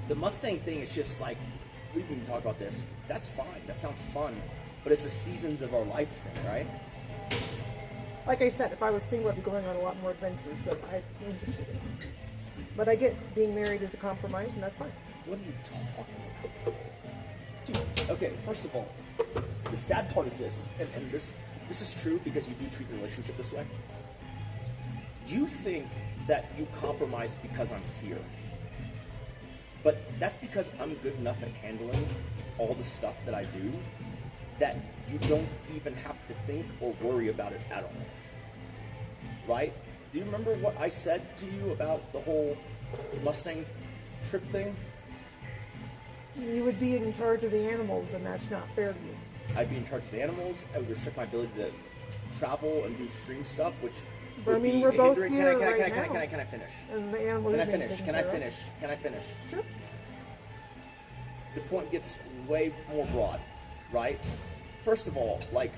The Mustang thing is just like, we can talk about this. That's fine. That sounds fun. But it's a seasons of our life thing, right? Like I said, if I was single, I'd be going on a lot more adventures that I'm interested in. But I get being married as a compromise, and that's fine. What are you talking about? Dude, okay, first of all, the sad part is this, and this is true because you do treat the relationship this way. You think that you compromise because I'm here. But that's because I'm good enough at handling all the stuff that I do that you don't even have to think or worry about it at all. Right? Do you remember what I said to you about the whole Mustang trip thing? You would be in charge of the animals, and that's not fair to you. I'd be in charge of the animals. I would restrict my ability to travel and do stream stuff, which but I mean, we're both here Can I finish? And the animals Can I finish? Can I finish? Sure. The point gets way more broad, right? First of all, like,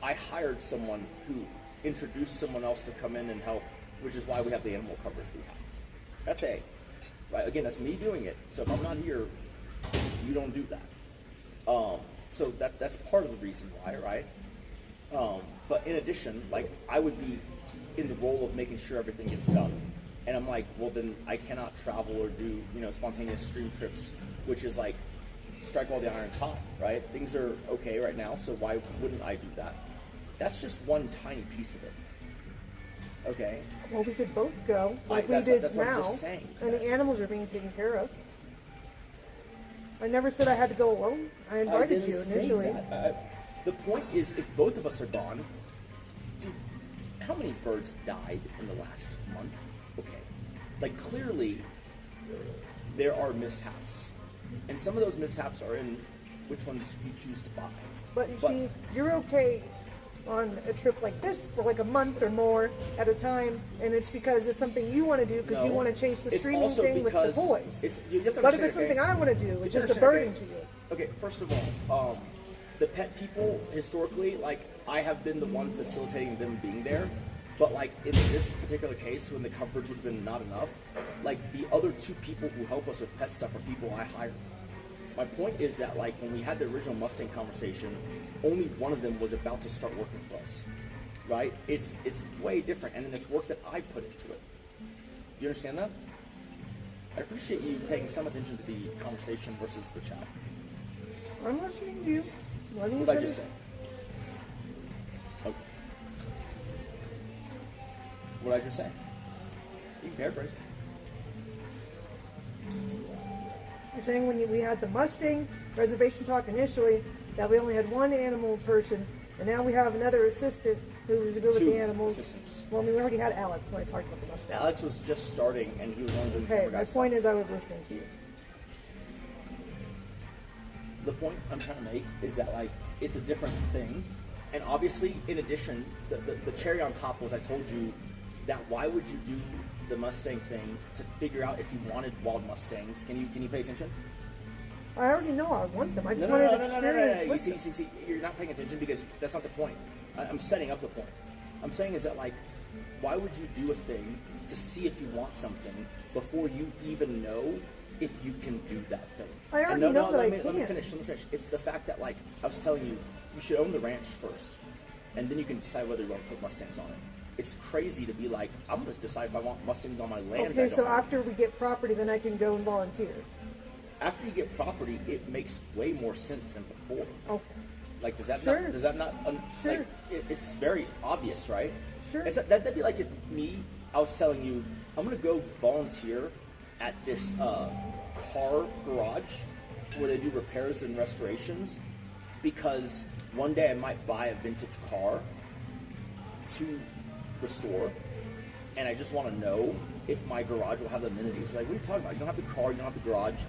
I hired someone who introduced someone else to come in and help, which is why we have the animal coverage we have. That's A. Right? Again, that's me doing it. So if I'm not here, you don't do that. So that's part of the reason why, right? But in addition, like, I would be in the role of making sure everything gets done. And I'm like, well, then I cannot travel or do, spontaneous stream trips, which is like, strike while the iron's hot, right? Things are okay right now, so why wouldn't I do that? That's just one tiny piece of it. Okay? Well, we could both go, like we did now, what I'm just saying. And the animals are being taken care of. I never said I had to go alone. I invited you initially. The point is, if both of us are gone, dude, how many birds died in the last month? Okay. Like, clearly, there are mishaps. And some of those mishaps are in which ones you choose to buy. But see, you're okay on a trip like this for like a month or more at a time, and it's because it's something you want to do because you want to chase the streaming thing with the boys. But if it's something I want to do, it's just a burden to you. Okay, first of all, the pet people, historically, like, I have been the one facilitating them being there, but like in this particular case, when the coverage would have been not enough, like, the other two people who help us with pet stuff are people I hired. My point is that, like, when we had the original Mustang conversation, only one of them was about to start working for us, right? It's way different, and then it's work that I put into it. Do you understand that? I appreciate you paying some attention to the conversation versus the chat. I'm listening to you. What did I just say? Okay. What did I just say? You can paraphrase. You're saying when we had the Mustang reservation talk initially, that we only had one animal person, and now we have another assistant who was good with the animals. Assistants. Well, we already had Alex when I talked about the Mustang. Alex was just starting, and he was one of the Okay, my point is I was listening to you. The point I'm trying to make is that, like, it's a different thing. And obviously, in addition, the cherry on top was I told you that why would you do the Mustang thing to figure out if you wanted wild Mustangs? Can you pay attention? I already know I want them. I just wanted to experience with them. You see, you're not paying attention because that's not the point. I'm setting up the point. I'm saying is that, like, why would you do a thing to see if you want something before you even know if you can do that thing? I already know that I can. Let me finish. It's the fact that, like, I was telling you, you should own the ranch first, and then you can decide whether you want to put Mustangs on it. It's crazy to be like, I'm going to decide if I want Mustangs on my land. Okay, so after we get property, then I can go and volunteer. After you get property, it makes way more sense than before. Okay. Like, does that sure. not? Does that not? Sure. Like, it's very obvious, right? Sure. That'd be like if I was telling you, I'm going to go volunteer at this car garage where they do repairs and restorations, because one day I might buy a vintage car to restore, and I just want to know if my garage will have the amenities. Like, what are you talking about? You don't have the car, you don't have the garage.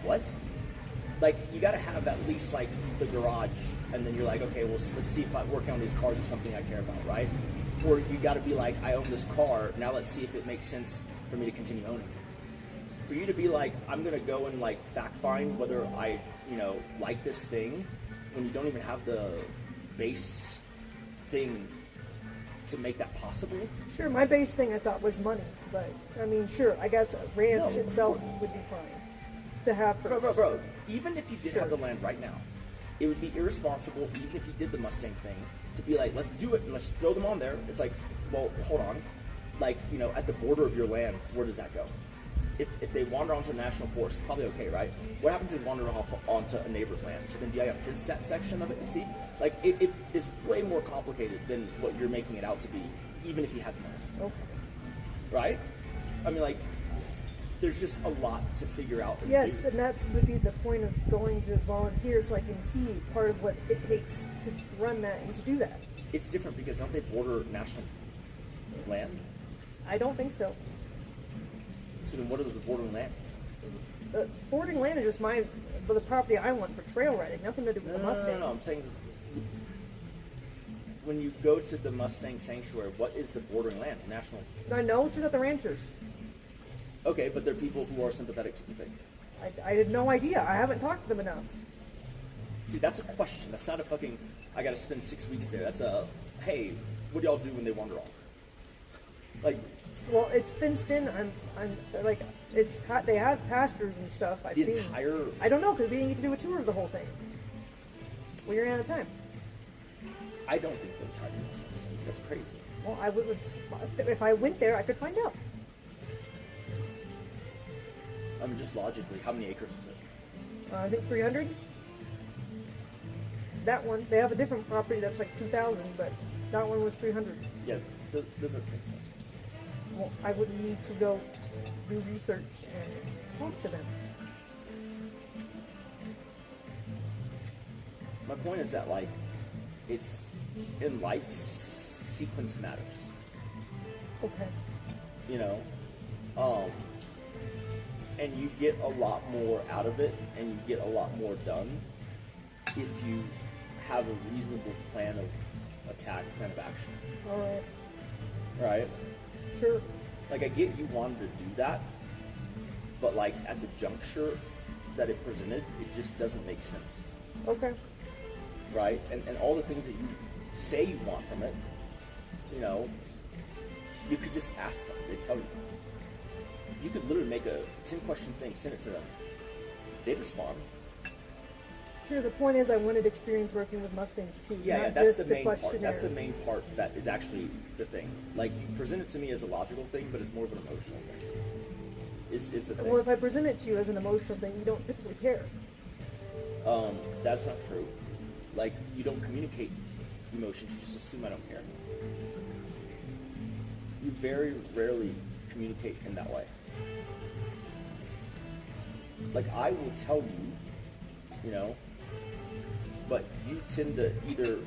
What? Like, you got to have at least, like, the garage, and then you're like, okay, well, let's see if working on these cars is something I care about, right? Or you got to be like, I own this car, now let's see if it makes sense for me to continue owning it. For you to be like, I'm going to go and, like, fact find whether I, like this thing, when you don't even have the base thing to make that possible. Sure, my base thing I thought was money, but I mean, sure, I guess a ranch itself would be fine to have for... Bro, even if you did have the land right now, it would be irresponsible, even if you did the Mustang thing, to be like, let's do it and let's throw them on there. It's like, well, hold on. Like, you know, at the border of your land, where does that go? If they wander onto a national forest, probably okay, right? What happens if they wander off onto a neighbor's land? So then do I have to fence that section of it, you see? Like, it is way more complicated than what you're making it out to be, even if you had the money. Okay. Right? I mean, like, there's just a lot to figure out. Yes, and that would be the point of going to volunteer, so I can see part of what it takes to run that and to do that. It's different because don't they border national land? I don't think so. So then what is the bordering land? Bordering land is just the property I want for trail riding, nothing to do with the Mustangs. No, I'm saying when you go to the Mustang Sanctuary, what is the bordering land? It's national. I know, it's not the ranchers. Okay, but there are people who are sympathetic to the thing. I had no idea. I haven't talked to them enough. Dude, that's a question. That's not a fucking, I gotta spend 6 weeks there. That's a, hey, what do y'all do when they wander off? Like, well, it's fenced in. I'm like, they have pastures and stuff. I've seen. I don't know, because we didn't get to do a tour of the whole thing. We ran out of time. I don't think the entire thing is fenced. That's crazy. Well, I would, if I went there, I could find out. I mean, just logically, how many acres is it? I think 300. That one, they have a different property that's like 2,000, but that one was 300. Yeah, those are fenced. Well, I would need to go do research and talk to them. My point is that, like, it's in life, sequence matters. Okay. You know, and you get a lot more out of it, and you get a lot more done if you have a reasonable plan of attack, plan of action. All right. Right? Sure. Like, I get you wanted to do that, but, like, at the juncture that it presented, it just doesn't make sense. Okay. Right? And all the things that you say you want from it, you know, you could just ask them. They tell you. You could literally make a 10-question thing, send it to them. They'd respond. Sure, the point is I wanted experience working with Mustangs too. Yeah, not that's just the main part. questionnaire. That's the main part that is actually the thing. Like, you present it to me as a logical thing, but it's more of an emotional thing. Is the thing. Well, if I present it to you as an emotional thing, you don't typically care. That's not true. Like, you don't communicate emotions, you just assume I don't care. You very rarely communicate in that way. Like, I will tell you, you know, but you tend to either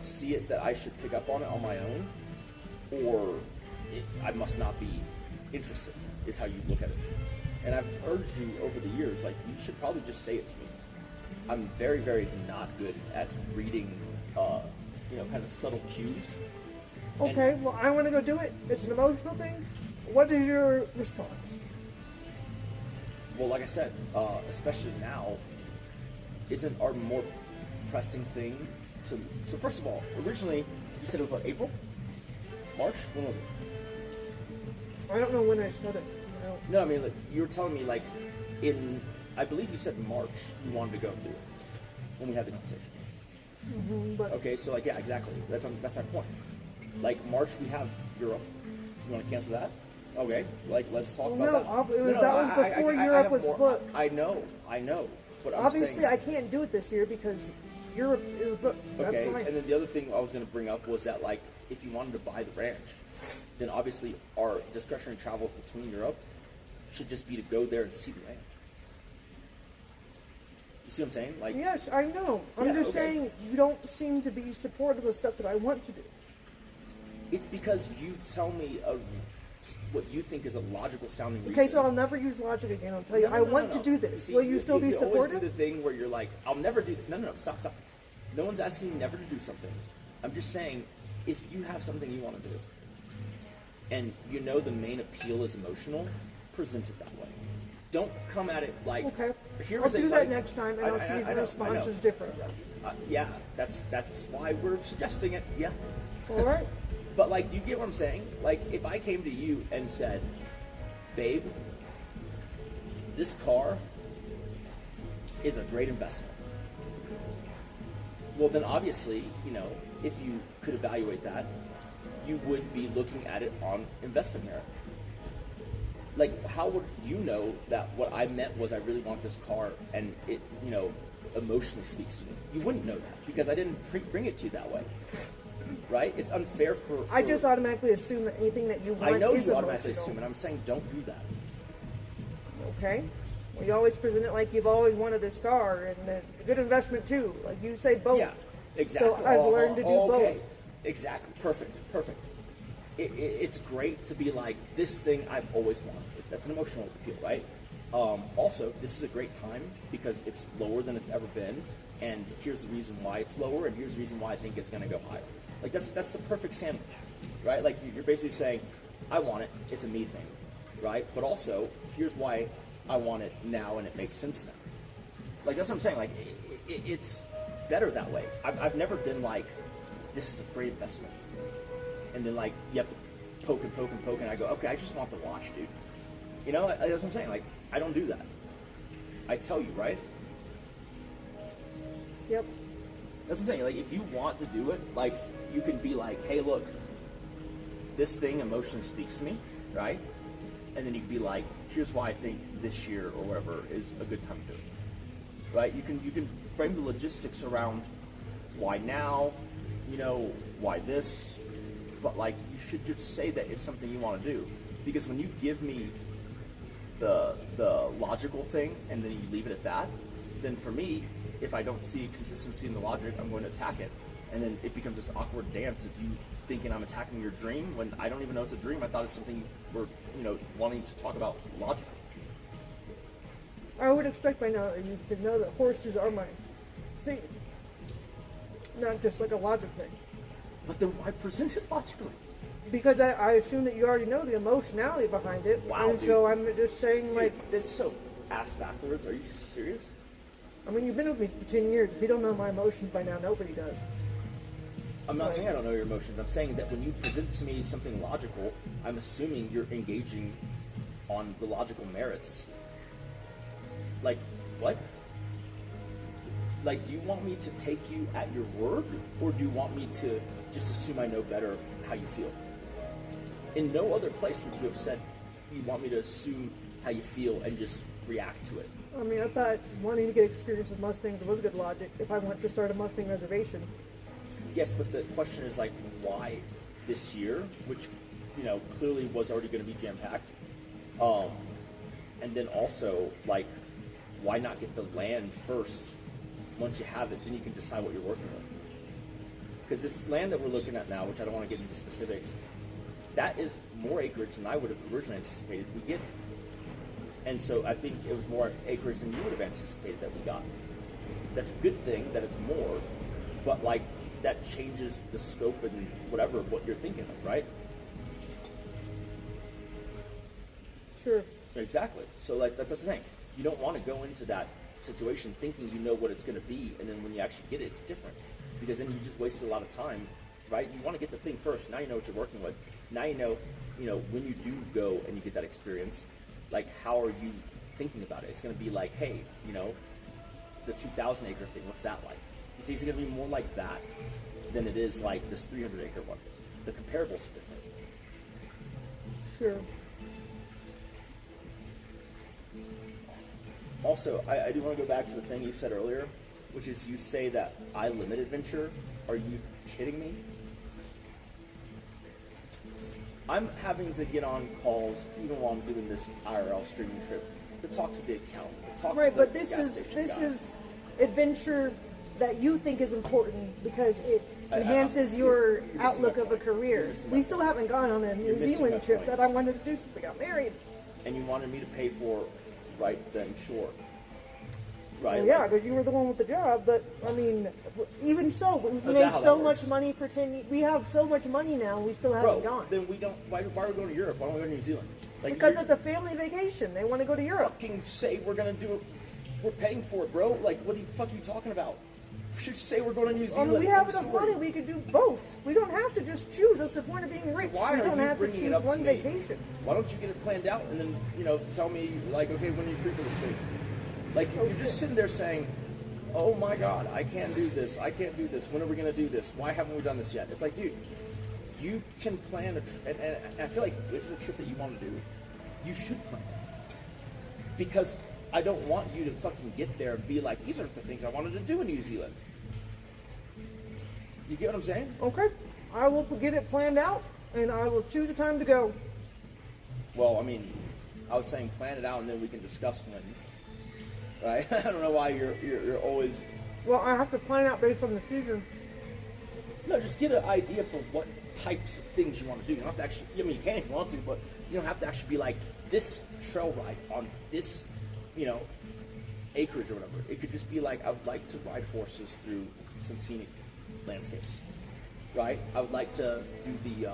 see it that I should pick up on it on my own, or I must not be interested, is how you look at it. And I've urged you over the years, like, you should probably just say it to me. I'm very, very not good at reading, you know, kind of subtle cues. Okay, well, I want to go do it. It's an emotional thing. What is your response? Well, like I said, especially now, isn't our more pressing thing to... So first of all, originally, you said it was what, April? March? When was it? I don't know when I said it. No, I mean, like, you were telling me, like, in... I believe you said March you wanted to go do it when we had the conversation. Mm-hmm, but okay, so, like, yeah, exactly. That's my point. Like, March we have Europe. You want to cancel that? Okay, like, let's talk about that. That was before Europe was booked. I know. But obviously, I can't do it this year because Europe is booked. Okay, That's fine. And then the other thing I was going to bring up was that, like, if you wanted to buy the ranch, then obviously our discretionary travels between Europe should just be to go there and see the land. You see what I'm saying? Like, yes, I know. I'm just saying you don't seem to be supportive of stuff that I want to do. It's because you tell me what you think is a logical sounding reason. Okay, so I'll never use logic again. I'll tell you, I want to do this. See, will you still be supportive? You always do the thing where you're like, I'll never do... No, stop. No one's asking you never to do something. I'm just saying, if you have something you want to do, and you know the main appeal is emotional, present it that way. Don't come at it like... Okay, Here I'll do that next time, and I'll see if the response is different. Yeah, that's why we're suggesting it. Yeah. All right. But like, do you get what I'm saying? Like, if I came to you and said, babe, this car is a great investment. Well, then obviously, you know, if you could evaluate that, you would be looking at it on investment merit. Like, how would you know that what I meant was I really want this car and it, you know, emotionally speaks to me? You wouldn't know that because I didn't bring it to you that way. Right? It's unfair for I just automatically assume that anything that you want I know is you automatically emotional. assume, and I'm saying don't do that. Okay. Well, you always present it like you've always wanted this car, and a good investment too. Like you say both. Yeah, exactly. So I've learned to do both. Exactly. Perfect. It's great to be like, this thing I've always wanted. That's an emotional appeal, right? Also, this is a great time because it's lower than it's ever been, and here's the reason why it's lower, and here's the reason why I think it's going to go higher. Like, that's the perfect sandwich, right? Like, you're basically saying, I want it, it's a me thing, right? But also, here's why I want it now, and it makes sense now. Like, that's what I'm saying. Like, it's better that way. I've never been like, this is a great investment. And then, like, you have to poke and poke and poke, and I go, okay, I just want the watch, dude. You know, that's what I'm saying. Like, I don't do that. I tell you, right? Yep. That's what I'm saying. Like, if you want to do it, like, you can be like, hey, look, this thing emotionally speaks to me, right? And then you can be like, here's why I think this year or whatever is a good time to do it, right? You can frame the logistics around why now, you know, why this, but like, you should just say that it's something you want to do, because when you give me the logical thing and then you leave it at that, then for me, if I don't see consistency in the logic, I'm going to attack it. And then it becomes this awkward dance of you thinking I'm attacking your dream when I don't even know it's a dream. I thought it's something we're, you know, wanting to talk about logically. I would expect by now that you to know that horses are my thing. Not just like a logic thing. But then why present it logically? Because I assume that you already know the emotionality behind it. Wow, and dude. so I'm just saying, Dude, like... this is so ass backwards. Are you serious? I mean, you've been with me for 10 years. If you don't know my emotions by now, nobody does. I'm not saying I don't know your emotions. I'm saying that when you present to me something logical, I'm assuming you're engaging on the logical merits. Like, what? Like, do you want me to take you at your word? Or do you want me to just assume I know better how you feel? In no other place would you have said you want me to assume how you feel and just react to it. I mean, I thought wanting to get experience with Mustangs was good logic if I want to start a Mustang reservation. Yes, but the question is, like, why this year, which, you know, clearly was already going to be jam-packed. And then also, like, why not get the land first? Once you have it, then you can decide what you're working with. Because this land that we're looking at now, which I don't want to get into specifics, that is more acreage than I would have originally anticipated we get. And so I think it was more acreage than you would have anticipated that we got. That's a good thing that it's more, but like, that changes the scope and whatever of what you're thinking of, right? Sure. Exactly. So like, that's the thing. You don't want to go into that situation thinking you know what it's going to be, and then when you actually get it, it's different. Because then you just wasted a lot of time, right? You want to get the thing first. Now you know what you're working with. Now you know, when you do go and you get that experience, like, how are you thinking about it? It's going to be like, hey, you know, the 2,000 acre thing, what's that like? You see, it's going to be more like that than it is like this 300 acre one. The comparables are different. Sure. Also, I do want to go back to the thing you said earlier, which is you say that I limit adventure. Are you kidding me? I'm having to get on calls even while I'm doing this IRL streaming trip to talk to the accountant. To talk Right, to the but this gas station guy. is adventure that you think is important because it enhances your outlook of a career. We still haven't gone on a New Zealand trip that I wanted to do since we got married. And you wanted me to pay for right then, sure. Right? Well, yeah, because you were the one with the job, but, I mean, even so, we've Is made that how so that much works? money for 10 years. We have so much money now, we still haven't gone. Then we don't, why are we going to Europe? Why don't we go to New Zealand? Like, Because you're it's a family vacation. They want to go to Europe. fucking say we're going to do it. We're paying for it, bro. Like, what the fuck are you talking about? should say we're going to New Zealand. We have enough money. We could do both. We don't have to just choose. That's the point of being rich. So why we don't have to choose one me? vacation. Why don't you get it planned out and then, tell me, like, okay, when are you free for this thing? Like, you're just sitting there saying, oh my God, I can't do this. I can't do this. When are we going to do this? Why haven't we done this yet? It's like, dude, you can plan a trip. And I feel like if it's a trip that you want to do, you should plan it. Because I don't want you to fucking get there and be like, these are the things I wanted to do in New Zealand. You get what I'm saying? Okay. I will get it planned out, and I will choose a time to go. Well, I mean, I was saying plan it out, and then we can discuss when. Right? I don't know why you're always... Well, I have to plan out based on the season. No, just get an idea for what types of things you want to do. You don't have to actually... I mean, you can if you want to, but you don't have to actually be like, this trail ride on this, acreage or whatever. It could just be like, I would like to ride horses through some scenic landscapes, right? I would like to do the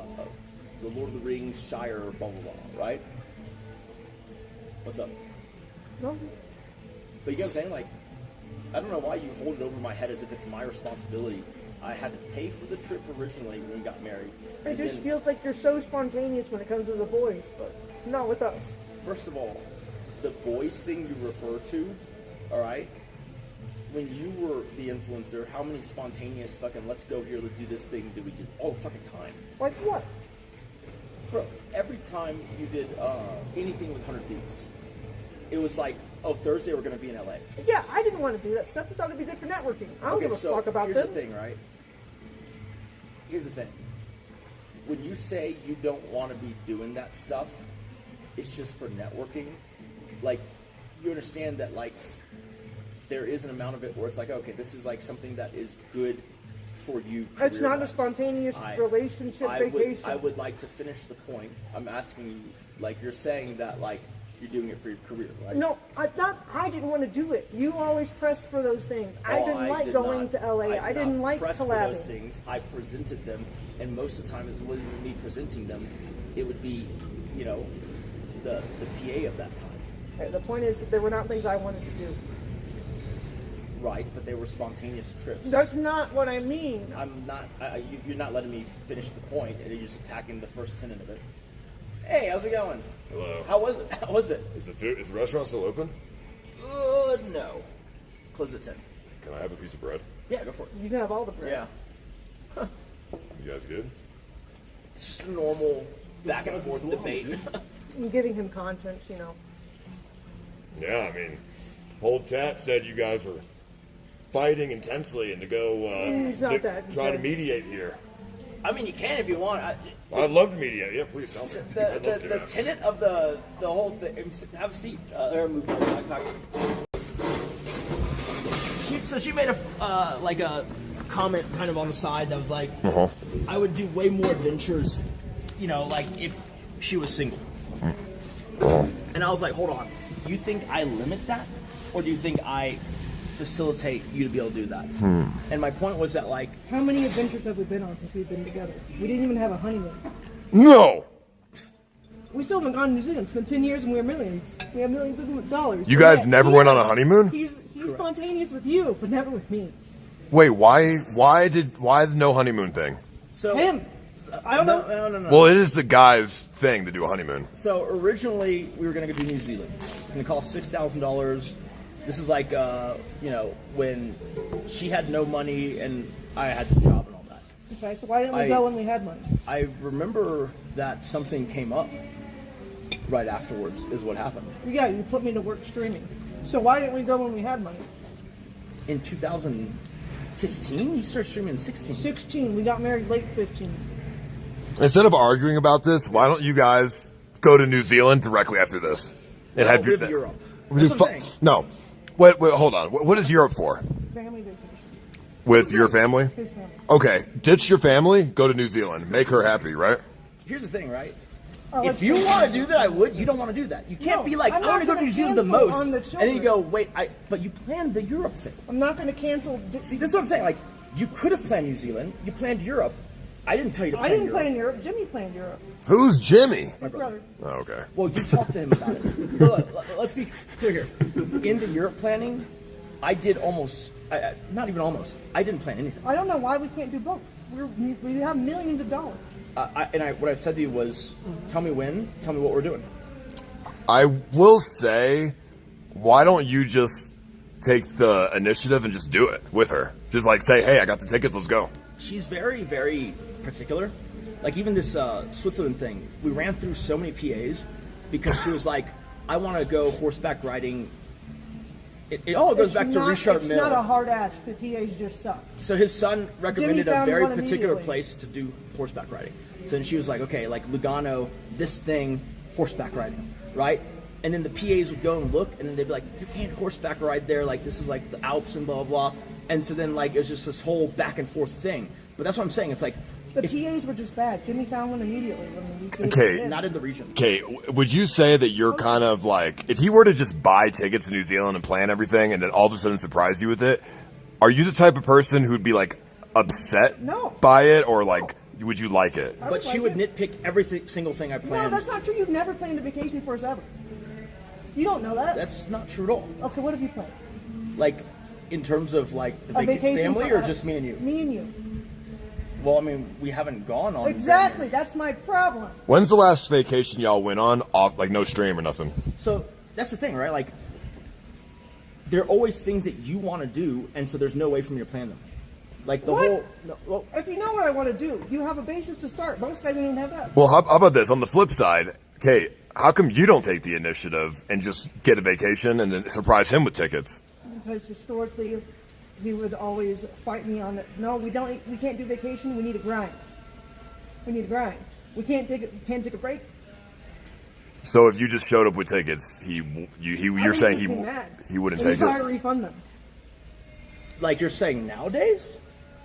Lord of the Rings Shire, blah, blah, blah, right? What's up? No. But you get what I'm saying? Like, I don't know why you hold it over my head as if it's my responsibility. I had to pay for the trip originally when we got married. It just feels like you're so spontaneous when it comes to the boys, but not with us. First of all, the boys thing you refer to, all right? When you were the influencer, how many spontaneous fucking let's go here, let's do this thing did we do all the fucking time? Like what? Bro, every time you did anything with 100 Thieves, it was like, oh, Thursday we're going to be in LA. Yeah, I didn't want to do that stuff. I thought it'd be good for networking. I don't give a fuck about here's them. Here's the thing, right? Here's the thing. When you say you don't want to be doing that stuff, it's just for networking. Like, you understand that, like, there is an amount of it where it's like, okay, this is like something that is good for you. It's not a spontaneous relationship vacation. I would like to finish the point. I'm asking you, like, you're saying that, like, you're doing it for your career, right? No, I didn't want to do it. You always pressed for those things. I didn't like going to LA. I didn't like collabing. For those things. I presented them, and most of the time it wasn't even me presenting them. It would be, the PA of that time. Okay, the point is that they were not things I wanted to do. Right, but they were spontaneous trips. That's not what I mean. I'm not. You're not letting me finish the point, and you're just attacking the first tenet of it. Hey, how's it going? Hello. How was it? How was it? Is the restaurant still open? No. Close at 10. Can I have a piece of bread? Yeah, go for it. You can have all the bread. Yeah. Huh. You guys good? It's just a normal back and forth debate. I'm giving him content, Yeah, I mean, whole chat said you guys were fighting intensely and to go try to mediate here. I mean, you can if you want. I'd love to mediate. Yeah, please tell me. The tenet of the whole thing. Have a seat. She made a comment kind of on the side that was like, I would do way more adventures, like if she was single. And I was like, hold on. Do you think I limit that, or do you think I facilitate you to be able to do that? And my point was that, like, how many adventures have we been on since we've been together? We didn't even have a honeymoon. No. We still haven't gone to New Zealand. It's been 10 years and we're millions. We have millions of dollars. You guys never went on a honeymoon? He's spontaneous with you, but never with me. Wait, why the no honeymoon thing? So him. I don't know. No. Well, it is the guy's thing to do a honeymoon. So originally we were going to go to New Zealand. It's going to cost $6,000. This is like, when she had no money and I had the job and all that. Okay, so why didn't we go when we had money? I remember that something came up right afterwards is what happened. Yeah, you put me to work streaming. So why didn't we go when we had money? In 2015? You started streaming in 16. 16. We got married late 15. Instead of arguing about this, why don't you guys go to New Zealand directly after this? And have Europe. That's what I'm saying. No. Wait, hold on. What is Europe for? Family vacation. With your family? His family. Okay. Ditch your family, go to New Zealand. Make her happy, right? Here's the thing, right? If you want to do that, I would. You don't want to do that. You can't be like, I want to go to New Zealand the most. And then you go, wait, but you planned the Europe thing. I'm not going to cancel. See, this is what I'm saying. Like, you could have planned New Zealand. You planned Europe. I didn't tell you to plan Europe. I didn't plan Europe. Jimmy planned Europe. Who's Jimmy? My brother. Oh, okay. Well, you talked to him about it. Look, let's be clear here. In the Europe planning, I did almost Not even almost. I didn't plan anything. I don't know why we can't do both. We have millions of dollars. What I said to you was, tell me when, tell me what we're doing. I will say, why don't you just take the initiative and just do it with her? Just like say, hey, I got the tickets, let's go. She's very, very particular. Like even this Switzerland thing, we ran through so many PAs because she was like, I want to go horseback riding. It all goes back to Richard Mille. It's not a hard ask. The PAs just suck. So his son recommended a very particular place to do horseback riding. So then she was like, okay, like Lugano, this thing, horseback riding, right? And then the PAs would go and look, and then they'd be like, you can't horseback ride there. Like, this is like the Alps and blah, blah, blah. And so then, like, it was just this whole back and forth thing. But that's what I'm saying. It's like, the PAs were just bad. Jimmy found one immediately when we gave okay, it in. Not in the region. Okay, would you say that you're kind of like, if he were to just buy tickets to New Zealand and plan everything and then all of a sudden surprise you with it, are you the type of person who'd be like upset by it, or like would you like it? But she would nitpick every single thing I planned. No, that's not true. You've never planned a vacation for us ever. You don't know that. That's not true at all. Okay, what have you planned? Like, in terms of like the vacation family, or just me and you? Me and you. Well, I mean, we haven't gone on. Exactly, that's my problem. When's the last vacation y'all went on? Off, like no stream or nothing. So that's the thing, right? Like, there are always things that you want to do, and so there's no way for me to plan them. Like the whole. No, well, if you know what I want to do, you have a basis to start. Most guys don't even have that. Well, how about this? On the flip side, okay, how come you don't take the initiative and just get a vacation and then surprise him with tickets? Because historically, he would always fight me on it. No, we don't. We can't do vacation. We need to grind. We need to grind. We can't take a break. So if you just showed up with tickets, you're saying he wouldn't take it. He'd refund them. Like you're saying nowadays?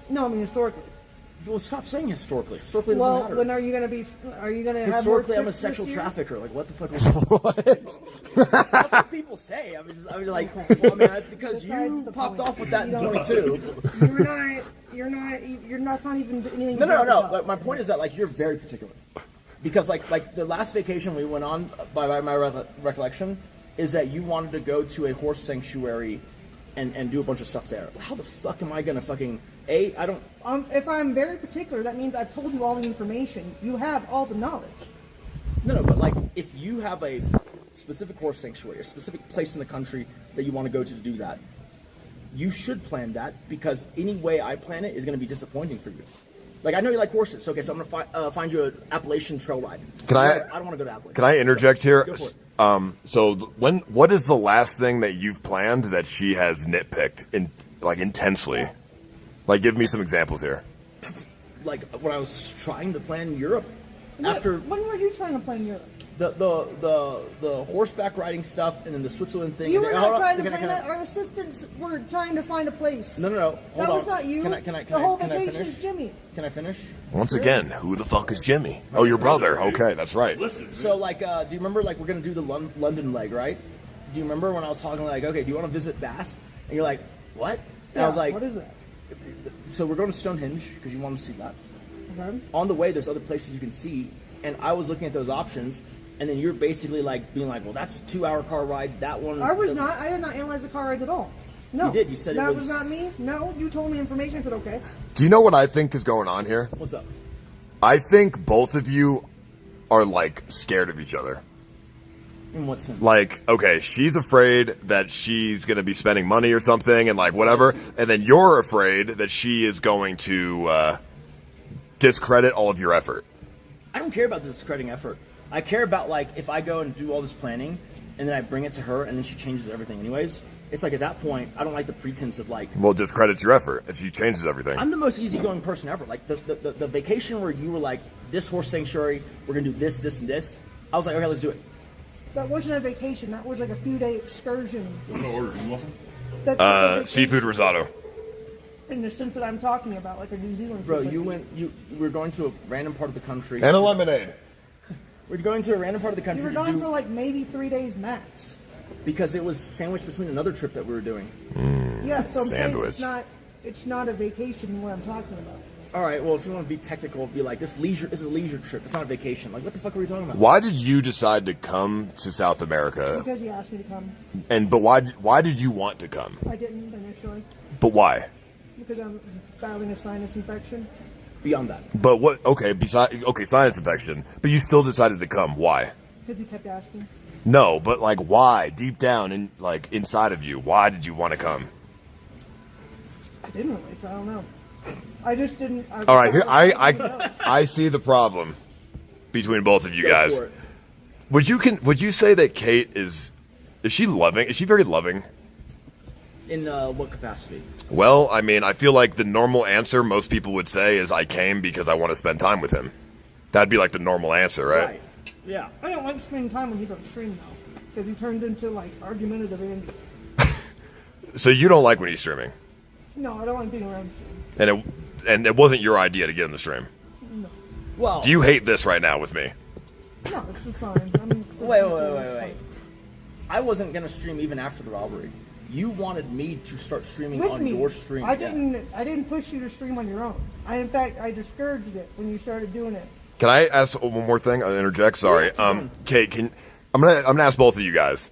No, I mean historically. Well, stop saying historically. Historically doesn't matter. When are you going to be? Are you going to have historically? I'm a sexual trafficker. Like what the fuck? That's what people say. I mean, like, well, I mean, that's because you popped off with that in 22. You're not even anything. No. Like, my point is that like you're very particular, because like the last vacation we went on, by my recollection, is that you wanted to go to a horse sanctuary and do a bunch of stuff there. How the fuck am I gonna fucking I don't. If I'm very particular, that means I've told you all the information. You have all the knowledge. No, but like if you have a specific horse sanctuary, a specific place in the country that you want to go to do that, you should plan that, because any way I plan it is going to be disappointing for you. Like I know you like horses, okay? So I'm going to find you an Appalachian trail ride. I don't want to go to Appalachian. Can I interject here? Go for it. So what is the last thing that you've planned that she has nitpicked intensely? Like, give me some examples here. Like when I was trying to plan Europe. When were you trying to plan Europe? The horseback riding stuff, and then the Switzerland thing. You were not trying to plan that. Our assistants were trying to find a place. No. That was not you. The whole vacation is Jimmy. Can I finish? Once again, who the fuck is Jimmy? Oh, your brother. Okay, that's right. So, like, do you remember, like, we're going to do the London leg, right? Do you remember when I was talking, like, okay, do you want to visit Bath? And you're like, what? And I was like, what is that? So we're going to Stonehenge, because you want to see that. Okay. On the way, there's other places you can see, and I was looking at those options, and then you're basically, like, being like, well, that's a 2-hour car ride, that one... I did not analyze the car rides at all. No. You did. You said that was not me. No, you told me information. I said, okay. Do you know what I think is going on here? What's up? I think both of you are, like, scared of each other. In what sense? Like, okay, she's afraid that she's going to be spending money or something and, like, whatever. And then you're afraid that she is going to discredit all of your effort. I don't care about the discrediting effort. I care about, like, if I go and do all this planning and then I bring it to her and then she changes everything anyways. It's like at that point, I don't like the pretense of like... Well, discredits your effort if she changes everything. I'm the most easygoing person ever. Like the vacation where you were like, this horse sanctuary, we're going to do this, this, and this. I was like, okay, let's do it. That wasn't a vacation. That was like a few-day excursion. Seafood risotto. In the sense that I'm talking about, like a New Zealand trip. Bro, you were going to a random part of the country. And a lemonade. We're going to a random part of the country. You were gone for like maybe 3 days max. Because it was sandwiched between another trip that we were doing. Yeah, so I'm sandwich. saying it's not a vacation what I'm talking about. all right, well, if you want to be technical, be like, this is a leisure trip. It's not a vacation. Like, what the fuck are we talking about? Why did you decide to come to South America? Because he asked me to come. But why did you want to come? I didn't initially. But why? Because I'm battling a sinus infection. Beyond that. But what? Okay, sinus infection. But you still decided to come. Why? Because he kept asking. No, but like, why? Deep down, inside of you, why did you want to come? I didn't really. So I don't know. I just didn't. All right, here I see the problem between both of you guys. Would you say that Kate is she loving? Is she very loving? In what capacity? Well, I mean, I feel like the normal answer most people would say is I came because I want to spend time with him. That'd be like the normal answer, right? Yeah. I don't like spending time when he's on stream though, because he turned into like argumentative Andy. So you don't like when he's streaming? No, I don't like being around stream. And it wasn't your idea to get in the stream. No. Well, do you hate this right now with me? No, it's just fine. I mean, wait. I wasn't gonna stream even after the robbery. You wanted me to start streaming on your stream. I didn't push you to stream on your own. In fact, I discouraged it when you started doing it. Can I ask one more thing? I'll interject. Sorry. Kate, I'm gonna ask both of you guys.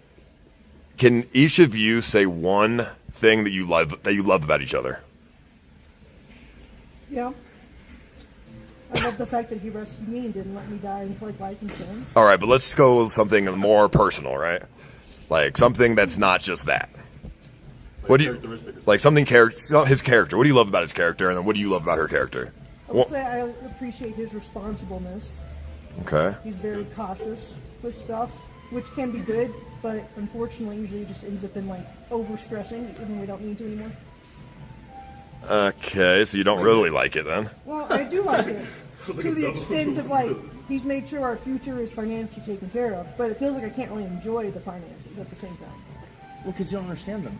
Can each of you say one thing that you love about each other? Yeah. I love the fact that he rescued me and didn't let me die in like life insurance. All right, but let's go with something more personal, right? Like something that's not just that. What do you like? His character. What do you love about his character, and then what do you love about her character? I would say I appreciate his responsibleness. Okay. He's very cautious with stuff, which can be good, but unfortunately, usually just ends up in like overstressing, even when we don't need to anymore. Okay, so you don't really like it then? Well, I do like it to the extent of like he's made sure our future is financially taken care of, but it feels like I can't really enjoy the finances at the same time. Well, because you don't understand them.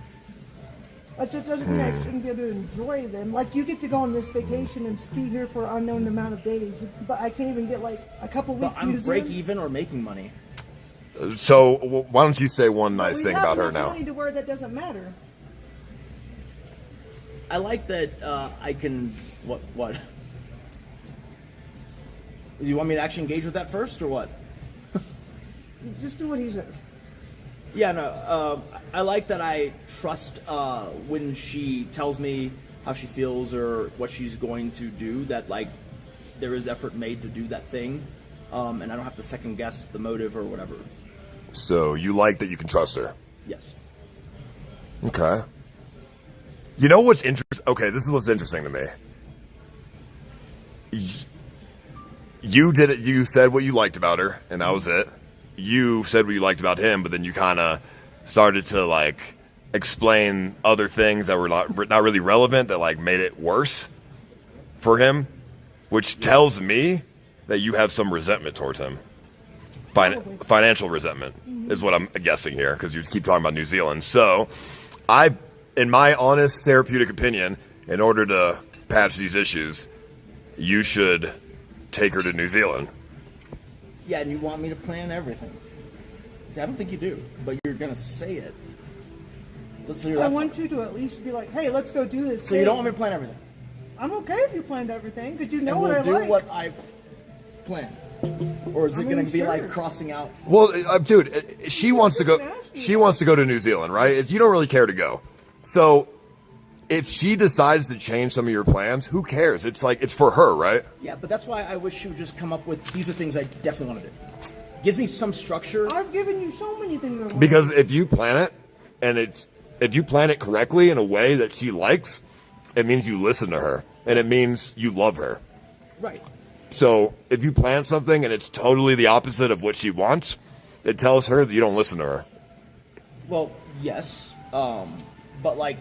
That just doesn't mean I shouldn't be able to enjoy them. Like, you get to go on this vacation and be here for an unknown amount of days, but I can't even get, like, a couple weeks I'm break even or making money. So, why don't you say one nice thing about her now? To where that doesn't matter. I like that I can... What? You want me to actually engage with that first, or what? Just do what he says. Yeah, no, I like that I trust when she tells me how she feels or what she's going to do, that, like, there is effort made to do that thing, and I don't have to second guess the motive or whatever. So you like that you can trust her? Yes. Okay. You know what's interesting? Okay, this is what's interesting to me. You did it. You said what you liked about her, and that was it. You said what you liked about him, but then you kind of started to like explain other things that were not really relevant, that like made it worse for him, which tells me that you have some resentment towards him. Financial resentment is what I'm guessing here, because you keep talking about New Zealand. So, in my honest therapeutic opinion, in order to patch these issues, you should take her to New Zealand. Yeah, and you want me to plan everything. See, I don't think you do, but you're going to say it. I want you to at least be like, hey, let's go do this. So you don't want me to plan everything? I'm okay if you planned everything, because you know what I like. And we'll do what I planned. Or is it going to be like crossing out? Well, dude, she wants to go. She wants to go to New Zealand, right? You don't really care to go. So if she decides to change some of your plans, who cares? It's like, it's for her, right? Yeah, but that's why I wish you would just come up with, these are things I definitely want to do. Give me some structure. I've given you so many things I want. Because if you plan it, and if you plan it correctly in a way that she likes, it means you listen to her, and it means you love her. Right. So if you plan something and it's totally the opposite of what she wants, it tells her that you don't listen to her. Well, yes, but like,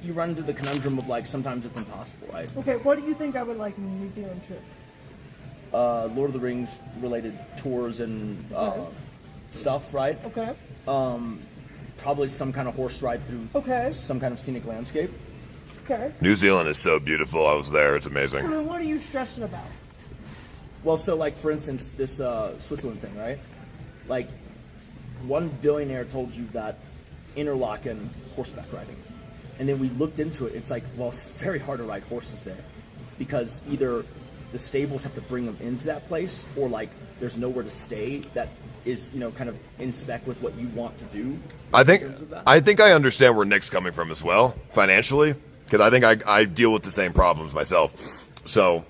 you run into the conundrum of like, sometimes it's impossible, right? Okay, what do you think I would like in a New Zealand trip? Lord of the Rings related tours and stuff, right? Okay. Probably some kind of horse ride through some kind of scenic landscape. Okay. New Zealand is so beautiful. I was there. It's amazing. So then what are you stressing about? Well, so like, for instance, this Switzerland thing, right? Like, one billionaire told you that Interlaken horseback riding. And then we looked into it. It's like, well, it's very hard to ride horses there. because either the stables have to bring them into that place, or like there's nowhere to stay that is, you know, kind of in spec with what you want to do. I think I understand where Nick's coming from as well, financially, because I think I deal with the same problems myself. So,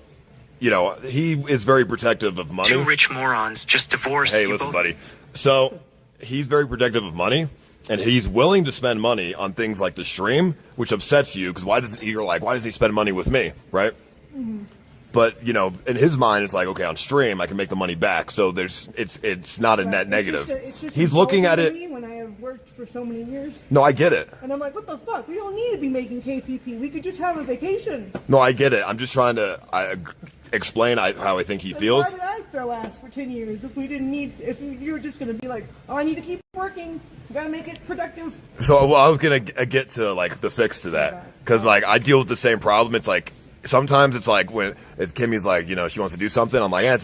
you know, he is very protective of money. Two rich morons just divorced. Hey, listen, buddy. So he's very protective of money, and he's willing to spend money on things like the stream, which upsets you, because why doesn't he spend money with me, right? Mm-hmm. But, you know, in his mind, it's like, okay, on stream, I can make the money back. So it's not a net negative. It's just he's looking at it. When I have worked for so many years. No, I get it. And I'm like, what the fuck? We don't need to be making KPP. We could just have a vacation. No, I get it. I'm just trying to explain how I think he feels. Why would I throw ass for 10 years if you were just going to be like, oh, I need to keep working. Got to make it productive. So I was going to get to like the fix to that, because like I deal with the same problem. It's like, sometimes it's like if Kimmy's like, you know, she wants to do something, I'm like, yeah,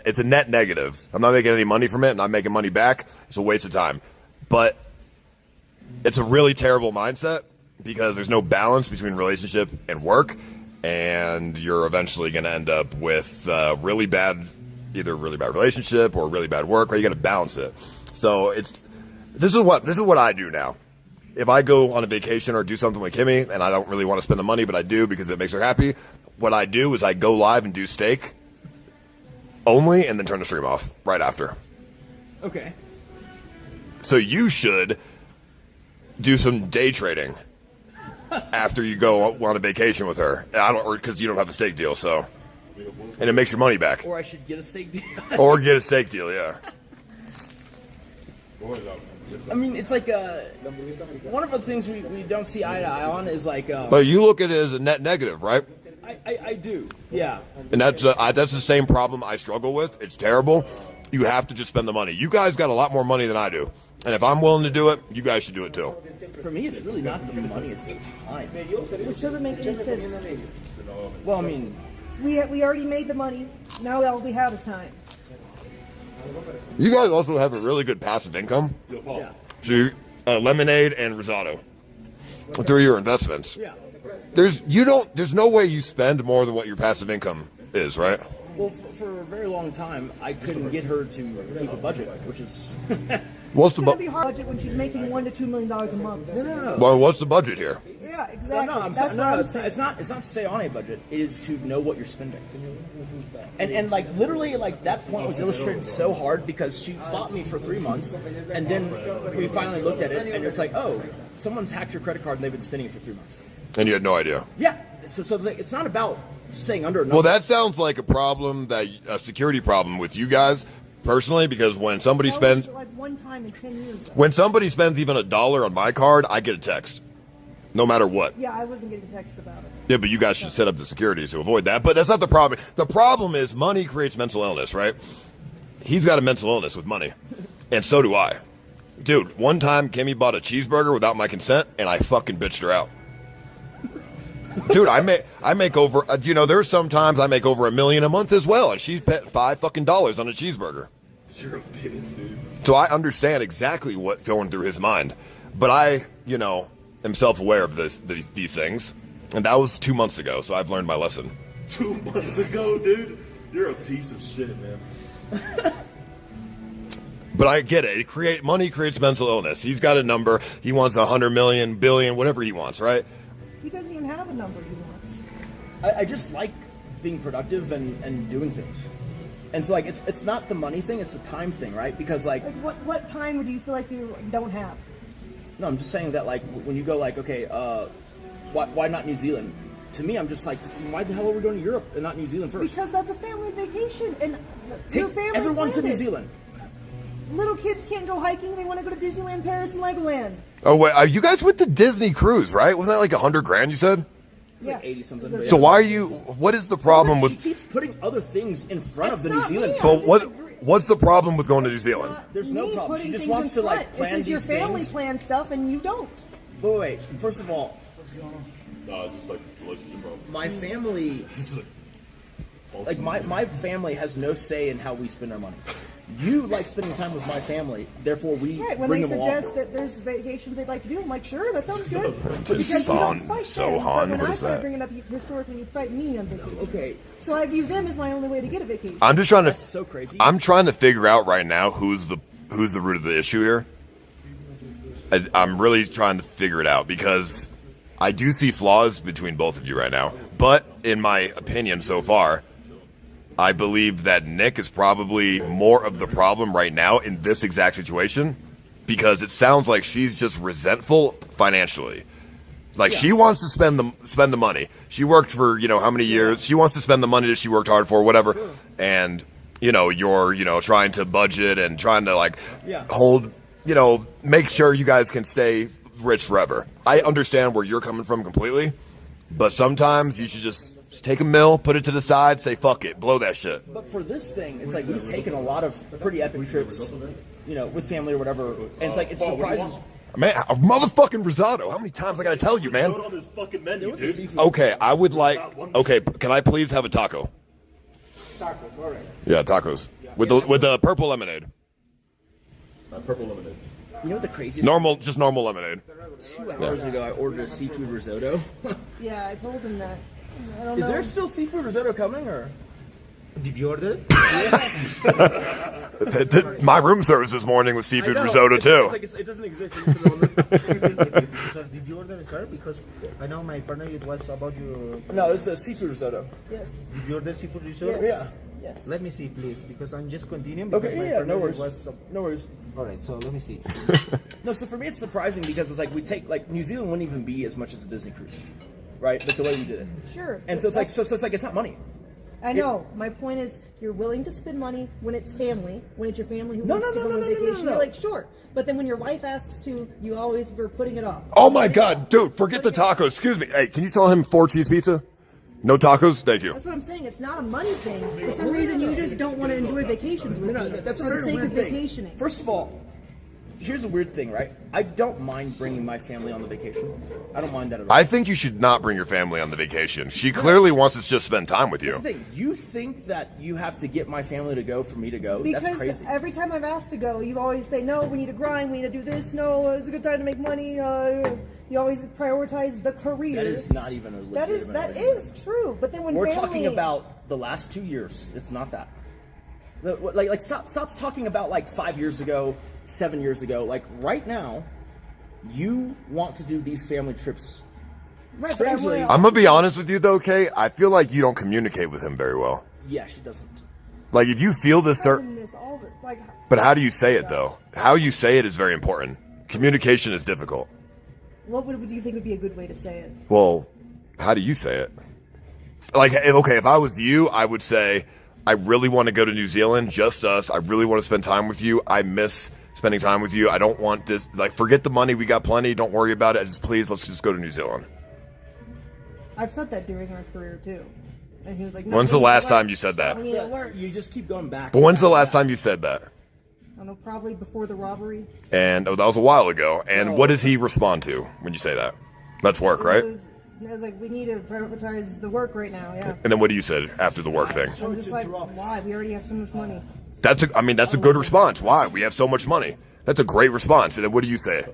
it's a net negative. I'm not making any money from it. I'm not making money back. It's a waste of time. But it's a really terrible mindset, because there's no balance between relationship and work, and you're eventually going to end up with either really bad relationship or really bad work, or you got to balance it. So this is what I do now. If I go on a vacation or do something with Kimmy and I don't really want to spend the money, but I do because it makes her happy, what I do is I go live and do steak only, and then turn the stream off right after. Okay. So you should do some day trading after you go on a vacation with her. Because you don't have a steak deal, so, and it makes your money back. Or I should get a steak deal. Or get a steak deal, yeah. I mean, it's like one of the things we don't see eye to eye on is like. But you look at it as a net negative, right? I do, yeah. And that's the same problem I struggle with. It's terrible. You have to just spend the money. You guys got a lot more money than I do, and if I'm willing to do it, you guys should do it too. For me, it's really not the money; it's the time. Which doesn't make any sense. Well, I mean, we already made the money. Now all we have is time. You guys also have a really good passive income. Yeah. So lemonade and risotto through your investments. Yeah. There's no way you spend more than what your passive income is, right? Well, for a very long time, I couldn't get her to keep a budget, which is. What's the budget when she's making $1 to $2 million a month? No. Well, what's the budget here? Yeah, exactly. No, it's not stay on a budget. It is to know what you're spending. And like literally, like that point was illustrated so hard because she fought me for 3 months, and then we finally looked at it, and it's like, oh, someone's hacked your credit card and they've been spending it for 3 months. And you had no idea. Yeah. So it's not about staying under. Well, that sounds like a security problem with you guys. Personally, because when somebody spends like one time in 10 years. When somebody spends even $1 on my card, I get a text, no matter what. Yeah, I wasn't getting text about it. Yeah, but you guys should set up the security to avoid that. But that's not the problem. The problem is money creates mental illness, right? He's got a mental illness with money, and so do I. Dude, one time Kimmy bought a cheeseburger without my consent, and I fucking bitched her out. Dude, I make over, there's sometimes I make over $1 million a month as well, and she's bet $5 fucking on a cheeseburger. You're a bitch, dude. So I understand exactly what's going through his mind, but I, am self-aware of these things, and that was 2 months ago. So I've learned my lesson. 2 months ago, dude, you're a piece of shit, man. But I get it. Money creates mental illness. He's got a number. He wants 100 million, billion, whatever he wants, right? He doesn't even have a number he wants. I just like being productive and doing things. And so, like, it's not the money thing, it's the time thing, right? Because, like what time do you feel like you don't have? No, I'm just saying that, like, when you go, like, okay, why not New Zealand? To me, I'm just like, why the hell are we going to Europe and not New Zealand first? Because that's a family vacation, and your Take family everyone to planned New it. Zealand. Little kids can't go hiking, they want to go to Disneyland, Paris, and Legoland. Oh, wait, you guys went to Disney cruise, right? Wasn't that like $100,000 you said? Yeah. Like 80 something. So why are you, what is the problem She with... keeps putting other things in front of the New not Zealand. me. So what's the problem with going to New Zealand? There's no Me problem. putting She just things wants in to, like, front. plan It's just your these family things. plan stuff, and you don't. But wait, first of all, Just like relationship problem. my family, like my family has no say in how we spend our money. You like spending time with my family, therefore we when bring they them along. suggest that there's vacations they'd like to do, I'm like, sure, that sounds good. Just Because you don't fight them. Sohan, But when what I is started that? bringing up historically, you fight me on vacation. Okay. So I view them as my only way to get a vacation. I'm just trying to. That's so crazy. I'm trying to figure out right now who's the root of the issue here. I'm really trying to figure it out because I do see flaws between both of you right now. But in my opinion, so far, I believe that Nick is probably more of the problem right now in this exact situation because it sounds like she's just resentful financially. Like she wants to spend the money. She worked for how many years. She wants to spend the money that she worked hard for, whatever. And you're trying to budget and trying to hold make sure you guys can stay rich forever. I understand where you're coming from completely, but sometimes you should just take a mill, put it to the side, say fuck it, blow that shit. But for this thing, it's like we've taken a lot of pretty epic trips, with family or whatever, and it's like it surprises. Man, a motherfucking risotto. How many times I gotta tell you, man? On this fucking menu, dude. Okay, I would like. Okay, can I please have a taco? Tacos, all right. Yeah, tacos with the purple lemonade. Purple lemonade. You know what the craziest? Just normal lemonade. 2 hours ago, I ordered a seafood risotto. Yeah, I told him that. I don't Is know. there still seafood risotto coming, or? Did you order it? My room service this morning was seafood risotto too. It doesn't exist. So did you order it, sir? Because I know my partner, it was about your... No, it's the seafood risotto. Yes. Did you order seafood risotto? Yes. Yeah. Yes. Let me see, please, because I'm just continuing. Because Okay, my yeah, partner no worries. Was, No worries. all right, so let me see. No, so for me it's surprising because it's like we take New Zealand wouldn't even be as much as a Disney cruise, right? But the way we did it, Sure. and so it's like it's not money. I know. My point is, you're willing to spend money when it's family, when it's your family who No, wants no, to no, go no, on no, no, vacation. no. You're like, sure. But then when your wife asks to, you always are putting it off. Oh my god, dude! Forget the tacos. Excuse me. Hey, can you tell him 4 cheese pizza? No tacos. Thank you. That's what I'm saying. It's not a money thing. For some reason, you just don't want to enjoy vacations with me. That's a for the very sake weird of thing. vacationing. First of all, here's a weird thing, right? I don't mind bringing my family on the vacation. I don't mind that at all. I think you should not bring your family on the vacation. She clearly wants to just spend time with you. That's the thing. You think that you have to get my family to go for me to go? Because That's crazy. every time I've asked to go, you always say, no, we need to grind, we need to do this, no, it's a good time to make money. You always prioritize the career. That is not even a legitimate that argument. is true. But then when We're family, talking about the last 2 years. It's not that. Like stop talking about like 5 years ago, 7 years ago. Like right now, you want to do these family trips. right, but I strangely- wanna- I'm gonna be honest with you though, Kay. I feel like you don't communicate with him very well. Yeah, she doesn't. Like if you feel this certain, this all the, like, but how do you say it though? How you say it is very important. Communication is difficult. what do you think would be a good way to say it? Well, how do you say it? Like, okay, if I was you, I would say, I really want to go to New Zealand, just us. I really want to spend time with you. I miss spending time with you. I don't want this, like, forget the money. We got plenty. Don't worry about it. Just please, let's just go to New Zealand. I've said that during our career too. And he was like, no, When's we the need to last work. time you said that? We need to work. You just keep going back. But when's the last time you said that? I don't know, probably before the robbery. And that was a while ago. And what does he respond to when you say that? That's work, right? I was like, we need to prioritize the work right now, yeah. And then what do you say after the work thing? I'm just like, why? We already have so much money. That's a good response. Why? We have so much money. That's a great response. And then what do you say?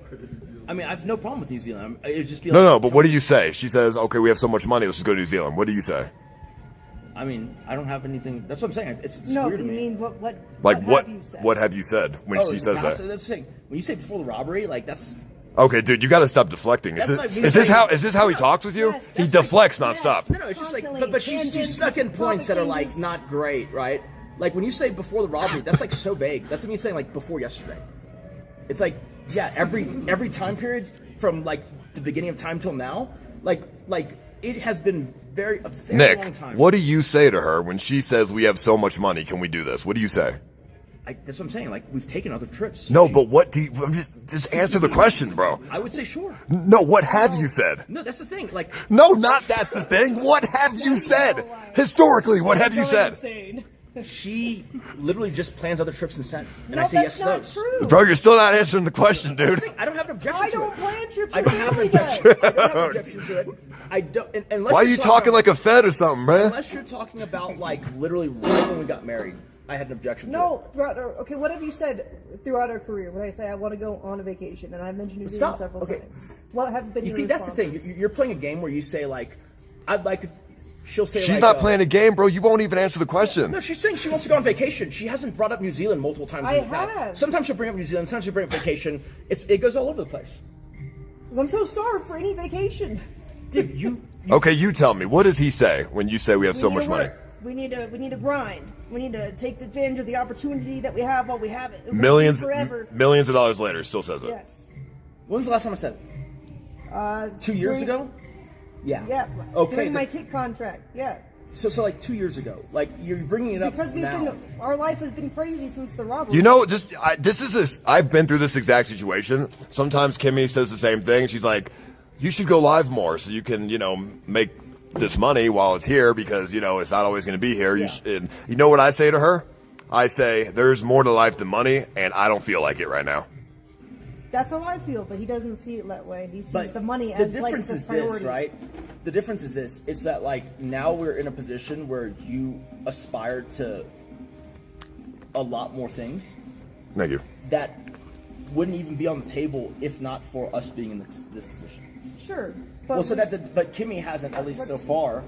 I mean, I have no problem with New Zealand. It would just be No, but what do you say? She says, okay, we have so much money, let's just go to New Zealand. What do you say? I mean, I don't have anything. That's what I'm saying. It's No, weird to you me. mean what Like have you said? what have you said when she it's says past- that? That's the thing. When you say before the robbery, like that's. Okay, dude, you got to stop deflecting. Is That's this, like me is this how he talks with you? Yes, He that's deflects like- nonstop. No, it's just like, Constantly. but she's Tangents, stuck in points that are topic like changes. not great, right? Like when you say before the robbery, that's like so vague. That's me saying like before yesterday. It's like yeah, every time period from like the beginning of time till now, like it has been a very Nick, long time. what do you say to her when she says we have so much money? Can we do this? What do you say? That's what I'm saying. Like we've taken other trips. No, but what do you? Just answer the question, bro. I would say sure. No, what have you said? No, that's the thing. Like No, not that's the thing. What have you said? Historically, what have you said? she literally just plans other trips instead, and No, I say yes that's to not those. true. Bro, you're still not answering the question, dude. I don't have an objection I to don't it. plan trips. I Your don't have an family does. objection. I don't have an objection to it. I don't. Unless Why are you're you talking like a Fed or something, man? Unless you're talking about like literally right when we got married, I had an objection. No, okay. What have you said throughout our career? When I say I want to go on a vacation, and I mentioned New Zealand several times. What have been? You see, that's the thing. You're playing a game where you say like, "I'd like to." She'll say she's not playing a game, bro. You won't even answer the question. No, she's saying she wants to go on vacation. She hasn't brought up New Zealand multiple times. I have. Sometimes she'll bring up New Zealand. Sometimes she'll bring up vacation. It goes all over the place. I'm so starved for any vacation. Dude, you okay, you tell me. What does he say when you say we have so much money? We need to grind. We need to take advantage of the opportunity that we have while we have it. Millions of dollars later, still says it. Yes. When's the last time I said it? 2 years ago? Yeah. Yeah. Okay. During my kick contract. Yeah. So like 2 years ago, like you're bringing it up because our life has been crazy since the robbery. You know, I've been through this exact situation. Sometimes Kimmy says the same thing. She's like, "You should go live more so you can, make this money while it's here because it's not always going to be here." Yeah. And you know what I say to her? I say, "There's more to life than money, and I don't feel like it right now." That's how I feel, but he doesn't see it that way. He sees the money as like the priority. This, right? The difference is this: it's that like now we're in a position where you aspire to a lot more things. Thank you. That wouldn't even be on the table if not for us being in this position. Sure, but but Kimmy hasn't, at least so far,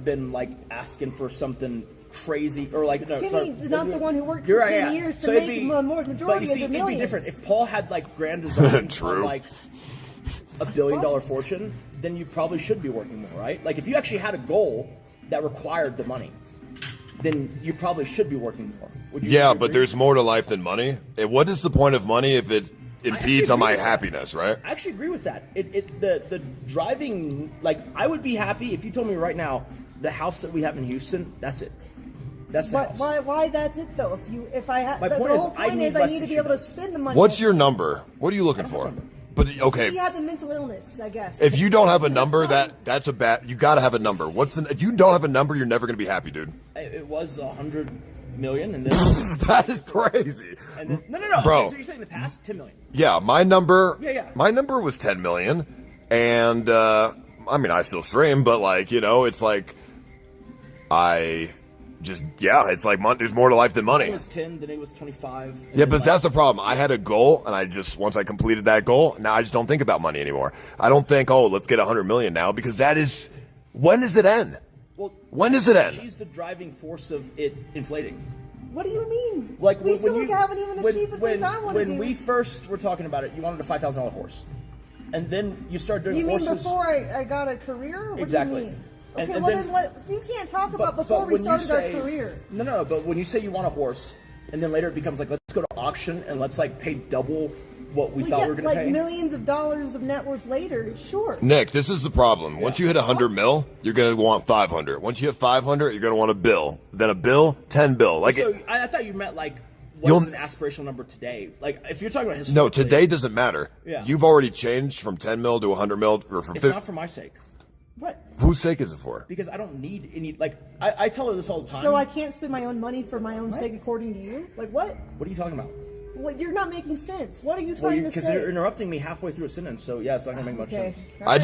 been like asking for something crazy or like. No, Kimmy's not the one who worked for 10 years to make the majority of the millions. It'd be different if Paul had like grand designs on like $1 billion fortune. Then you probably should be working more, right? Like if you actually had a goal that required the money, then you probably should be working more. Would you yeah, but there's more to life than money. What is the point of money if it impedes on my happiness, right? I actually agree with that. The driving, like I would be happy if you told me right now the house that we have in Houston, that's it. That's the house. Why that's it though? If I had the point whole point is I need to be able to spend the money. What's your number? What are you looking for? But okay, he has a mental illness, I guess. If you don't have a number, that's a bad. You got to have a number. If you don't have a number, you're never going to be happy, dude. It was 100 million, and then that is crazy. And then, no, bro. Okay, so you're saying the past 10 million? Yeah, my number. Yeah. My number was 10 million, and I mean, I still stream, but like it's like it's like there's more to life than money. It was 10, then it was 25. Yeah, but that's the problem. I had a goal, and once I completed that goal, now I just don't think about money anymore. I don't think, let's get 100 million now, because when does it end? Well, when does it end? She's the driving force of it inflating. What do you mean? Like we still haven't even achieved the things I want to do. When we first were talking about it, you wanted a $5,000 horse, and then you started doing horses. You mean before I got a career? What exactly. do you mean? Okay, then you can't talk about before we started our career. No, but when you say you want a horse, and then later it becomes like, let's go to auction and let's like pay double what we thought we were going to pay. Like millions of dollars of net worth later, sure. Nick, this is the problem. Once you hit 100 mil, you're going to want 500. Once you hit 500, you're going to want a bill. Then a bill, 10 bill. Like so I thought you meant like, what's an aspirational number today? Like if you're talking about historically. No, today doesn't matter. Yeah. You've already changed from 10 mil to 100 mil. Or from it's not for my sake. What? Whose sake is it for? Because I don't need any, like, I tell her this all the time. So I can't spend my own money for my own sake according to you? Like what? What are you talking about? Well, you're not making sense. What are you trying to say? Because you're interrupting me halfway through a sentence, so yeah, it's not going to make much sense. I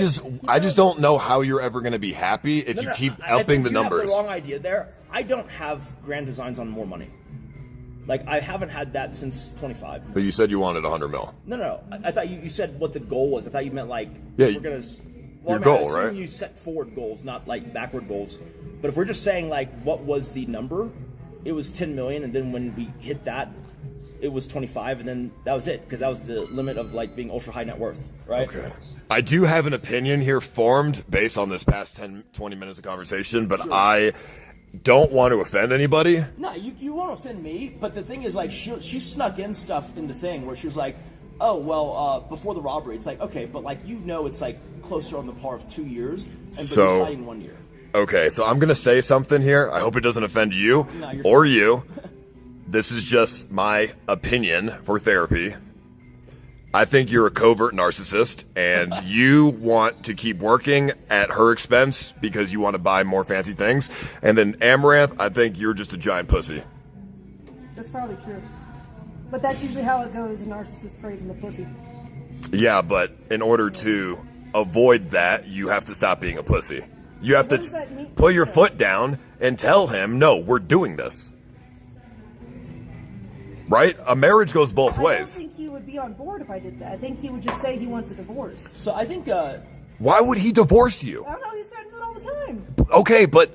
just don't know how you're ever going to be happy if you keep upping the numbers. You have the wrong idea there. I don't have grand designs on more money. Like, I haven't had that since 25. But you said you wanted 100 mil. No. I thought you said what the goal was. I thought you meant, like, yeah, we're going to... Your goal, right? You set forward goals, not like backward goals. But if we're just saying like what was the number, it was 10 million, and then when we hit that, it was 25, and then that was it because that was the limit of like being ultra high net worth, right? Okay. I do have an opinion here formed based on this past 10-20 minutes of conversation, but sure. I don't want to offend anybody. No, you won't offend me. But the thing is, like, she snuck in stuff in the thing where she was like, oh, well, before the robbery, it's like, okay, but like, it's like closer on the par of 2 years, and so, you're citing 1 year. Okay, so I'm going to say something here. I hope it doesn't offend you or you. This is just my opinion for therapy. I think you're a covert narcissist, and you want to keep working at her expense because you want to buy more fancy things. And then Amouranth, I think you're just a giant pussy. That's probably true. But that's usually how it goes, a narcissist praising the pussy. Yeah, but in order to avoid that, you have to stop being a pussy. You have to put your foot down and tell him, no, we're doing this. right? A marriage goes both ways. I don't think he would be on board if I did that. I think he would just say he wants a divorce. So I think... Why would he divorce you? I don't know, he says it all the time. Okay, but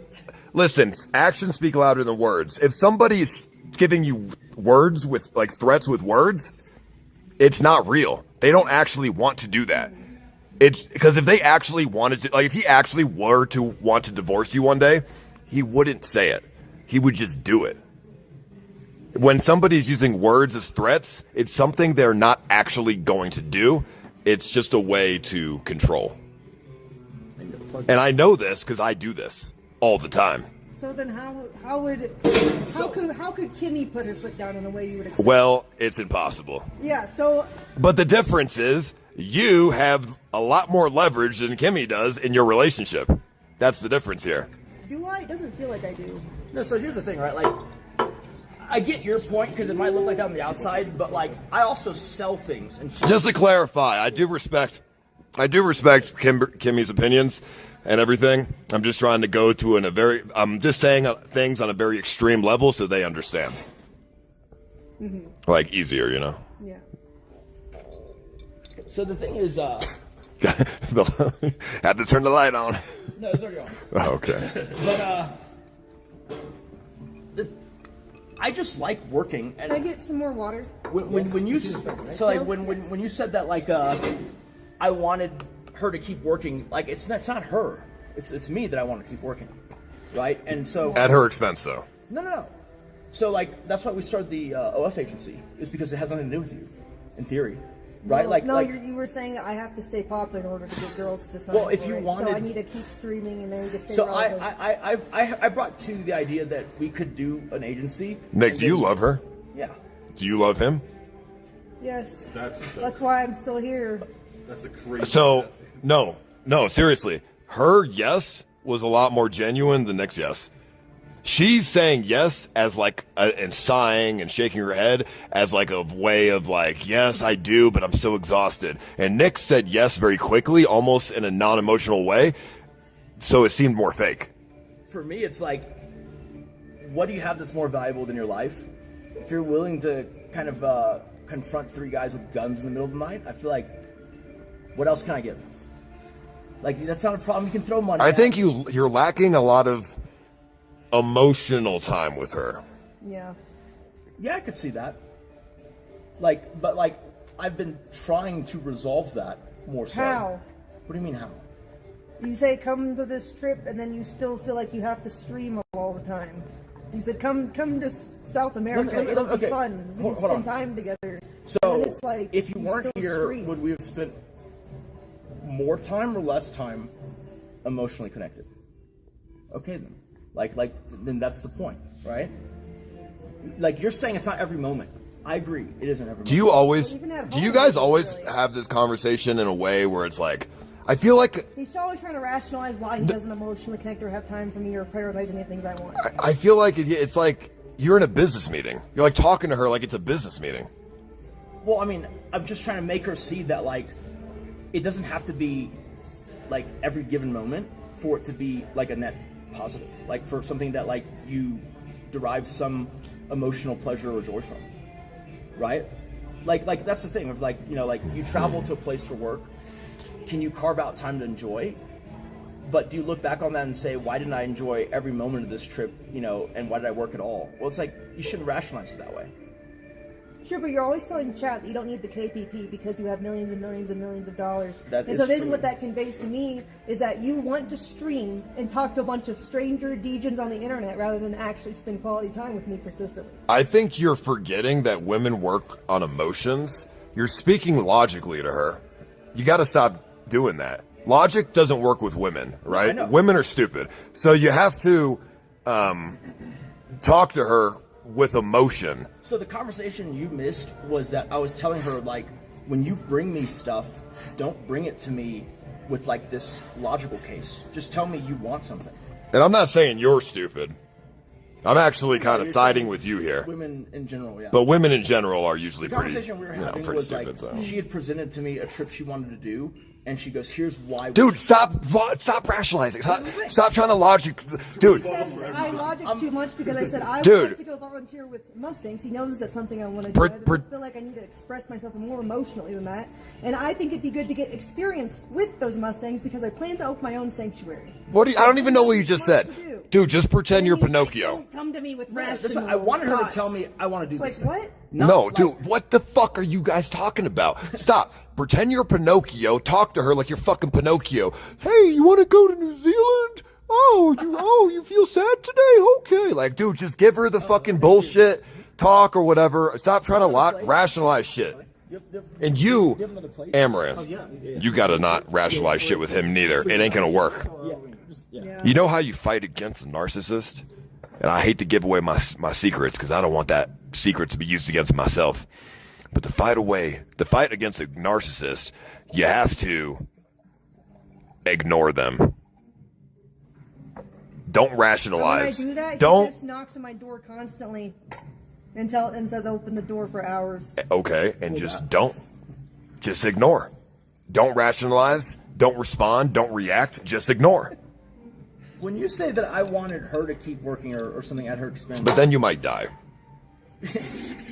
listen, actions speak louder than words. If somebody is giving you words with, like, threats with words, it's not real. They don't actually want to do that. It's because if they actually wanted to, like, if he actually were to want to divorce you one day, he wouldn't say it. He would just do it. When somebody's using words as threats, it's something they're not actually going to do. It's just a way to control. And I know this because I do this all the time. So then how could Kimmy put her foot down in a way you would accept? Well, it's impossible. Yeah, so... But the difference is you have a lot more leverage than Kimmy does in your relationship. That's the difference here. Do I? It doesn't feel like I do. No, so here's the thing, right? Like, I get your point because it might look like that on the outside, but like, I also sell things. And just to clarify, I do respect Kimmy's opinions and everything. I'm just trying to go to I'm just saying things on a very extreme level so they understand. Mm-hmm. Like, easier, you know? Yeah. So the thing is, had to turn the light on. No, it's already on. Oh, okay. But, I just like working. And can I get some more water? When you said that, like, I wanted her to keep working, like, it's not her. It's me that I want to keep working, right? And so at her expense, though. No. So, like, that's why we started the OF agency, is because it has nothing to do with you, in theory, right? You were saying that I have to stay popular in order to get girls to sign. Well, if you wanted, so I need to keep streaming and I need to stay. So relevant. I brought to the idea that we could do an agency. Nick, do you love her? Yeah. Do you love him? Yes. That's why I'm still here. That's a crazy. So no, seriously. Her yes was a lot more genuine than Nick's yes. She's saying yes as like and sighing and shaking her head as like a way of like, yes, I do, but I'm so exhausted. And Nick said yes very quickly, almost in a non-emotional way. So it seemed more fake. For me, it's like, what do you have that's more valuable than your life? If you're willing to kind of confront three guys with guns in the middle of the night, I feel like, what else can I give? Like, that's not a problem. You can throw money. I think you're lacking a lot of emotional time with her. Yeah. Yeah, I could see that. But I've been trying to resolve that more so. How? What do you mean how? You say come to this trip and then you still feel like you have to stream all the time. You said come to South America, it'll be fun. We can spend time together. So, and then it's like, if you weren't here, would we have spent more time or less time emotionally connected? Okay then. Then that's the point, right? Like, you're saying it's not every moment. I agree, it isn't every moment. Do you guys always have this conversation in a way where it's like, I feel like he's always trying to rationalize why he doesn't emotionally connect or have time for me or prioritize any things I want. I feel like it's like you're in a business meeting. You're like talking to her like it's a business meeting. Well, I mean, I'm just trying to make her see that, like, it doesn't have to be like every given moment for it to be like a net positive, like for something that like you derive some emotional pleasure or joy from, right? Like that's the thing of like, you know, like you travel to a place for work. Can you carve out time to enjoy? But do you look back on that and say, why didn't I enjoy every moment of this trip, you know, and why did I work at all? Well, it's like, you shouldn't rationalize it that way. Sure, but you're always telling chat that you don't need the KPP because you have millions and millions and millions of dollars. And so then what that conveys to me is that you want to stream and talk to a bunch of stranger degens on the internet rather than actually spend quality time with me persistently. I think you're forgetting that women work on emotions. You're speaking logically to her. You got to stop doing that. Logic doesn't work with women, right? No, women are stupid. So you have to talk to her with emotion. So the conversation you missed was that I was telling her, like, when you bring me stuff, don't bring it to me with like this logical case. Just tell me you want something. And I'm not saying you're stupid. I'm actually kind of siding with you here. Women in general, yeah. But women in general are usually the conversation we were having pretty was stupid. like, So. she had presented to me a trip she wanted to do, and she goes, "Here's why." Dude, stop rationalizing. Stop trying to logic. Dude. I logic too much because I said I would like to go volunteer with Mustangs. He knows that's something I want to do. I feel like I need to express myself more emotionally than that. And I think it'd be good to get experience with those Mustangs because I plan to open my own sanctuary. I don't even know what you just said. Dude, just pretend you're Pinocchio. Don't come to me with rational I wanted her to thoughts. tell me I want to do this. Like, what? No, dude, what the fuck are you guys talking about? Stop. Pretend you're Pinocchio. Talk to her like you're fucking Pinocchio. Hey, you want to go to New Zealand? Oh, you feel sad today? Okay. Like, dude, just give her the fucking bullshit talk or whatever. Stop trying to rationalize shit. And you, Amouranth, you gotta not rationalize shit with him neither. It ain't gonna work. You know how you fight against a narcissist? And I hate to give away my secrets because I don't want that secret to be used against myself. But to fight against a narcissist, you have to ignore them. Don't rationalize. When I do that, don't. He just knocks on my door constantly and says open the door for hours. Okay, and just ignore. Don't rationalize. Don't respond. Don't react. Just ignore. When you say that I wanted her to keep working or something at her expense, but then you might die.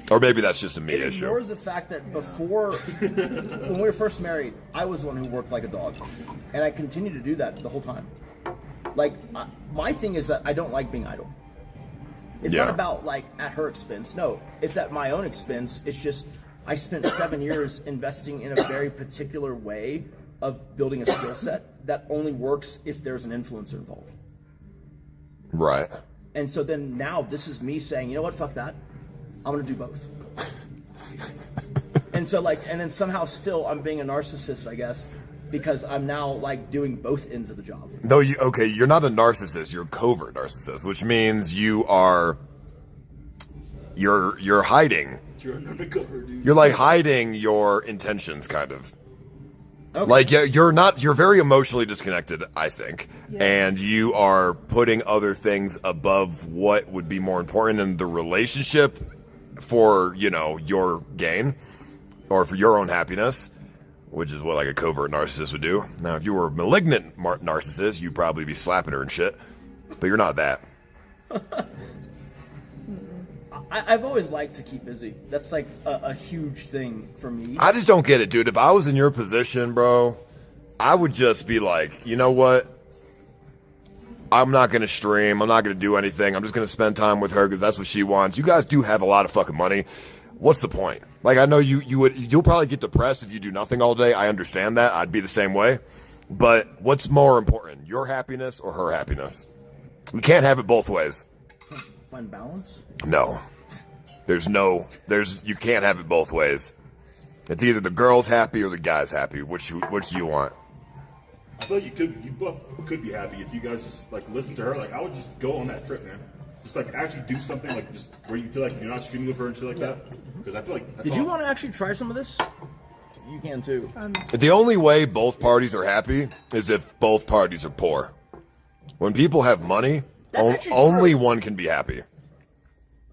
Or maybe that's just a me issue. It ignores the fact that before, when we were first married, I was the one who worked like a dog. And I continue to do that the whole time. Like, my thing is that I don't like being idle. It's not about, like, at her expense. No, it's at my own expense. It's just, I spent 7 years investing in a very particular way of building a skill set that only works if there's an influencer involved. Right. And so then now this is me saying, you know what, fuck that. I'm going to do both. And so, like, and then somehow still I'm being a narcissist, I guess, because I'm now, like, doing both ends of the job. No, you're not a narcissist. You're a covert narcissist, which means you're hiding. You're an undercover, dude. You're, like, hiding your intentions, kind of. Okay. Like, you're very emotionally disconnected, I think. Yeah. And you are putting other things above what would be more important in the relationship for, your gain or for your own happiness, which is what, like, a covert narcissist would do. Now, if you were a malignant narcissist, you'd probably be slapping her and shit. But you're not that. I've always liked to keep busy. That's like a huge thing for me. I just don't get it, dude. If I was in your position, bro, I would just be like, you know what? I'm not going to stream. I'm not going to do anything. I'm just going to spend time with her because that's what she wants. You guys do have a lot of fucking money. What's the point? Like, I know you'll probably get depressed if you do nothing all day. I understand that. I'd be the same way. But what's more important, your happiness or her happiness? We can't have it both ways. Can't you find balance? No. You can't have it both ways. It's either the girl's happy or the guy's happy. Which do you want? I feel like you both could be happy if you guys just, like, listen to her. Like, I would just go on that trip, man. Just, like, actually do something, like, just where you feel like you're not streaming with her and shit like that. Because I feel like that's Did you want to actually try some of this? You can too. The only way both parties are happy is if both parties are poor. When people have money, only one can be happy.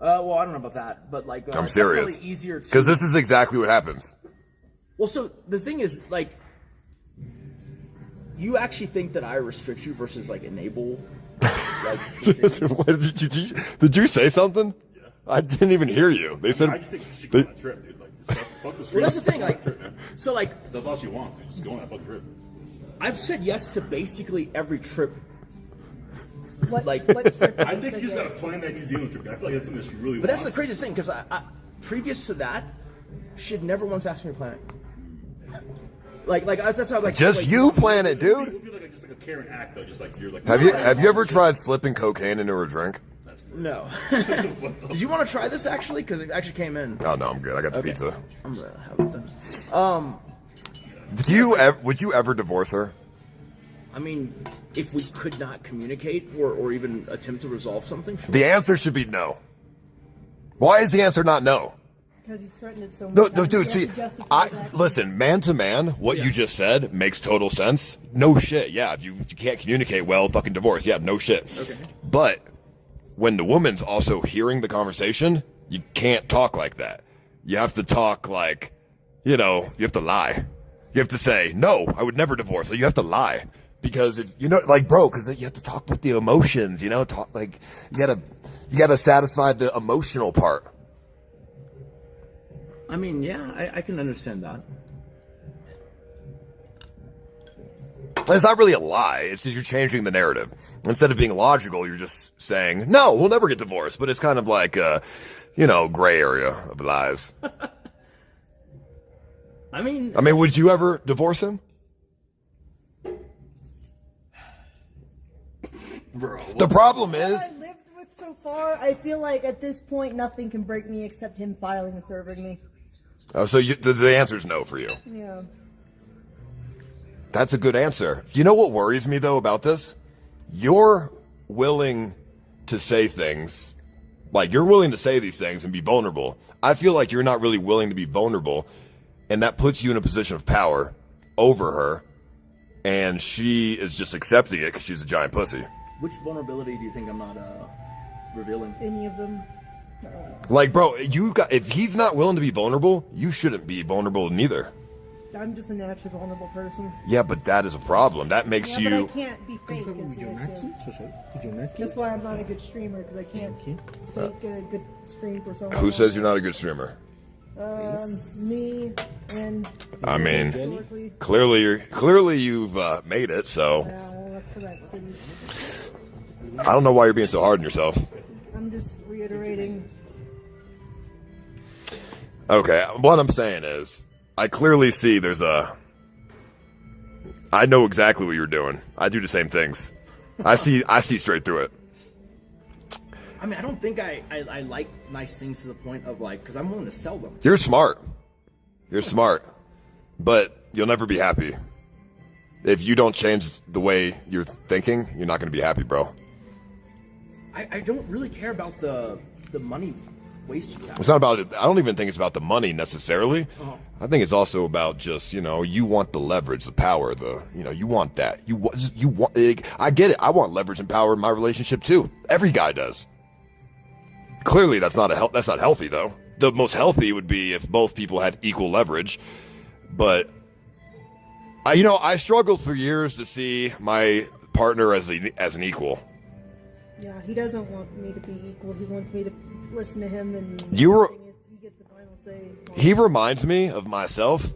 Well, I don't know about that, but, like, I'm serious. Really easier because this is exactly what happens. Well, so the thing is, like, you actually think that I restrict you versus, like, enable? Like, did you say something? Yeah. I didn't even hear you. They said. I just think you should go on that trip, dude. Like, fuck the well, that's the thing. Like, trip, so, like, that's all she wants. Dude. Just go on that fucking trip. I've said yes to basically every trip. What trip I think you just gotta plan that New Zealand trip. I feel like that's something that she really wants. But that's the craziest thing because I previous to that, she had never once asked me to plan it. Like that's how, like, just like, you plan it, dude. It would be like just like a Karen act though, just like you're like. Have you ever tried slipping cocaine into her drink? No. Did you want to try this actually? Because it actually came in. Oh no, I'm good. I got the pizza. I'm gonna have it then. Would you ever divorce her? I mean, if we could not communicate or even attempt to resolve something. The answer should be no. Why is the answer not no? Because he's threatened it so much. No, dude, see, listen, man to man, what you just said makes total sense. No shit, yeah, if you can't communicate well, fucking divorce, yeah, no shit. Okay. But when the woman's also hearing the conversation, you can't talk like that. You have to talk like, you have to lie. You have to say, no, I would never divorce. So you have to lie. Because, because you have to talk with the emotions, talk like, you gotta satisfy the emotional part. I mean, yeah, I can understand that. It's not really a lie. It's just you're changing the narrative. Instead of being logical, you're just saying, no, we'll never get divorced. But it's kind of like a, gray area of lies. I mean, would you ever divorce him? Bro, the problem is, what I lived with so far, I feel like at this point nothing can break me except him filing and serving me. Oh, so the answer is no for you. Yeah. That's a good answer. You know what worries me, though, about this? You're willing to say things. Like, you're willing to say these things and be vulnerable. I feel like you're not really willing to be vulnerable, and that puts you in a position of power over her, and she is just accepting it because she's a giant pussy. Which vulnerability do you think I'm not revealing? Any of them. Like, bro, if he's not willing to be vulnerable, you shouldn't be vulnerable neither. I'm just a naturally vulnerable person. Yeah, but that is a problem. That makes you... But I can't be fake. That's why I'm not a good streamer, because I can't fake a good stream for someone. Who says you're not a good streamer? Me and... I mean, clearly you've made it, so... well, that's correct. I don't know why you're being so hard on yourself. I'm just reiterating. Okay, what I'm saying is, I clearly see I know exactly what you're doing. I do the same things. I see straight through it. I mean, I don't think I like nice things to the point of because I'm willing to sell them. You're smart. But you'll never be happy. If you don't change the way you're thinking, you're not going to be happy, bro. I don't really care about the money waste you have. It's not about it. I don't even think it's about the money necessarily. Uh-huh. I think it's also about just, you want the leverage, the power, you want that. You want, I get it. I want leverage and power in my relationship too. Every guy does. Clearly that's not healthy though. The most healthy would be if both people had equal leverage. But I struggled for years to see my partner as an equal. Yeah, he doesn't want me to be equal. He wants me to listen to him, and he gets the final say. He reminds me of myself,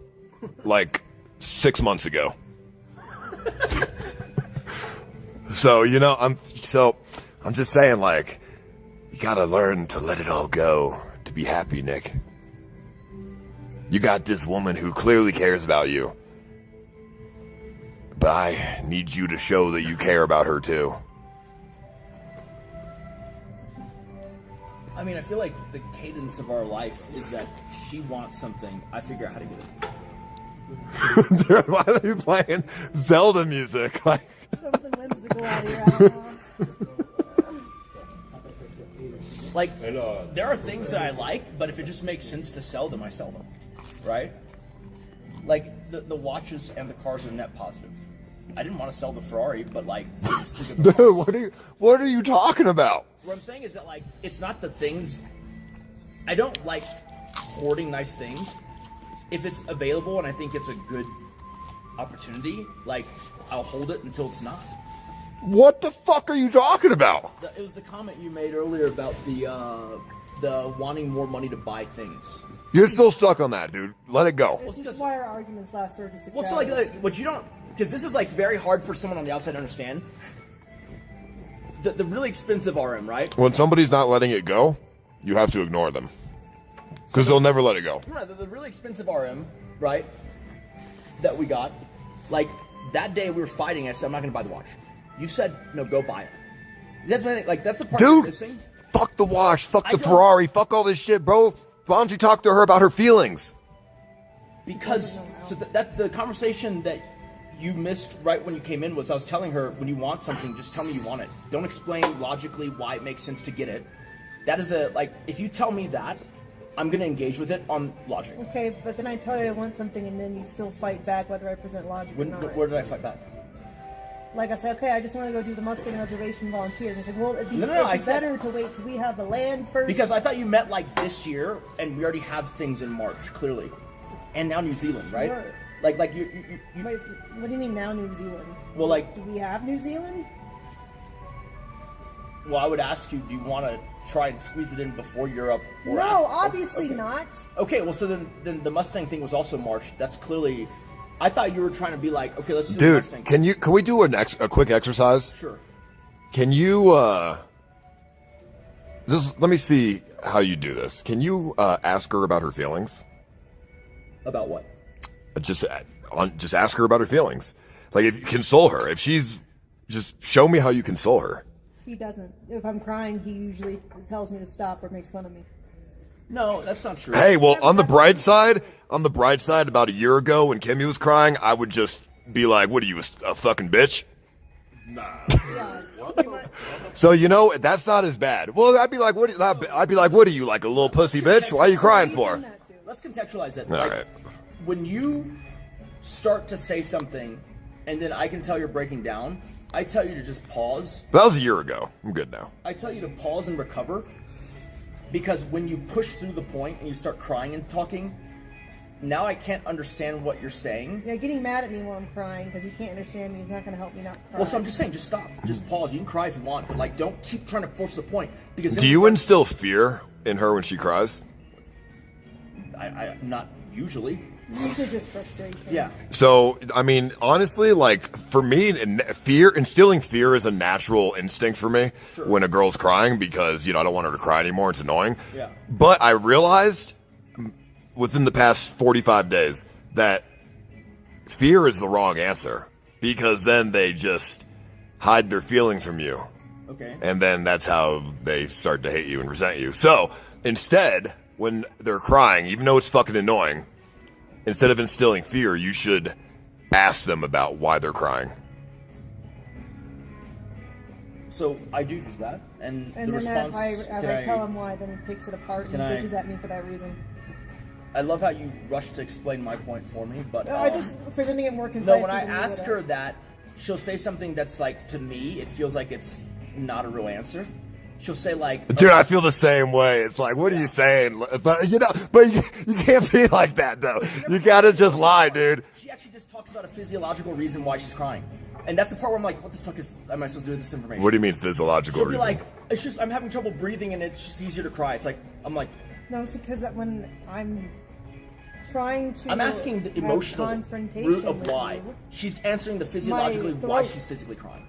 6 months ago. So I'm just saying, you gotta learn to let it all go to be happy, Nick. You got this woman who clearly cares about you, but I need you to show that you care about her too. I mean, I feel like the cadence of our life is that she wants something, I figure out how to get it. Dude, why are you playing Zelda music? Something whimsical out here. There are things that I like, but if it just makes sense to sell them, I sell them, right? The watches and the cars are net positive. I didn't want to sell the Ferrari, but dude, what are you talking about? What I'm saying is that it's not the things. I don't like hoarding nice things. If it's available and I think it's a good opportunity, I'll hold it until it's not. What the fuck are you talking about? It was the comment you made earlier about the wanting more money to buy things. You're still stuck on that, dude. Let it go. This is why our arguments last 36 hours. What you don't, because this is very hard for someone on the outside to understand. The really expensive RM, right? When somebody's not letting it go, you have to ignore them. Because they'll never let it go. Right, the really expensive RM, right, that we got, that day we were fighting, I said, I'm not going to buy the watch. You said, no, go buy it. That's what I think, that's the part Dude, missing. Fuck the watch, fuck the Ferrari, fuck all this shit, bro. Why don't you talk to her about her feelings? Because, that the conversation that you missed right when you came in was I was telling her, when you want something, just tell me you want it. Don't explain logically why it makes sense to get it. That is if you tell me that, I'm going to engage with it on logic. Okay, but then I tell you I want something and then you still fight back whether I present logic or not. Where did I fight back? like I said, okay, I just want to go do the Mustang Reservation volunteer. And I said, well, it'd be, better to wait till we have the land first. Because I thought you meant like this year, and we already have things in March, clearly. And now New Zealand, right? Sure. Like you Wait, what do you mean now New Zealand? Well, like... Do we have New Zealand? Well, I would ask you, do you want to try and squeeze it in before Europe? Or no, obviously not. Okay, well, so then the Mustang thing was also March. That's clearly... I thought you were trying to be like, okay, let's do the Mustang. Dude, can we do a quick exercise? Sure. Can you, let me see how you do this. Can you, ask her about her feelings? About what? Just ask her about her feelings. Like, if you console her. If she's... Just show me how you console her. He doesn't. If I'm crying, he usually tells me to stop or makes fun of me. No, that's not true. Hey, well, on the bright side, about a year ago when Kimmy was crying, I would just be like, what are you, a fucking bitch? Nah. So, you know, that's not as bad. Well, I'd be like, what are you, like a little pussy bitch? Why are you crying for? Let's contextualize it. All like, right. When you start to say something, and then I can tell you're breaking down, I tell you to just pause. That was a year ago. I'm good now. I tell you to pause and recover, because when you push through the point and you start crying and talking, now I can't understand what you're saying. Yeah, getting mad at me while I'm crying because he can't understand me is not going to help me not cry. Well, so I'm just saying, just stop. Just pause. You can cry if you want, but like, don't keep trying to force the point. Because do you instill fear in her when she cries? I not usually. Usually just frustration. Yeah. So, I mean, honestly, like, for me, instilling fear is a natural instinct for me when a girl's crying because, you know, I don't want her to cry anymore. It's annoying. Yeah. But I realized within the past 45 days that fear is the wrong answer because then they just hide their feelings from you. Okay. And then that's how they start to hate you and resent you. So, instead, when they're crying, even though it's fucking annoying, instead of instilling fear, you should ask them about why they're crying. So I do that, and the then response... if I tell him why, then he picks it apart and bitches at me for that reason. I love how you rush to explain my point for me, but... I just presenting it more concise. No, when I ask her that, she'll say something that's like, to me, it feels like it's not a real answer. She'll say like... Dude, I feel the same way. It's like, what are you saying? But, you can't be like that, though. You gotta just lie, dude. She actually just talks about a physiological reason why she's crying. And that's the part where I'm like, what the fuck am I supposed to do with this information? What do you mean physiological reason? She'll be like, it's just, I'm having trouble breathing and it's just easier to cry. It's like, I'm like... No, it's because when I'm trying to... I'm asking the emotional root of why. You. She's answering the physiologically why she's physically crying.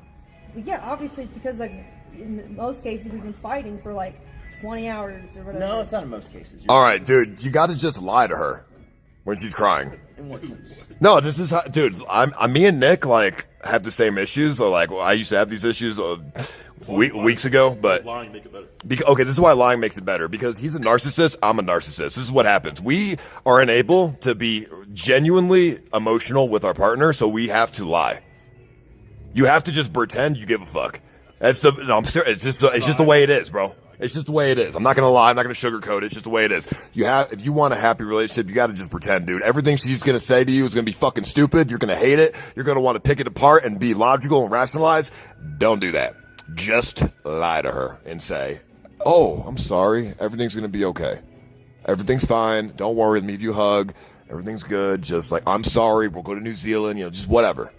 Yeah, obviously it's because, like, in most cases we've been fighting for, like, 20 hours or whatever. No, it's not in most cases. All right, dude, you gotta just lie to her when she's crying. In what sense? No, this is how, dude, me and Nick, like, have the same issues. Or, like, I used to have these issues weeks ago, but... Lying make it better. Okay, this is why lying makes it better. Because he's a narcissist, I'm a narcissist. This is what happens. We are unable to be genuinely emotional with our partner, so we have to lie. You have to just pretend you give a fuck. I'm serious. It's just the way it is, bro. It's just the way it is. I'm not gonna lie. I'm not gonna sugarcoat it. It's just the way it is. If you want a happy relationship, you gotta just pretend, dude. Everything she's gonna say to you is gonna be fucking stupid. You're gonna hate it. You're gonna want to pick it apart and be logical and rationalize. Don't do that. Just lie to her and say, "Oh, I'm sorry. Everything's gonna be okay. Everything's fine. Don't worry with me if you hug. Everything's good. Just like, I'm sorry. We'll go to New Zealand. You know, just whatever."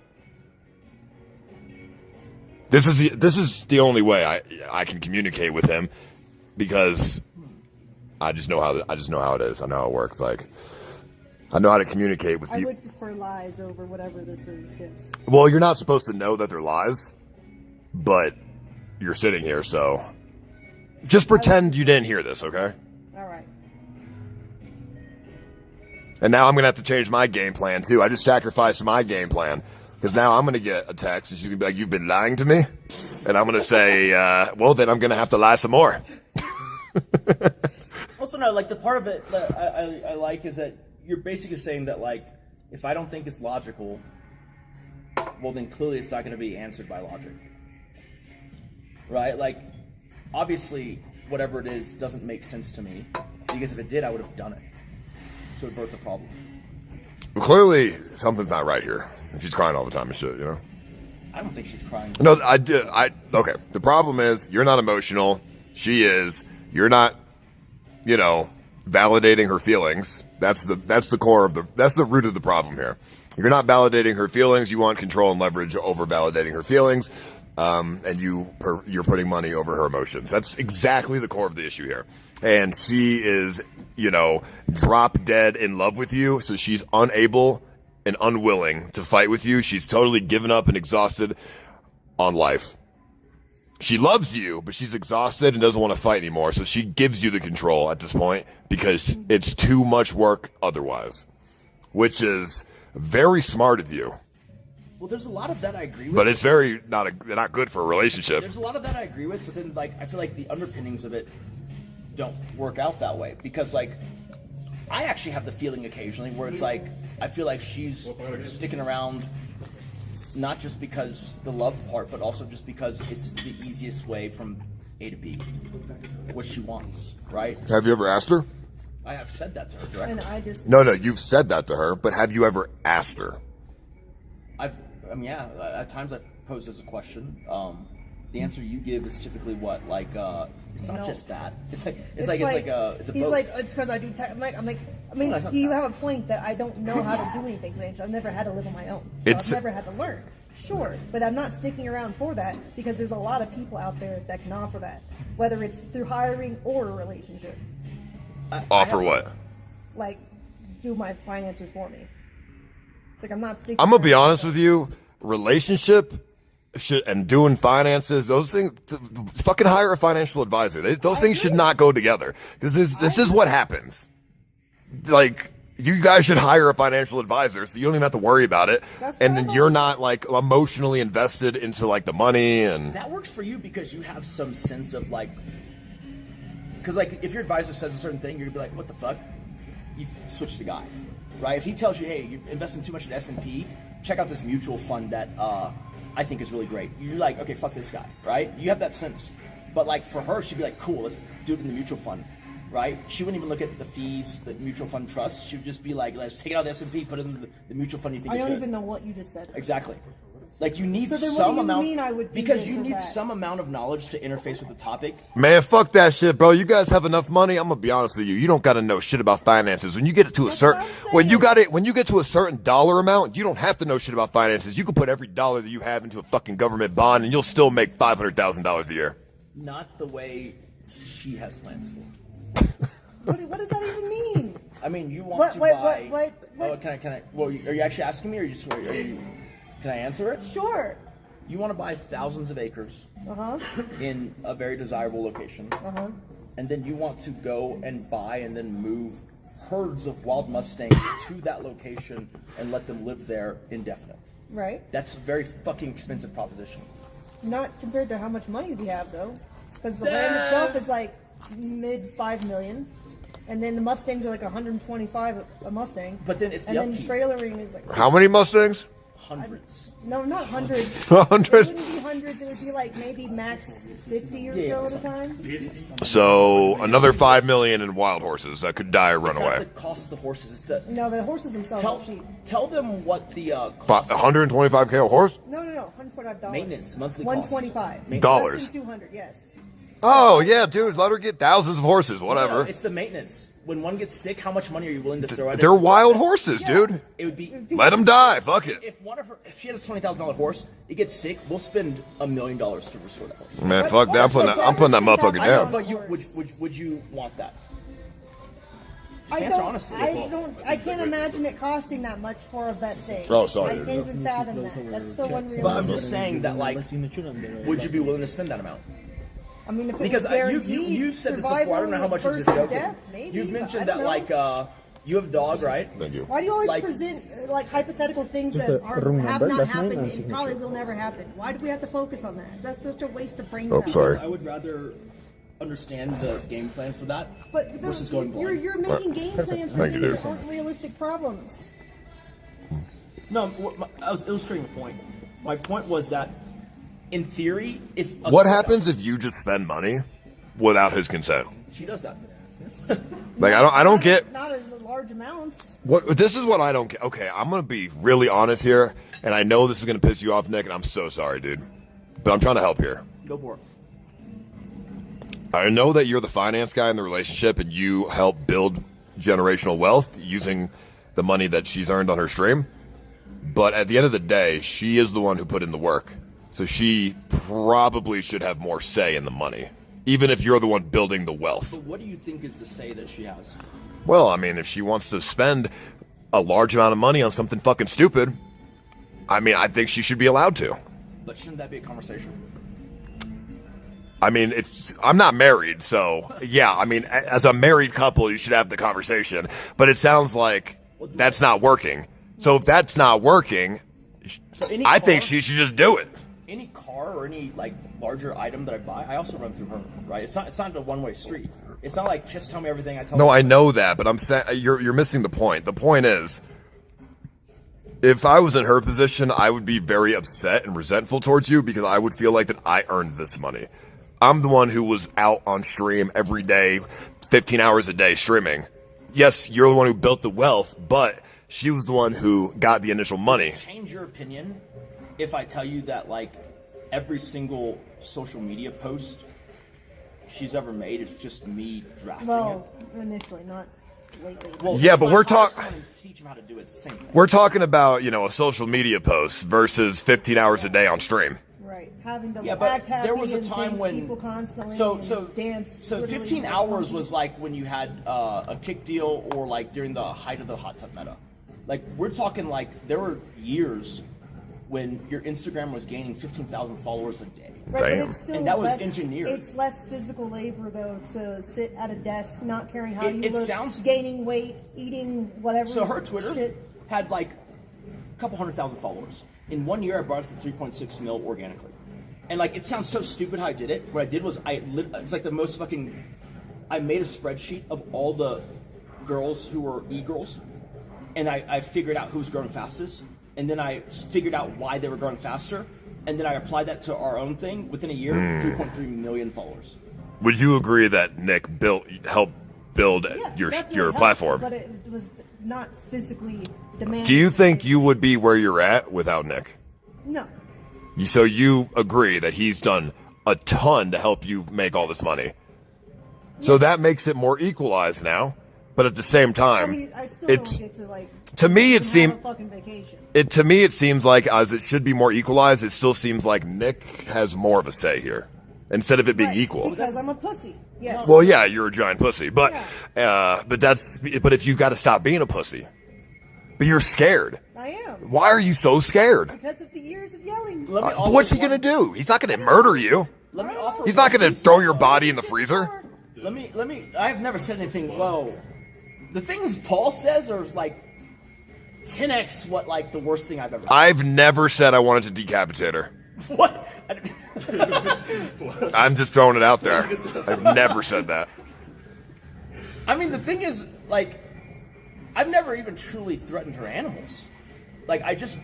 This is the only way I can communicate with him because I just know how it is. I know how it works. Like, I know how to communicate with people. I would prefer lies over whatever this is. Yes. Well, you're not supposed to know that they're lies, but you're sitting here, so just pretend you didn't hear this, okay? All right. And now I'm gonna have to change my game plan too. I just sacrificed my game plan. Because now I'm going to get a text and she's going to be like, "You've been lying to me?" And I'm going to say, well, then I'm going to have to lie some more. Also, no, like, the part of it that I like is that you're basically saying that, like, if I don't think it's logical, well, then clearly it's not going to be answered by logic. Right? Like, obviously, whatever it is doesn't make sense to me. Because if it did, I would have done it to avert the problem. Well, clearly, something's not right here. If she's crying all the time and shit, you know? I don't think she's crying. No, I did. Okay. The problem is you're not emotional. She is. You're not, validating her feelings. That's the core of that's the root of the problem here. You're not validating her feelings. You want control and leverage over validating her feelings. And you're putting money over her emotions. That's exactly the core of the issue here. And she is, drop dead in love with you. So she's unable and unwilling to fight with you. She's totally given up and exhausted on life. She loves you, but she's exhausted and doesn't want to fight anymore. So she gives you the control at this point because it's too much work otherwise, which is very smart of you. Well, there's a lot of that I agree with. But it's very not good for a relationship. There's a lot of that I agree with, but then I feel like the underpinnings of it don't work out that way because I actually have the feeling occasionally where it's I feel like she's sticking around not just because the love part, but also just because it's the easiest way from A to B, what she wants, right? Have you ever asked her? I have said that to her directly. And No, you've said that to her, but have you ever asked her? At times I've posed as a question. The answer you give is typically what? It's not just that. It's a he's both. like, it's because I do I'm like, you have a point that I don't know how to do anything financial. I've never had to live on my own. So I've never had to learn. Sure, but I'm not sticking around for that because there's a lot of people out there that can offer that, whether it's through hiring or a relationship. Offer what? Like, do my finances for me. It's like I'm not sticking. I'm gonna be honest with you. Relationship and doing finances, those things. Fucking hire a financial advisor. Those things should not go together. Because this is what happens. You guys should hire a financial advisor so you don't even have to worry about it. And then you're not emotionally invested into the money and that works for you because you have some sense of because if your advisor says a certain thing, you're gonna be like, what the fuck? You switch the guy, right? If he tells you, hey, you're investing too much in S&P, check out this mutual fund that I think is really great. You're like, okay, fuck this guy, right? You have that sense. But for her, she'd be like, cool, let's do it in the mutual fund. Right? She wouldn't even look at the fees, the mutual fund trust. She would just be like, let's take it out of the S&P, put it in the mutual fund you think is good. I don't even know what you just said. Exactly. You need so some amount. Mean I would do because you need some amount of knowledge to interface with the topic. Man, fuck that shit, bro. You guys have enough money. I'm gonna be honest with you. You don't gotta know shit about finances. When you get to a certain when you get to a certain dollar amount, you don't have to know shit about finances. You can put every dollar that you have into a fucking government bond, and you'll still make $500,000 a year. Not the way she has plans for. What does that even mean? I mean, you want to buy. What? Oh, can I? Well, are you actually asking me, or can I answer it? Sure. You want to buy thousands of acres in a very desirable location, and then you want to go and buy and then move herds of wild Mustangs to that location and let them live there indefinite. Right. That's a very fucking expensive proposition. Not compared to how much money we have, though, because the land itself is mid $5 million. And then the Mustangs are $125 a Mustang. But then it's the upkeep. And then trailering is How many Mustangs? Hundreds. No, not hundreds. Hundreds? It wouldn't be hundreds. It would be maybe max 50 or so at a time. So another $5 million in wild horses that could die or run away. It's not the cost of the horses. No, the horses themselves are cheap. Tell them what the cost. $125K a horse? No, $125. Maintenance, monthly $125. Dollars. Less than $200, yes. Oh, yeah, dude. Let her get thousands of horses, whatever. No, it's the maintenance. When one gets sick, how much money are you willing to throw at it? They're wild horses, dude. It would be. Let them die. Fuck it. If she has a $20,000 horse, it gets sick, we'll spend $1 million to restore that horse. Man, fuck that. I'm putting that motherfucker down. But would you want that? Answer honestly. I can't imagine it costing that much for a vet thing. Oh, sorry. I can't even fathom that. That's so unrealistic. But I'm just saying that, would you be willing to spend that amount? I mean, if it because was guaranteed, you've said this before. I don't know how much this is joking. Death, maybe, you've mentioned that you have dogs, right? Thank you. Why do you always present hypothetical things that have not happened and probably will never happen? Why do we have to focus on that? That's such a waste of brain power. Sorry. I would rather understand the game plan for that versus going blind. You're making game plans for things that aren't realistic problems. No, I was illustrating the point. My point was that, in theory, what happens if you just spend money without his consent? She does that. I don't get. Not in large amounts. This is what I don't get. Okay, I'm gonna be really honest here. and I know this is going to piss you off, Nick, and I'm so sorry, dude. But I'm trying to help here. Go for it. I know that you're the finance guy in the relationship, and you help build generational wealth using the money that she's earned on her stream. But at the end of the day, she is the one who put in the work. So she probably should have more say in the money, even if you're the one building the wealth. But what do you think is the say that she has? Well, I mean, if she wants to spend a large amount of money on something fucking stupid, I mean, I think she should be allowed to. But shouldn't that be a conversation? I mean, I'm not married, so yeah, I mean, as a married couple, you should have the conversation. But it sounds like that's not working. So if that's not working, I think she should just do it. Any car or any like larger item that I buy, I also run through her, right? It's not a one-way street. It's not like just tell me everything I tell. No, I know that, but I'm saying you're missing the point. The point is, if I was in her position, I would be very upset and resentful towards you because I would feel like that I earned this money. I'm the one who was out on stream every day, 15 hours a day streaming. Yes, you're the one who built the wealth, but she was the one who got the initial money. Does it change your opinion if I tell you that like every single social media post she's ever made is just me drafting it? Initially, not lately. Well, yeah, but we're talking. Teach them how to do it. Same thing. We're talking about a social media post versus 15 hours a day on stream. Right, having to but act happy there was a and time when people constantly dance. So 15 hours was like when you had a kick deal or like during the height of the hot tub meta. Like we're talking like there were years when your Instagram was gaining 15,000 followers a day. Right, but it's still and that was engineered. It's less physical labor though to sit at a desk, not caring how you look, sounds gaining weight, eating whatever. So her Twitter shit. had like a couple 100,000 followers. In 1 year, I brought it to 3.6 mil organically. And like, it sounds so stupid how I did it. What I did was it's like the most fucking, I made a spreadsheet of all the girls who were e-girls. And I figured out who's growing fastest. And then I figured out why they were growing faster. And then I applied that to our own thing. Within a year, 3.3 million followers. Would you agree that Nick helped build your platform? But it was not physically demanding. Do you think you would be where you're at without Nick? No. So you agree that he's done a ton to help you make all this money. So that makes it more equalized now. But at the same time, I still don't get to like. To me, it seems. Fucking vacation. To me, it seems like as it should be more equalized. It still seems like Nick has more of a say here, instead of it being equal. Because I'm a pussy. Yes. Well, yeah, you're a giant pussy, but if you got to stop being a pussy, but you're scared. I am. Why are you so scared? Because of the years of yelling. What's he gonna do? He's not gonna murder you. He's not gonna throw your body in the freezer. Let me. I've never said anything low. The things Paul says are like 10x what like the worst thing I've ever. I've never said I wanted to decapitate her. What? I'm just throwing it out there. I've never said that. I mean, the thing is, like, I've never even truly threatened her animals. Like, I just.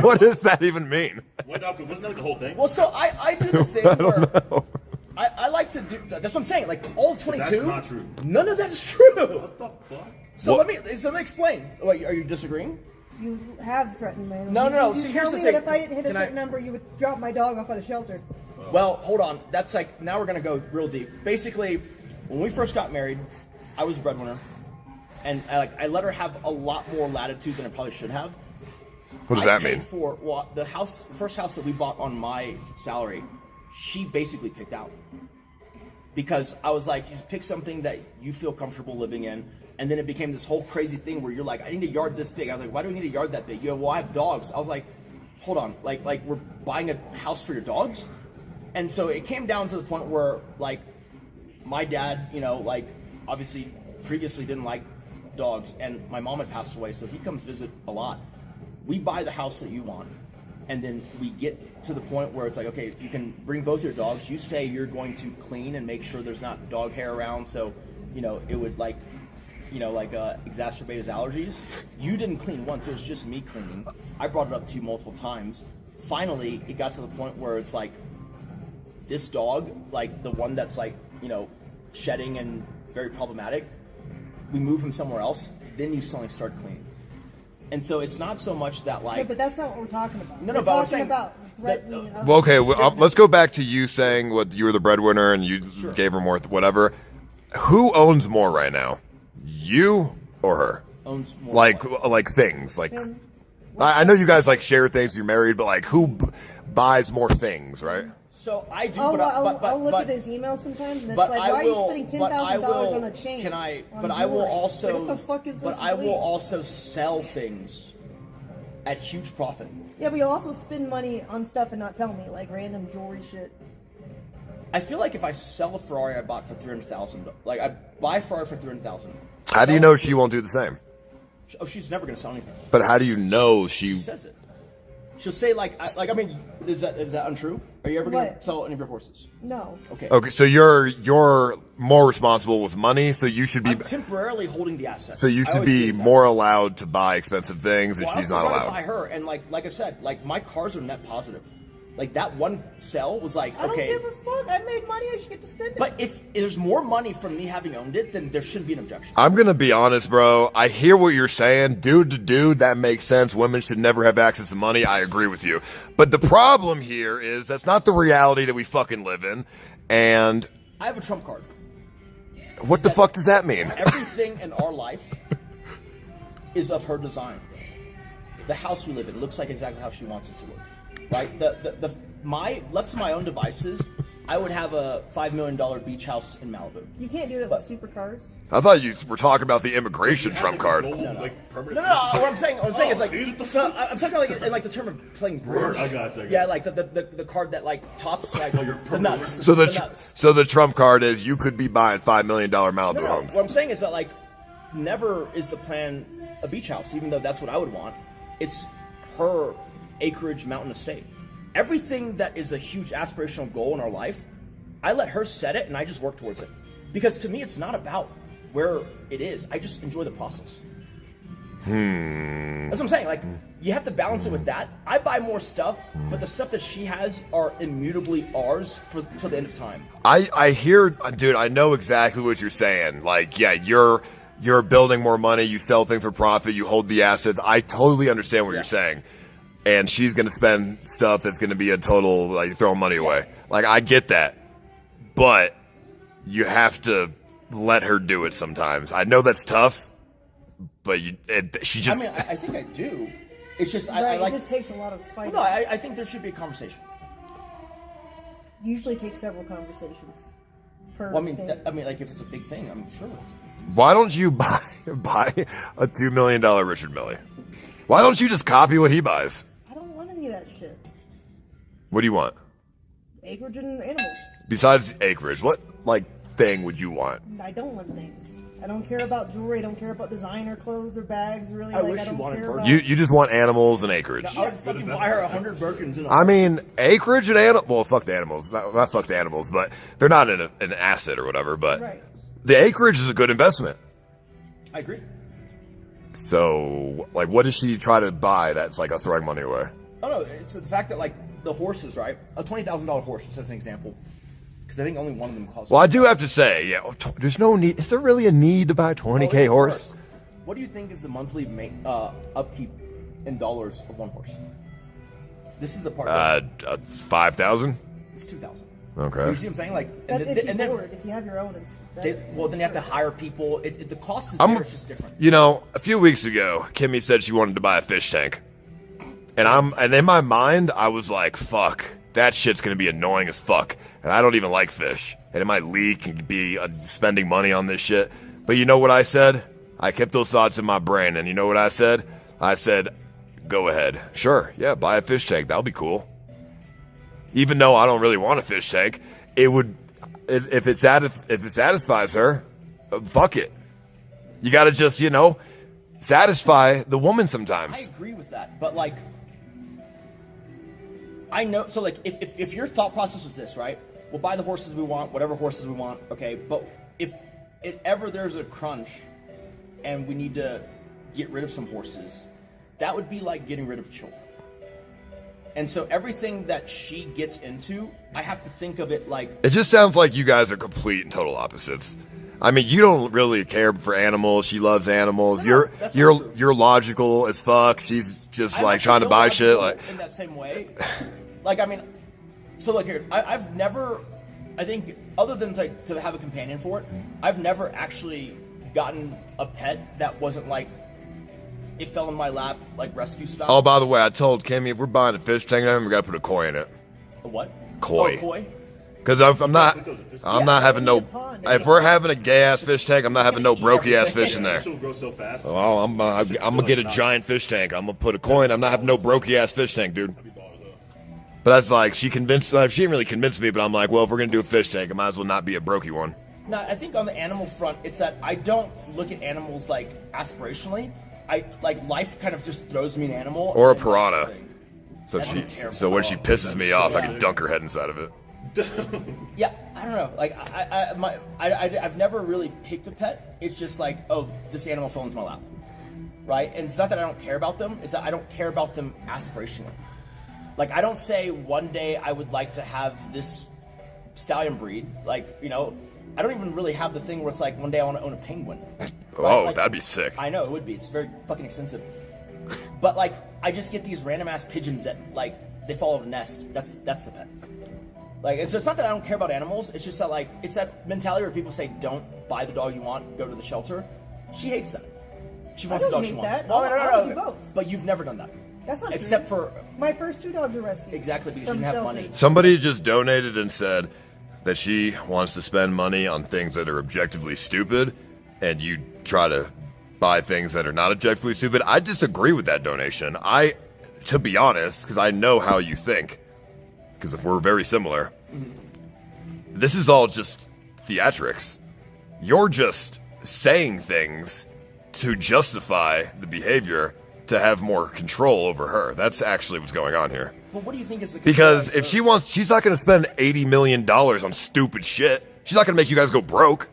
What does that even mean? Wasn't that like the whole thing? Well, so I do the thing where I like to do. That's what I'm saying. Like all of 22. That's not true. None of that's true. What the fuck? So let me explain. Wait, are you disagreeing? You have threatened me. No. You tell me that if I didn't hit a certain number, you would drop my dog off at a shelter. Well, hold on. That's like now we're gonna go real deep. Basically, when we first got married, I was a breadwinner, and I let her have a lot more latitude than I probably should have. What does that mean? For the first house that we bought on my salary, she basically picked out. Because I was like, you pick something that you feel comfortable living in, and then it became this whole crazy thing where you're like, I need a yard this big. I was like, why do we need a yard that big? You go, well, I have dogs. I was like, hold on, like we're buying a house for your dogs? And so it came down to the point where, like, my dad, like, obviously previously didn't like dogs, and my mom had passed away, so he comes visit a lot. We buy the house that you want, and then we get to the point where it's like, okay, you can bring both your dogs. You say you're going to clean and make sure there's not dog hair around, so, it would, exacerbate his allergies. You didn't clean once. It was just me cleaning. I brought it up to you multiple times. Finally, it got to the point where it's like, this dog, like the one that's like, shedding and very problematic, we move him somewhere else, then you suddenly start cleaning. And so it's not so much that like. Yeah, but that's not what we're talking about. No, we're but talking about threatening. Well, okay, let's go back to you saying what you were the breadwinner and you gave her more, whatever. Who owns more right now, you or her? Owns more. Like things like. I know you guys like share things. You're married, but like who buys more things, right? So I do. I'll look at his emails sometimes, and it's like, why are you spending $10,000 on a chain? Can I? But I will also. Like, what the fuck is this? But I will also sell things at huge profit. Yeah, but you'll also spend money on stuff and not tell me, like random jewelry shit. I feel like if I sell a Ferrari I bought for $300,000, like I buy a Ferrari for $300,000. How do you know she won't do the same? Oh, she's never gonna sell anything. But how do you know she says it? She'll say I mean, is that untrue? Are you ever gonna sell any of your horses? No. Okay. Okay, so you're more responsible with money, so you should be I'm temporarily holding the asset. So you should be more allowed to buy expensive things, and she's not allowed. Buy her, and like I said, like my cars are net positive. Like that one sell was like, I don't okay. give a fuck. I made money. I should get to spend it. But if there's more money from me having owned it, then there shouldn't be an objection. I'm gonna be honest, bro. I hear what you're saying, dude to dude. That makes sense. Women should never have access to money. I agree with you. But the problem here is that's not the reality that we fucking live in. And I have a trump card. What the fuck does that mean? Everything in our life is of her design. The house we live in looks like exactly how she wants it to look. Right? My left to my own devices, I would have a $5 million beach house in Malibu. You can't do that with supercars. I thought you were talking about the immigration trump card. No. What I'm saying is like, I'm talking like in like the term of playing bridge. I got you. Yeah, like the card that like tops like the nuts. So the trump card is you could be buying $5 million Malibu homes. What I'm saying is that like, never is the plan a beach house, even though that's what I would want. It's her acreage mountain estate. Everything that is a huge aspirational goal in our life, I let her set it and I just work towards it. Because to me, it's not about where it is. I just enjoy the process. That's what I'm saying. Like, you have to balance it with that. I buy more stuff, but the stuff that she has are immutably ours till the end of time. I hear, dude, I know exactly what you're saying. Like, yeah, you're building more money, you sell things for profit, you hold the assets. I totally understand what you're saying. And she's going to spend stuff that's going to be a total, like, throwing money away. Like, I get that. But you have to let her do it sometimes. I know that's tough, but she just... I mean, I think I do. It's just... Right, I like, it just takes a lot of fighting. Well, no, I think there should be a conversation. Usually takes several conversations per thing. I mean, like, if it's a big thing, I'm sure. Why don't you buy a $2 million Richard Mille? Why don't you just copy what he buys? Of that shit. What do you want? Acreage and animals. Besides acreage, what like thing would you want? I don't want things. I don't care about jewelry. I don't care about designer clothes or bags. Really, I wish don't you wanted care birds. about. You just want animals and acreage. I would fucking buy her 100 Birkins in a I mean, acreage and animals. Well, fuck the animals. Not fuck the animals, but they're not an asset or whatever. But the acreage is a good investment. I agree. So, like, what does she try to buy that's like a throwing money away? Oh no, it's the fact that like the horses, right? A $20,000 horse, just as an example, because I think only one of them costs. Well, I do have to say, yeah, there's no need. Is there really a need to buy a $20K horse? What do you think is the monthly upkeep in dollars of one horse? This is the part. $5,000. It's $2,000. Okay. You see what I'm saying? Like, that's if you have your own. Well, then you have to hire people. The cost is there. It's just different. You know, a few weeks ago, Kimmy said she wanted to buy a fish tank. And in my mind, I was like, fuck, that shit's going to be annoying as fuck. And I don't even like fish. And it might leak and be spending money on this shit. But you know what I said? I kept those thoughts in my brain. And you know what I said? I said, go ahead. Sure, yeah, buy a fish tank. That'll be cool. Even though I don't really want a fish tank, it would, if it satisfies her, fuck it. You got to just, satisfy the woman sometimes. I agree with that. But like, I know, so like, if your thought process was this, right? We'll buy the horses we want, whatever horses we want, okay? But if ever there's a crunch and we need to get rid of some horses, that would be like getting rid of children. And so everything that she gets into, I have to think of it like... It just sounds like you guys are complete and total opposites. I mean, you don't really care for animals. She loves animals. No, you're logical as fuck. She's just like trying to buy shit. Like in that same way. Like, I mean, so look here. I've never, I think, other than to have a companion for it, I've never actually gotten a pet that wasn't like, it fell in my lap, like rescue style. Oh, by the way, I told Kimmy if we're buying a fish tank, we gotta put a koi in it. A what? Koi. Oh, koi? Because I'm not having no. If we're having a gay ass fish tank, I'm not having no brokey ass fish in there. She'll grow so fast. Well, I'm gonna get a giant fish tank. I'm gonna put a koi in. I'm not having no brokey ass fish tank, dude. But that's like she convinced. She didn't really convince me. But I'm like, well, if we're gonna do a fish tank, it might as well not be a brokey one. No, I think on the animal front, it's that I don't look at animals like aspirationally. I like life kind of just throws me an animal or a piranha. So That'd when she pisses me off, I can dunk her head inside of it. Yeah, I don't know. Like I've never really picked a pet. It's just like, oh, this animal fell into my lap, right? And it's not that I don't care about them. It's that I don't care about them aspirationally. Like I don't say one day I would like to have this stallion breed. Like, you know, I don't even really have the thing where it's like one day I want to own a penguin. Right? Oh, like, that'd be sick. I know it would be. It's very fucking expensive. But like, I just get these random ass pigeons that like they fall out of a nest. That's the pet. Like, it's not that I don't care about animals. It's just that like it's that mentality where people say, "Don't buy the dog you want. Go to the shelter." She hates that. She wants the dog she wants. That. No, I do both. But you've never done that. That's not Except true. for my first 2 dogs were rescued. Exactly, because you didn't have money. Somebody just donated and said that she wants to spend money on things that are objectively stupid, and you try to buy things that are not objectively stupid. I disagree with that donation. To be honest, because I know how you think, because if we're very similar, this is all just theatrics. You're just saying things to justify the behavior to have more control over her. That's actually what's going on here. But what do you think is the Because if she wants, she's not going to spend $80 million on stupid shit. She's not going to make you guys go broke.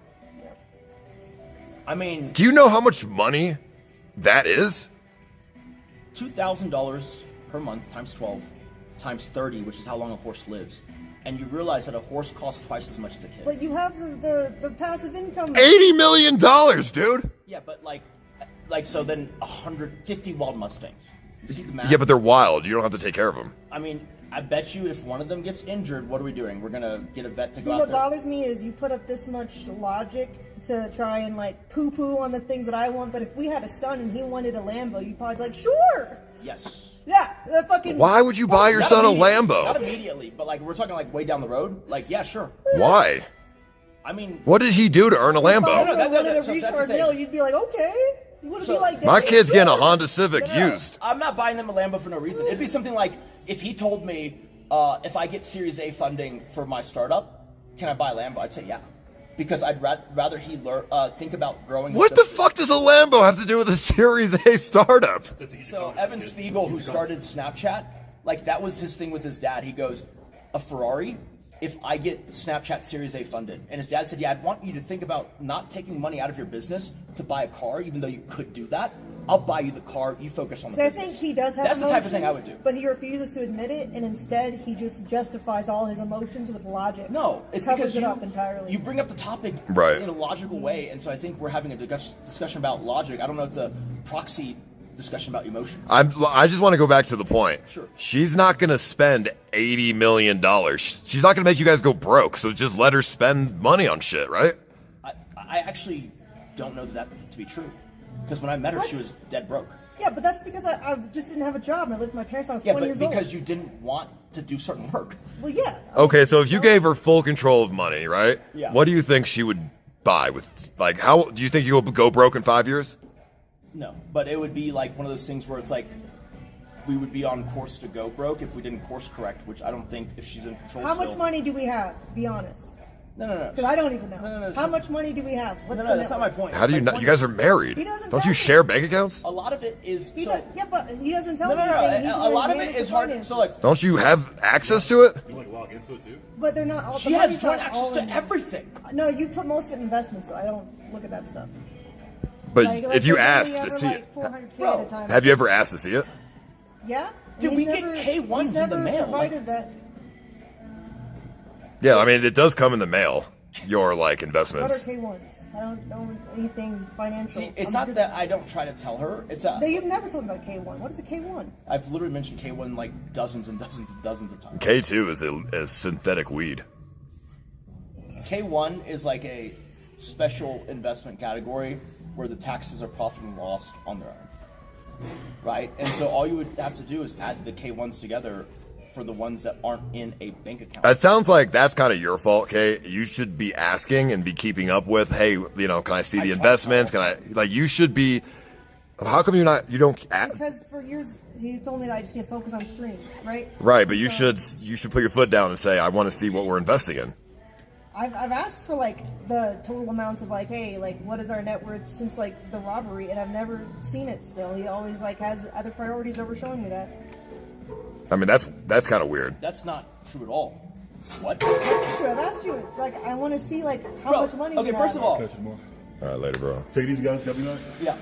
I mean, do you know how much money that is? $2,000 per month times 12 times 30, which is how long a horse lives. And you realize that a horse costs twice as much as a kid. But you have the passive income. $80 million, dude. Yeah, but like so then 150 wild Mustangs. You see the math? Yeah, but they're wild. You don't have to take care of them. I mean, I bet you if one of them gets injured, what are we doing? We're gonna get a vet to go out what there. bothers me is you put up this much logic to try and like poo-poo on the things that I want, but if we had a son and he wanted a Lambo, you'd probably be like, sure. Yes. Yeah, the fucking. Why would you buy your son a Lambo? Not immediately, but like we're talking like way down the road. Like, yeah, sure. Why? I mean, what did he do to earn a Lambo? If I wanted a you'd be like, okay. You want to be like that? My kid's getting a Honda Civic used. I'm not buying them a Lambo for no reason. It'd be something like if he told me if I get Series A funding for my startup, can I buy a Lambo? I'd say yeah. Because I'd rather he think about growing. What the fuck does a Lambo have to do with a Series A startup? So Evan Spiegel, who started Snapchat, like that was his thing with his dad. He goes, a Ferrari if I get Snapchat Series A funded. And his dad said, yeah, I'd want you to think about not taking money out of your business to buy a car, even though you could do that. I'll buy you the car. You focus on the business. I think he does have That's the type of thing I would do. But he refuses to admit it, and instead he just justifies all his emotions with logic. No, it's covers because it up entirely. You bring up the topic right in a logical way, and so I think we're having a discussion about logic. I don't know if it's a proxy discussion about emotions. I just want to go back to the point. Sure. She's not going to spend $80 million. She's not going to make you guys go broke, so just let her spend money on shit, right? I actually don't know that to be true. Because when I met her, she was dead broke. Yeah, but that's because I just didn't have a job and I lived with my parents when I was 20 years old. Yeah, but because you didn't want to do certain work. Well, yeah. Okay, so if you gave her full control of money, right? Yeah. What do you think she would buy with, like, how do you think you'll go broke in 5 years? No, but it would be like one of those things where it's like we would be on course to go broke if we didn't course correct, which I don't think if she's in control. How much money do we have? Be honest. No. Because I don't even know. No, How much money do we have? No, that's not my point. How do you not? You guys are married. He doesn't Don't you share bank accounts? A lot of it is. Yeah, but he doesn't tell me No. anything. A lot of it is hard. So like, don't you have access to it? You like log into it too? But they're not all. She has joint access to everything. No, you put most of it in investments, so I don't look at that stuff. But if you ask to see it, have you ever asked to see it? Yeah. Dude, we get K1s in the mail. Provided that. Yeah, I mean it does come in the mail. Your like investments. What are K1s? I don't know anything financial. See, it's not that I don't try to tell her. It's you've never told me about K1. What is a K1? I've literally mentioned K1 like dozens and dozens and dozens of times. K2 is a synthetic weed. K1 is like a special investment category where the taxes are profit and loss on their own, right? And so all you would have to do is add the K1s together for the ones that aren't in a bank account. It sounds like that's kind of your fault, Kate. You should be asking and be keeping up with, hey, you know, can I see the investments? Can I, like, you should be, how come you don't? Because for years, he told me that I just need to focus on stream, right? Right, but you should put your foot down and say, I want to see what we're investing in. I've asked for like the total amounts of like, hey, like what is our net worth since like the robbery, and I've never seen it still. He always like has other priorities over showing me that. I mean, that's kind of weird. That's not true at all. What? That's true. I've asked you, like, I want to see like how much money. Okay, we first have. of all, All right, later, bro. Take these guys, got me back? yeah,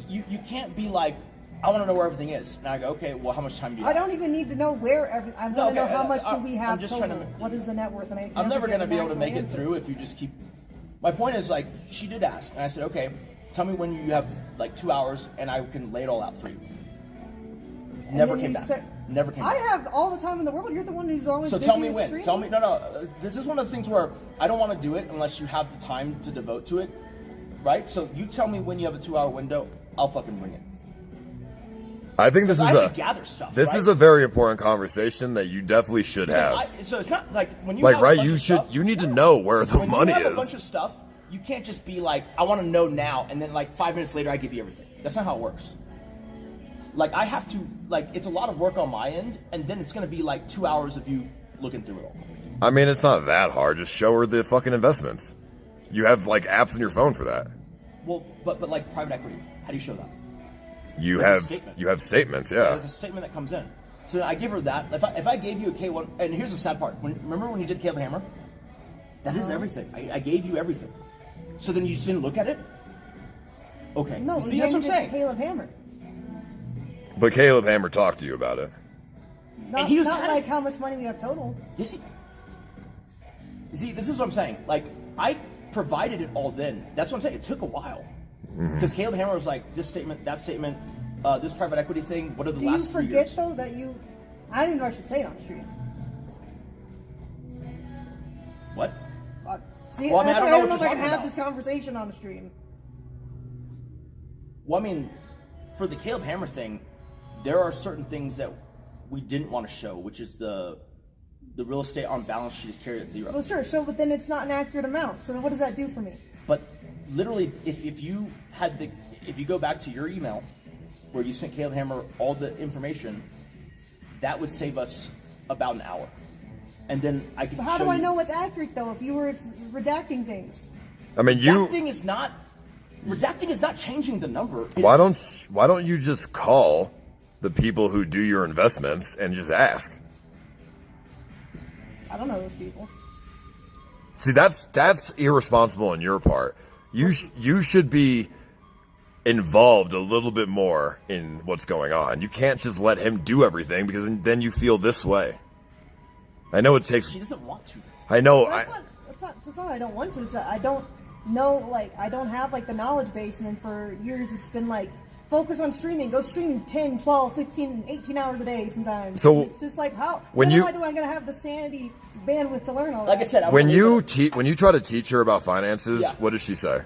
you can't be like, I want to know where everything is. And I go, okay, well, how much time do you I have? don't even need to know where every. I want to know how much do we have I'm just total. trying to, what is the net worth? And I'm never going to be able to make it answer. through if you just keep. My point is, like, she did ask, and I said, okay, tell me when you have like 2 hours, and I can lay it all out for you. Never came back. Never came back. I have all the time in the world. You're the one who's always. So busy tell me with when. streaming. Tell me. No. This is one of the things where I don't want to do it unless you have the time to devote to it, right? So you tell me when you have a 2 hour window. I'll fucking bring it. I think this is I gather stuff. This right? is a very important conversation that you definitely should have. So it's not like when you Like, have a right? bunch You of should. stuff, You need to know where the when money you have is. a bunch of stuff, you can't just be like, I want to know now, and then like 5 minutes later, I give you everything. That's not how it works. Like I have to, like it's a lot of work on my end, and then it's going to be like 2 hours of you looking through it all. I mean, it's not that hard. Just show her the fucking investments. You have like apps on your phone for that. Well, but like private equity, how do you show that? You It's a have statement. statements, yeah. It's a statement that comes in. So I give her that. If I gave you a K1, and here's the sad part. Remember when you did Caleb Hammer? That is everything. I gave you everything. So then you just didn't look at it? Okay. No, You see, that's what I'm saying. Caleb Hammer. But Caleb Hammer talked to you about it. Not, he was not kinda- like how much money we have total. Yes, you see, this is what I'm saying. Like, I provided it all then. That's what I'm saying. It took a while. Because Caleb Hammer was like, this statement, that statement, this private equity thing, what are the Do you last 3 forget years? though that you? I don't even know if I should say it on stream. What? See, Well, I mean, that's I like, don't I know don't know what if I you're can have talking this conversation on the stream. Well, I mean, for the Caleb Hammer thing, there are certain things that we didn't want to show, which is the real estate on balance sheet is carried at zero. Well, sure. So, but then it's not an accurate amount. So, then what does that do for me? But literally, if you go back to your email where you sent Caleb Hammer all the information, that would save us about an hour. And then I could. But how show do I you- know what's accurate though? If you were redacting things. I mean, Redacting is not changing the number. Why don't you just call the people who do your investments and just ask? I don't know those people. See, that's irresponsible on your part. You should be involved a little bit more in what's going on. You can't just let him do everything because then you feel this way. I know it takes. She doesn't want to. I know. It's not I don't want to. It's that I don't know. Like I don't have like the knowledge base, and then for years it's been like focus on streaming. Go stream 10, 12, 15, 18 hours a day sometimes. So and it's just like how when am I gonna have the sanity bandwidth to learn all that? Like I said, when you try to teach her about finances, Yeah. what does she say?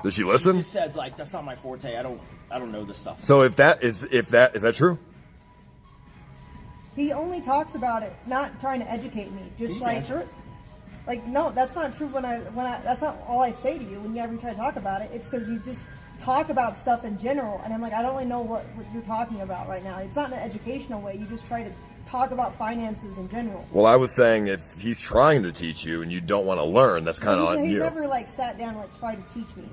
Does she She listen? just says like that's not my forte. I don't know this stuff. So is that true? He only talks about it, not trying to educate me. Just Please like answer it. Like no, that's not true. When I that's not all I say to you when you ever try to talk about it. It's because you just talk about stuff in general, and I'm like, I don't really know what you're talking about right now. It's not in an educational way. You just try to talk about finances in general. Well, I was saying if he's trying to teach you and you don't want to learn, that's kind of on He's you. never like sat down and like tried to teach me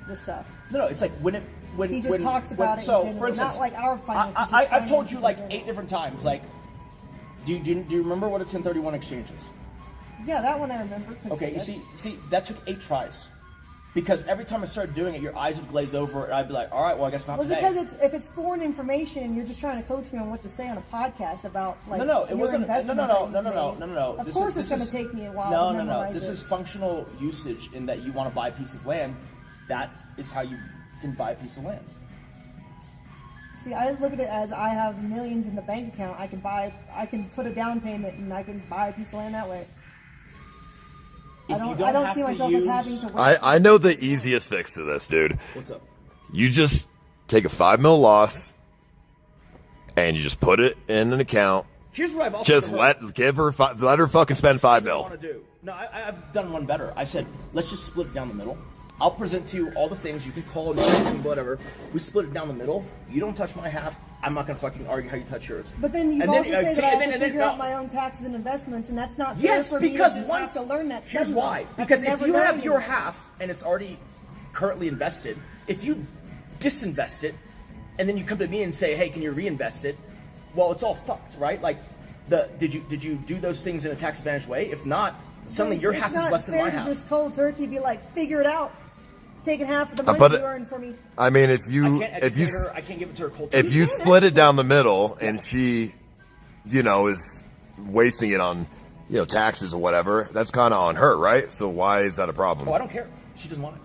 this stuff. No, it's like when He just talks about it in So, general, for instance, not like our finances. just I've told finances you in like general. 8 different times. Like, do you remember what a 1031 exchange is? Yeah, that one I remember. 'cause Okay, you that's- see, that took 8 tries. Because every time I started doing it, your eyes would glaze over, and I'd be like, all right, well, I guess not today. Well, because if it's foreign information, and you're just trying to coach me on what to say on a podcast about, like, it wasn't. No. Of course it's going to take me a while to memorize This is functional usage in that you want to buy a piece of land. That is how you can buy a piece of land. See, I look at it as I have millions in the bank account. I can put a down payment, and I can buy a piece of land that way. I don't see myself as having to wait. I know the easiest fix to this, dude. What's up? You just take a $5 million loss and you just put it in an account. Here's what I've also just let her fucking spend $5 million. No, I've done one better. I said, let's just split it down the middle. I'll present to you all the things you can call and whatever. We split it down the middle. You don't touch my half. I'm not gonna fucking argue how you touch yours. But then you also say that I have to figure out my own taxes and investments, and that's not fair for me to just have to learn that. Here's why. Because if you have your half and it's already currently invested, if you disinvest it, and then you come to me and say, hey, can you reinvest it? Well, it's all fucked, right? Like, did you do those things in a tax advantage way? If not, suddenly your half is less than my half. It's not fair to just cold turkey be like, figure it out. Taking half of the money you earned for me. I mean, I can't give it to her cold turkey. If you split it down the middle and she, is wasting it on, taxes or whatever, that's kind of on her, right? So why is that a problem? Oh, I don't care. She doesn't want it.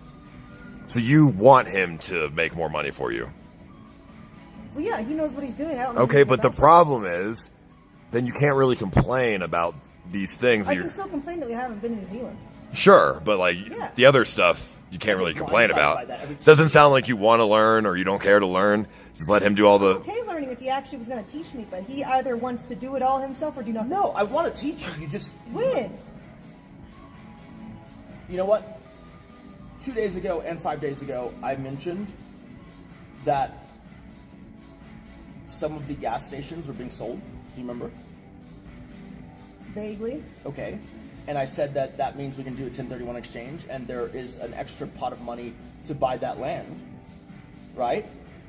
So you want him to make more money for you? Well, yeah, he knows what he's doing. I don't know. Okay, but the problem is, then you can't really complain about these things. I can still complain that we haven't been to New Zealand. Sure, but the other stuff you can't really complain about. Doesn't sound like you want to learn or you don't care to learn. Just let him do all the... I'm okay learning if he actually was going to teach me, but he either wants to do it all himself or do nothing. No, I want to teach you. You just... When? You know what? 2 days ago and 5 days ago, I mentioned that some of the gas stations were being sold. Do you remember? Vaguely. Okay. And I said that means we can do a 1031 exchange, and there is an extra pot of money to buy that land, right?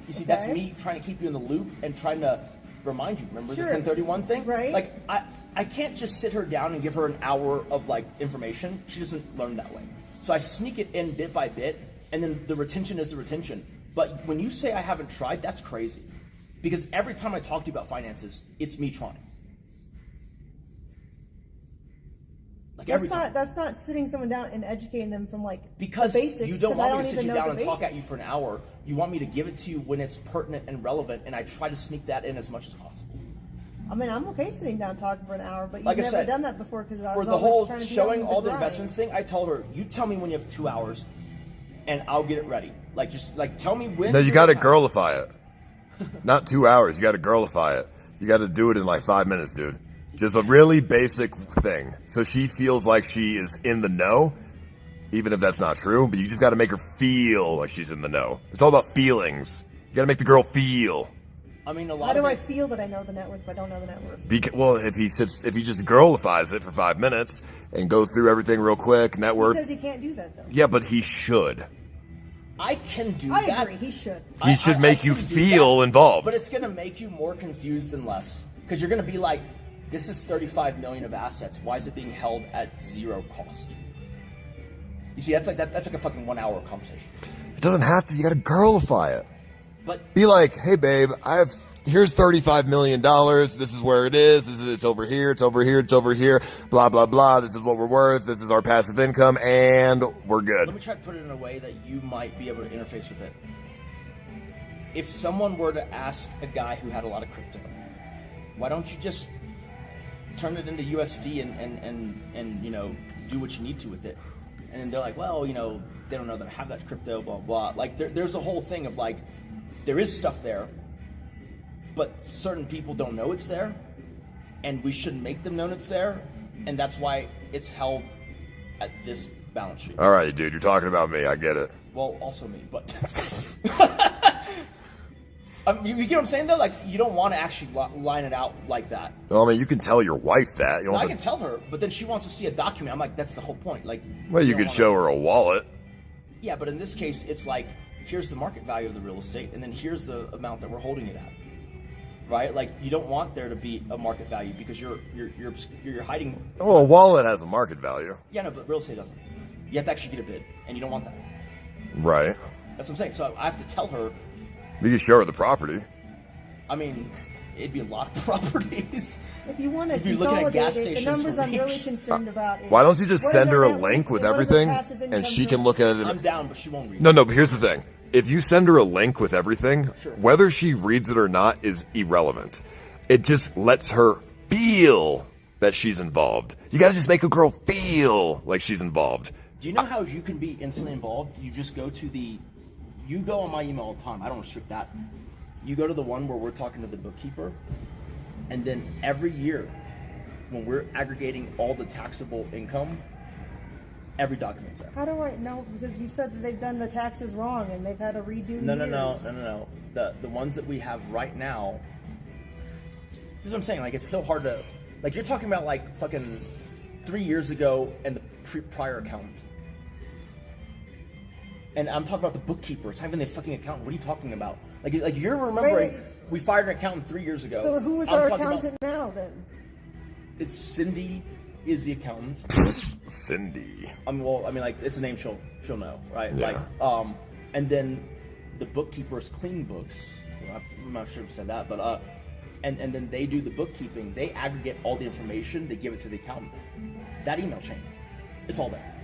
You see, that's me trying to keep you in the loop and trying to remind you. Remember the 1031 thing? Right. Like, I can't just sit her down and give her an hour of, information. She doesn't learn that way. So I sneak it in bit by bit, and then the retention is the retention. But when you say I haven't tried, that's crazy. Because every time I talk to you about finances, it's me trying. That's not sitting someone down and educating them from because the basics. You don't want me to sit you down and talk at you for an hour. You want me to give it to you when it's pertinent and relevant, and I try to sneak that in as much as possible. I mean, I'm okay sitting down talking for an hour, but you've never done that before because I was for the whole trying to showing all the investments thing. I told her, you tell me when you have 2 hours, and I'll get it ready. Tell me when. No, you got to girlify it. Not 2 hours. You got to girlify it. You got to do it in 5 minutes, dude. Just a really basic thing. So she feels like she is in the know, even if that's not true. But you just got to make her feel like she's in the know. It's all about feelings. You got to make the girl feel. I mean, how do I feel that I know the net worth if I don't know the net worth? If he just girlifies it for 5 minutes and goes through everything real quick, net worth. He says he can't do that, though. Yeah, but he should. I can do that. I agree, he should. He should make you feel involved. But it's going to make you more confused than less. Because you're going to be like, this is 35 million of assets. Why is it being held at zero cost? You see, that's like a fucking 1 hour conversation. It doesn't have to. You got to girlify it. But be like, hey babe, here's $35 million. This is where it is. It's over here. It's over here. It's over here. Blah, blah, blah. This is what we're worth. This is our passive income, and we're good. Let me try to put it in a way that you might be able to interface with it. If someone were to ask a guy who had a lot of crypto, why don't you just turn it into USD and do what you need to with it? And then they're like, well, they don't know that I have that crypto, blah, blah. There's a whole thing of there is stuff there, but certain people don't know it's there, and we shouldn't make them know it's there, and that's why it's held at this balance sheet. All right, dude, you're talking about me. I get it. Well, also me, but... you get what I'm saying, though? You don't want to actually line it out like that. Well, I mean, you can tell your wife that. I can tell her, but then she wants to see a document. I'm like, that's the whole point. Well, you could show her a wallet. Yeah, but in this case, it's here's the market value of the real estate, and then here's the amount that we're holding it at. Right? You don't want there to be a market value because you're hiding. Well, a wallet has a market value. Yeah, no, but real estate doesn't. You have to actually get a bid, and you don't want that. Right. That's what I'm saying. So I have to tell her. You can show her the property. I mean, it'd be a lot of properties. If you want to consolidate it, the numbers I'm really concerned about is... Why don't you just send her a link with everything, and she can look at it? I'm down, but she won't read it. No, but here's the thing. If you send her a link with everything, sure, whether she reads it or not is irrelevant. It just lets her feel that she's involved. You gotta just make a girl feel like she's involved. Do you know how you can be instantly involved? You just go to you go on my email all the time. I don't restrict that. You go to the one where we're talking to the bookkeeper, and then every year when we're aggregating all the taxable income, every document's there. How do I know? Because you said that they've done the taxes wrong and they've had to redo No. The ones that we have right now, this is what I'm saying. Like, it's so hard to, like, you're talking about like fucking 3 years ago and the prior accountant. And I'm talking about the bookkeeper. It's not even the fucking accountant. What are you talking about? Like you're remembering we fired an accountant 3 years ago. So who is our accountant now then? It's Cindy is the accountant. Cindy. Like, it's a name she'll know, right? Yeah. Like, and then the bookkeeper is Clean Books. Well, I'm not sure if I said that, but and then they do the bookkeeping. They aggregate all the information. They give it to the accountant. That email chain, it's all there.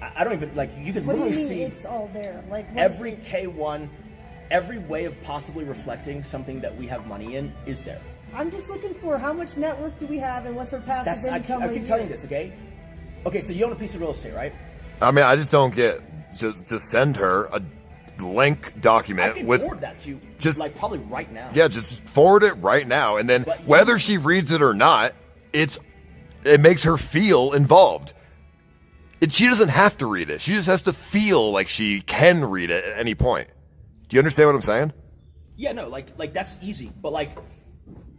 I don't even, like, you can literally see it's all there. Like, every K1, every way of possibly reflecting something that we have money in is there. I'm just looking for how much net worth do we have and what's our passive income. I keep telling you this, okay? Okay, so you own a piece of real estate, right? I mean, I just don't get to send her a link document I can with forward that to you, just like, probably right now. Yeah, just forward it right now, and then whether she reads it or not, it makes her feel involved. She doesn't have to read it. She just has to feel like she can read it at any point. Do you understand what I'm saying? Yeah, no, like that's easy, but like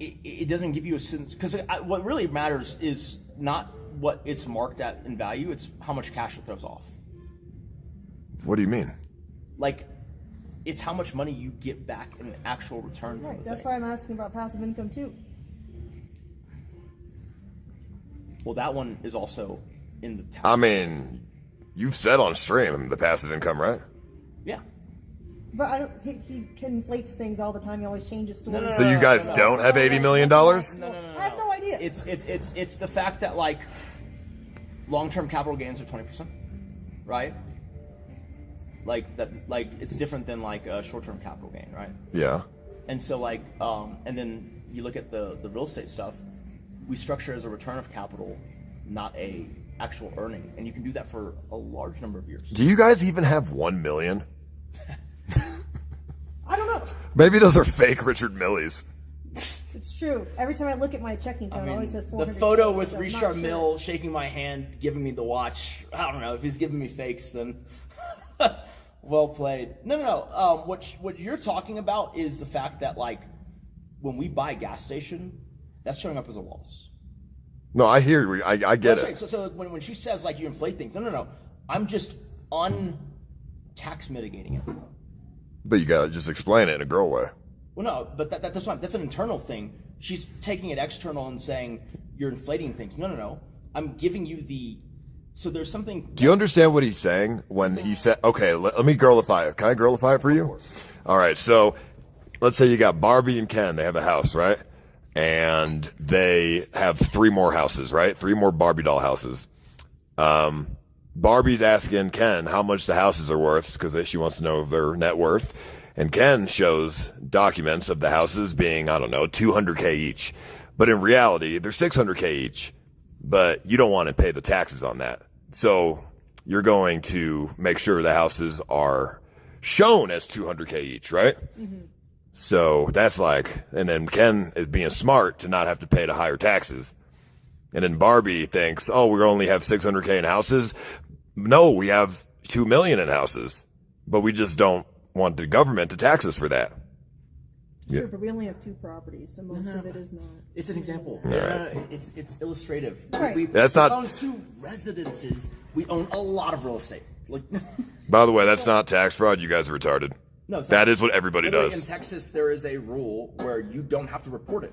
it doesn't give you a sense, because what really matters is not what it's marked at in value; it's how much cash it throws off. What do you mean? Like, it's how much money you get back in actual return. Right. From the That's thing. why I'm asking about passive income too. Well, that one is also in the tax. I mean, you've said on stream the passive income, right? Yeah. But I don't. He conflates things all the time. He always changes stories. So you guys don't have $80 million? No. I have no idea. It's the fact that, like, long-term capital gains are 20%, right? Like that, like, it's different than like a short-term capital gain, right? Yeah. And so, like, and then you look at the real estate stuff. We structure it as a return of capital, not a actual earning, and you can do that for a large number of years. Do you guys even have 1 million? I don't know. Maybe those are fake Richard Millies. It's true. Every time I look at my checking account, it always says 400. The photo with Richard Mill shaking my hand, giving me the watch. I don't know if he's giving me fakes, then well played. No. What you're talking about is the fact that, like, when we buy a gas station, that's showing up as a loss. No, I hear you. I get it. Right. So when she says, like, you inflate things, no. I'm just tax mitigating it. But you gotta just explain it in a girl way. Well, no, but that's fine. That's an internal thing. She's taking it external and saying you're inflating things. No. I'm giving you the. So there's something. Do you understand what he's saying when he said, okay, let me girlify it. Can I girlify it for you? All right. So let's say you got Barbie and Ken. They have a house, right? And they have 3 more houses, right? 3 more Barbie doll houses. Barbie's asking Ken how much the houses are worth because she wants to know their net worth. And Ken shows documents of the houses being, I don't know, $200K each. But in reality, they're $600K each. But you don't want to pay the taxes on that. So you're going to make sure the houses are shown as $200K each, right? Mm-hmm. So that's like, and then Ken is being smart to not have to pay the higher taxes. And then Barbie thinks, oh, we only have $600K in houses. No, we have $2 million in houses, but we just don't want the government to tax us for that. Sure, yeah. But we only have 2 properties, so most of it is not. It's an example. Right. It's illustrative. Right. That's not. We own 2 residences. We own a lot of real estate. Like, by the way, that's not tax fraud. You guys are retarded. No, it's that not. is what everybody does. In Texas, there is a rule where you don't have to report it.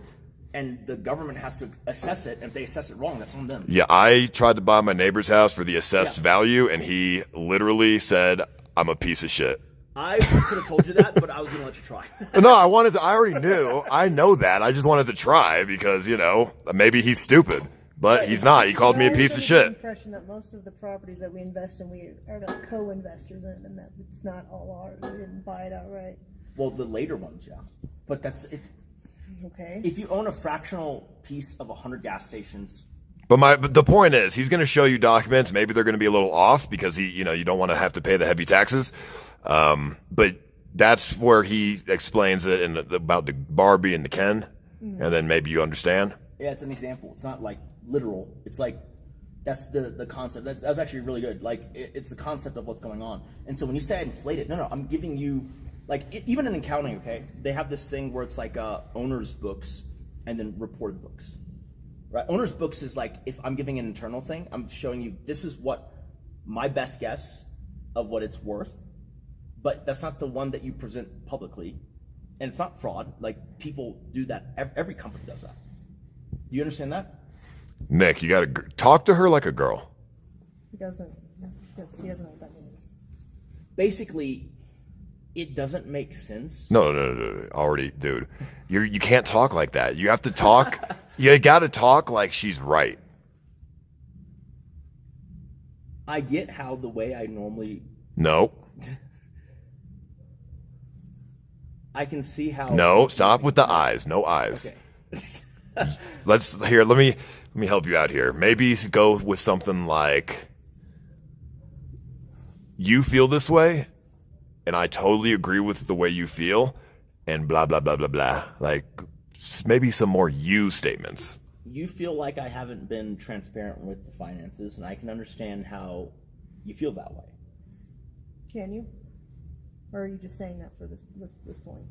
And the government has to assess it. And if they assess it wrong, that's on them. Yeah, I tried to buy my neighbor's house for the assessed value, and he literally said, I'm a piece of shit. I could have told you that, but I was going to let you try. No, I already knew. I know that. I just wanted to try because, maybe he's stupid. But he's not. He called me a piece of shit. The impression that most of the properties that we invest in, we are like co-investors in, and that it's not all ours. We didn't buy it outright. Well, the later ones, yeah. But that's it. Okay. If you own a fractional piece of 100 gas stations. But the point is, he's going to show you documents. Maybe they're going to be a little off because you don't want to have to pay the heavy taxes. But that's where he explains it about the Barbie and the Ken, and then maybe you understand. Yeah, it's an example. It's not like literal. It's like that's the concept. That's actually really good. Like it's the concept of what's going on. And so when you say I inflate it, no, I'm giving you even in accounting. Okay, they have this thing where it's like owner's books and then reported books. Right? Owner's books is like if I'm giving an internal thing, I'm showing you this is what my best guess of what it's worth, but that's not the one that you present publicly, and it's not fraud. Like people do that. Every company does that. Do you understand that? Nick, you got to talk to her like a girl. He doesn't know what that means. Basically, it doesn't make sense. No. Already, dude. You can't talk like that. You have to talk. You got to talk like she's right. I get how the way I normally... No. I can see how... No, stop with the eyes. No eyes. Okay. Let me help you out here. Maybe go with something like, you feel this way, and I totally agree with the way you feel, and blah, blah, blah, blah, blah. Like, maybe some more you statements. You feel like I haven't been transparent with the finances, and I can understand how you feel that way. Can you? Or are you just saying that for this point?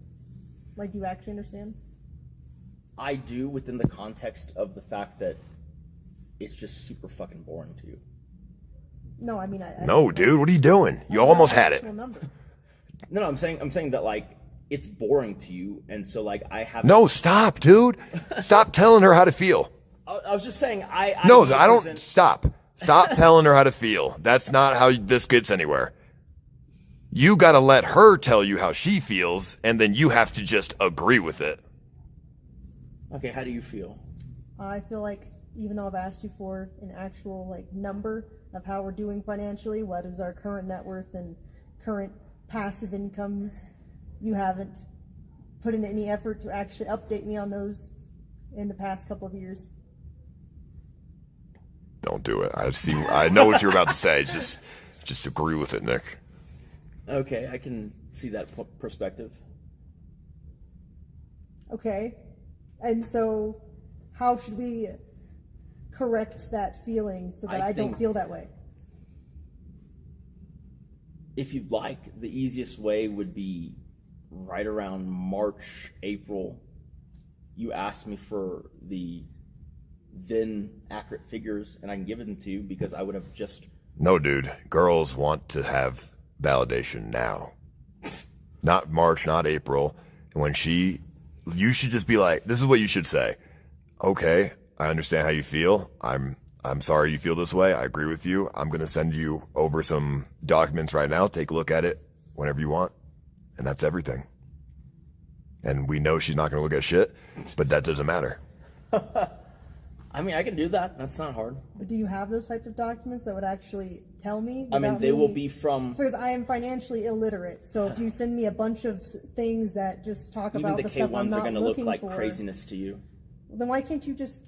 Like, do you actually understand? I do, within the context of the fact that it's just super fucking boring to you. No, I mean, No, dude, what are you doing? You almost had it. No, I'm saying that like it's boring to you, and so like I have. No, stop, dude. Stop telling her how to feel. I was just saying I don't. Stop telling her how to feel. That's not how this gets anywhere. You got to let her tell you how she feels, and then you have to just agree with it. Okay, how do you feel? I feel like even though I've asked you for an actual like number of how we're doing financially, what is our current net worth and current passive incomes, you haven't put in any effort to actually update me on those in the past couple of years. Don't do it. I know what you're about to say. Just agree with it, Nick. Okay, I can see that perspective. Okay. And so how should we correct that feeling so that I don't feel that way? If you'd like, the easiest way would be right around March, April. You ask me for the then accurate figures, and I can give them to you because I would have just... No, dude. Girls want to have validation now. Not March, not April. And you should just be like, this is what you should say. Okay, I understand how you feel. I'm sorry you feel this way. I agree with you. I'm going to send you over some documents right now. Take a look at it whenever you want. And that's everything. And we know she's not going to look at shit, but that doesn't matter. I mean, I can do that. That's not hard. But do you have those types of documents that would actually tell me? I mean, they will be from... Because I am financially illiterate. So if you send me a bunch of things that just talk about the stuff I'm not looking for... Even the K1s are going to look like craziness to you. Then why can't you just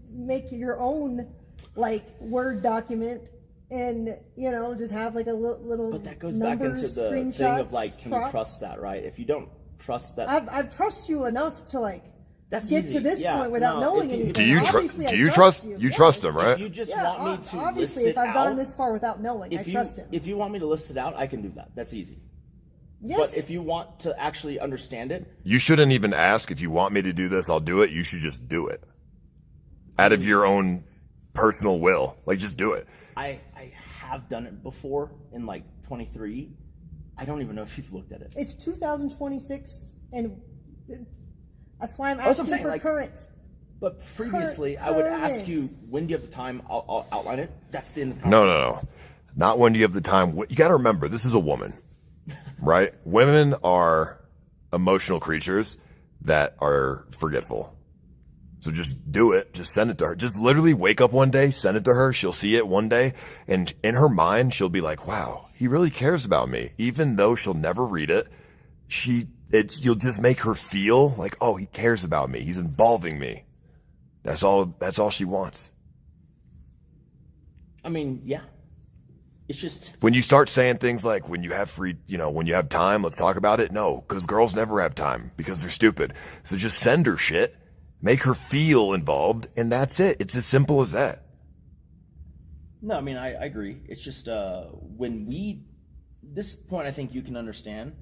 make your own, like, Word document and, just have, like, a little But that goes back into the thing of, like, can you trust that, right? If you don't trust that... I've trust you enough to, like... That's get easy. to this point without knowing anything. Do you trust him? You trust him, right? If you just want me to obviously, if I've gone this far without knowing, I trust him. If you want me to list it out, I can do that. That's easy. Yes. But if you want to actually understand it, you shouldn't even ask if you want me to do this. I'll do it. You should just do it out of your own personal will. Like, just do it. I have done it before in like 23. I don't even know if you've looked at it. It's 2026 and. That's why I'm asking for like, current. But previously, I would ask you, when do you have the time? I'll outline it. That's the end of the No. not when you have the time. You got to remember, this is a woman, right? Women are emotional creatures that are forgetful. So just do it. Just send it to her. Just literally wake up one day, send it to her. She'll see it one day. And in her mind, she'll be like, wow, he really cares about me. Even though she'll never read it, you'll just make her feel like, oh, he cares about me. He's involving me. That's all she wants. I mean, yeah. It's just when you start saying things like, when you have free, when you have time, let's talk about it. No, because girls never have time because they're stupid. So just send her shit, make her feel involved, and that's it. It's as simple as that. No, I mean, I agree. It's just this point, I think you can understand.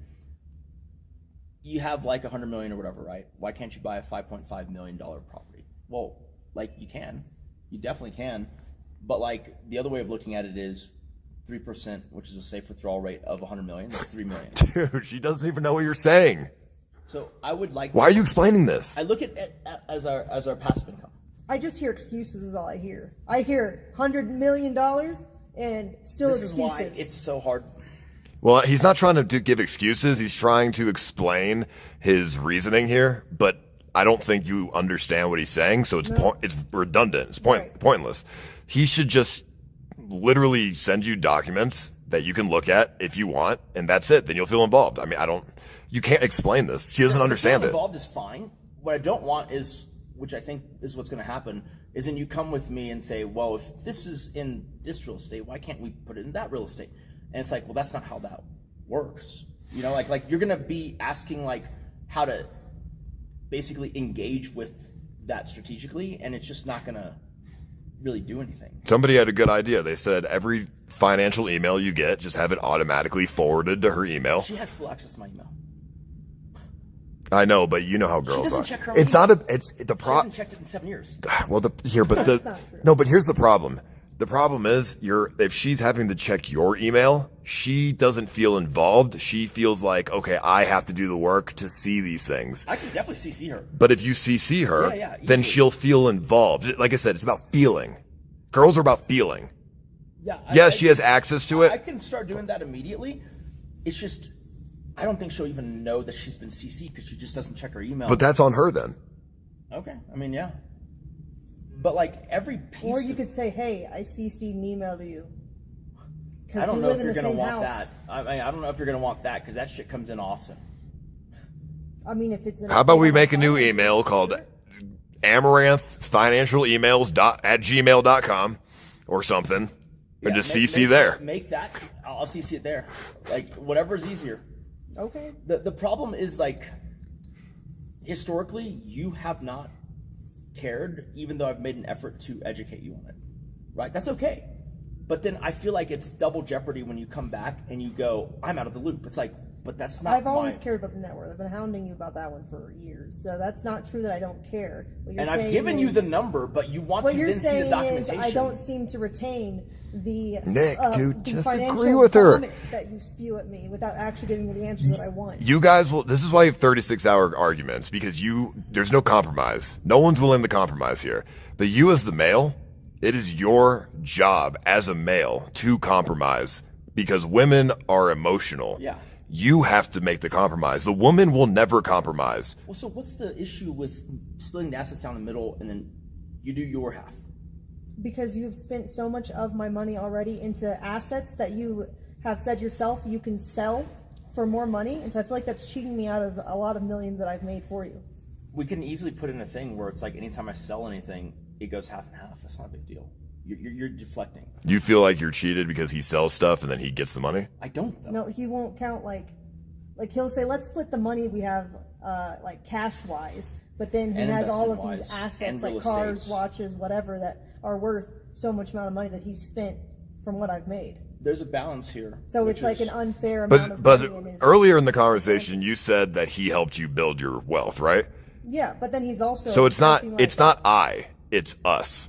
You have like $100 million or whatever, right? Why can't you buy a $5.5 million property? Well, like you definitely can. But like the other way of looking at it is 3%, which is a safe withdrawal rate of $100 million. That's $3 million. Dude, she doesn't even know what you're saying. So I would like. Why are you explaining this? I look at it as our passive income. I just hear excuses is all I hear. I hear $100 million and still this excuses. Is why it's so hard. Well, he's not trying to give excuses. He's trying to explain his reasoning here, but I don't think you understand what he's saying, so it's redundant. It's pointless. He should just literally send you documents that you can look at if you want, and that's it. Then you'll feel involved. I mean, you can't explain this. She doesn't understand it. Involved is fine. What I don't want is, which I think is what's going to happen, is then you come with me and say, well, if this is in this real estate, why can't we put it in that real estate? And it's like, well, that's not how that works. Like you're going to be asking like how to basically engage with that strategically, and it's just not going to really do anything. Somebody had a good idea. They said every financial email you get, just have it automatically forwarded to her email. She has full access to my email. I know, but you know how girls she doesn't are. Check her it's email. not a. It's the problem. She hasn't checked it in 7 years. Well, but here's the problem. The problem is if she's having to check your email, she doesn't feel involved. She feels like, okay, I have to do the work to see these things. I can definitely CC her. But if you CC her, then she'll feel involved. Like I said, it's about feeling. Girls are about feeling. Yeah. She has access to it. I can start doing that immediately. It's just, I don't think she'll even know that she's been CC'd because she just doesn't check her email. But that's on her then. Okay. I mean, yeah. But like every piece. Or you could say, hey, I CC'd an email to you. I don't know if you're going to want that. I don't know if you're going to want that because that shit comes in often. I mean, if it's. How about we make a new email called Amouranth financial emails at gmail.com or something, and just CC there. Make that. I'll CC it there. Like whatever's easier. Okay. The problem is like historically you have not cared, even though I've made an effort to educate you on it. Right? That's okay. But then I feel like it's double jeopardy when you come back and you go, I'm out of the loop. It's like, but that's not. I've always cared about the net worth. I've been hounding you about that one for years. So that's not true that I don't care. And I've given you the number, but you want to then see the documentation. What you're saying is I don't seem to retain the Nick, dude, the just financial agree with her. That you spew at me without actually giving me the answers that I want. You guys will. This is why you have 36-hour arguments, because there's no compromise. No one's willing to compromise here. But you as the male, it is your job as a male to compromise because women are emotional. Yeah. You have to make the compromise. The woman will never compromise. Well, so what's the issue with splitting the assets down the middle and then you do your half? Because you've spent so much of my money already into assets that you have said yourself you can sell for more money. And so I feel like that's cheating me out of a lot of millions that I've made for you. We can easily put in a thing where it's like anytime I sell anything, it goes half and half. That's not a big deal. You're deflecting. You feel like you're cheated because he sells stuff and then he gets the money? I don't, though. No, he won't count like he'll say, let's split the money we have like cash-wise, but then he has all of these assets like cars, watches, whatever that are worth so much amount of money that he's spent from what I've made. There's a balance here. So it's like an unfair amount of money. But earlier in the conversation, you said that he helped you build your wealth, right? Yeah, but then he's also... So it's not it's us.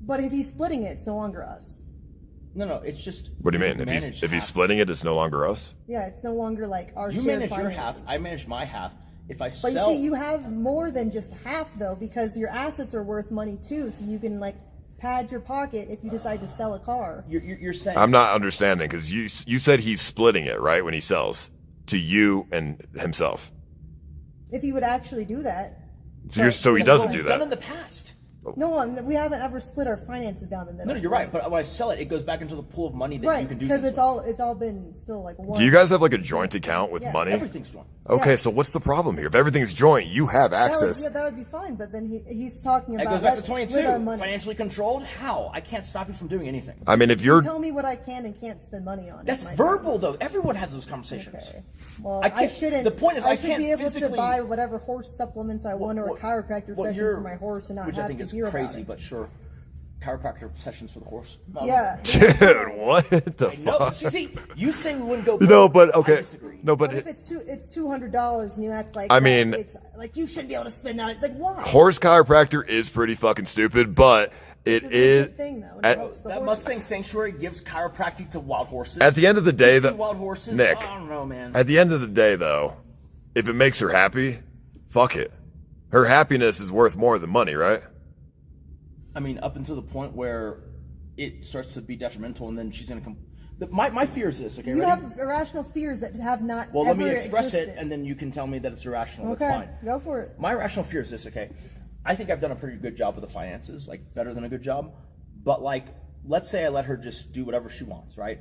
But if he's splitting it, it's no longer us. No, it's just... What do you mean? If he's splitting it, it's no longer us? Yeah, it's no longer like our shared finances. You manage your half, I manage my half. If I sell... But you see, you have more than just half, though, because your assets are worth money, too, so you can, like, pad your pocket if you decide to sell a car. You're saying I'm not understanding because you said he's splitting it right when he sells to you and himself. If he would actually do that. So he doesn't do Done that. in the past. No, we haven't ever split our finances down the middle. No, you're right. But when I sell it, it goes back into the pool of money that you can do. Because it's all been still like one. Do you guys have like a joint account with money? Everything's joint. Okay, so what's the problem here? If everything's joint, you have access. That would be fine. But then he's talking It about goes back to split 22. our money. Financially controlled? How? I can't stop you from doing anything. I mean, if you're Tell me what I can and can't spend money on. That's verbal, though. Everyone has those conversations. Okay. Well, I shouldn't. The point is, I should can't be able physically to buy whatever horse supplements I want or a chiropractor session for my horse and not which have I think to is hear crazy, about it. but sure. Chiropractor sessions for the horse. Yeah. dude, what the No, fuck? see, you saying we wouldn't go. No, but I okay. disagree. No, But but if it's $200 and you act like I mean, it's like you shouldn't be able to spend that. Like why? horse chiropractor is pretty fucking stupid, but It's it a is legit thing, though, and at, it helps the That horses. Mustang Sanctuary gives chiropractic to wild horses. at the end of the day, 50 though, wild horses. Nick. I don't know, man. At the end of the day, though, if it makes her happy, fuck it. Her happiness is worth more than money, right? I mean, up until the point where it starts to be detrimental, and then she's going to come. My fear is this. Okay, You ready? have irrational fears that have not. Well, ever let me express existed. it, and then you can tell me that it's irrational. Okay, That's fine. go for it. My irrational fear is this. Okay, I think I've done a pretty good job with the finances, like better than a good job. But like, let's say I let her just do whatever she wants, right?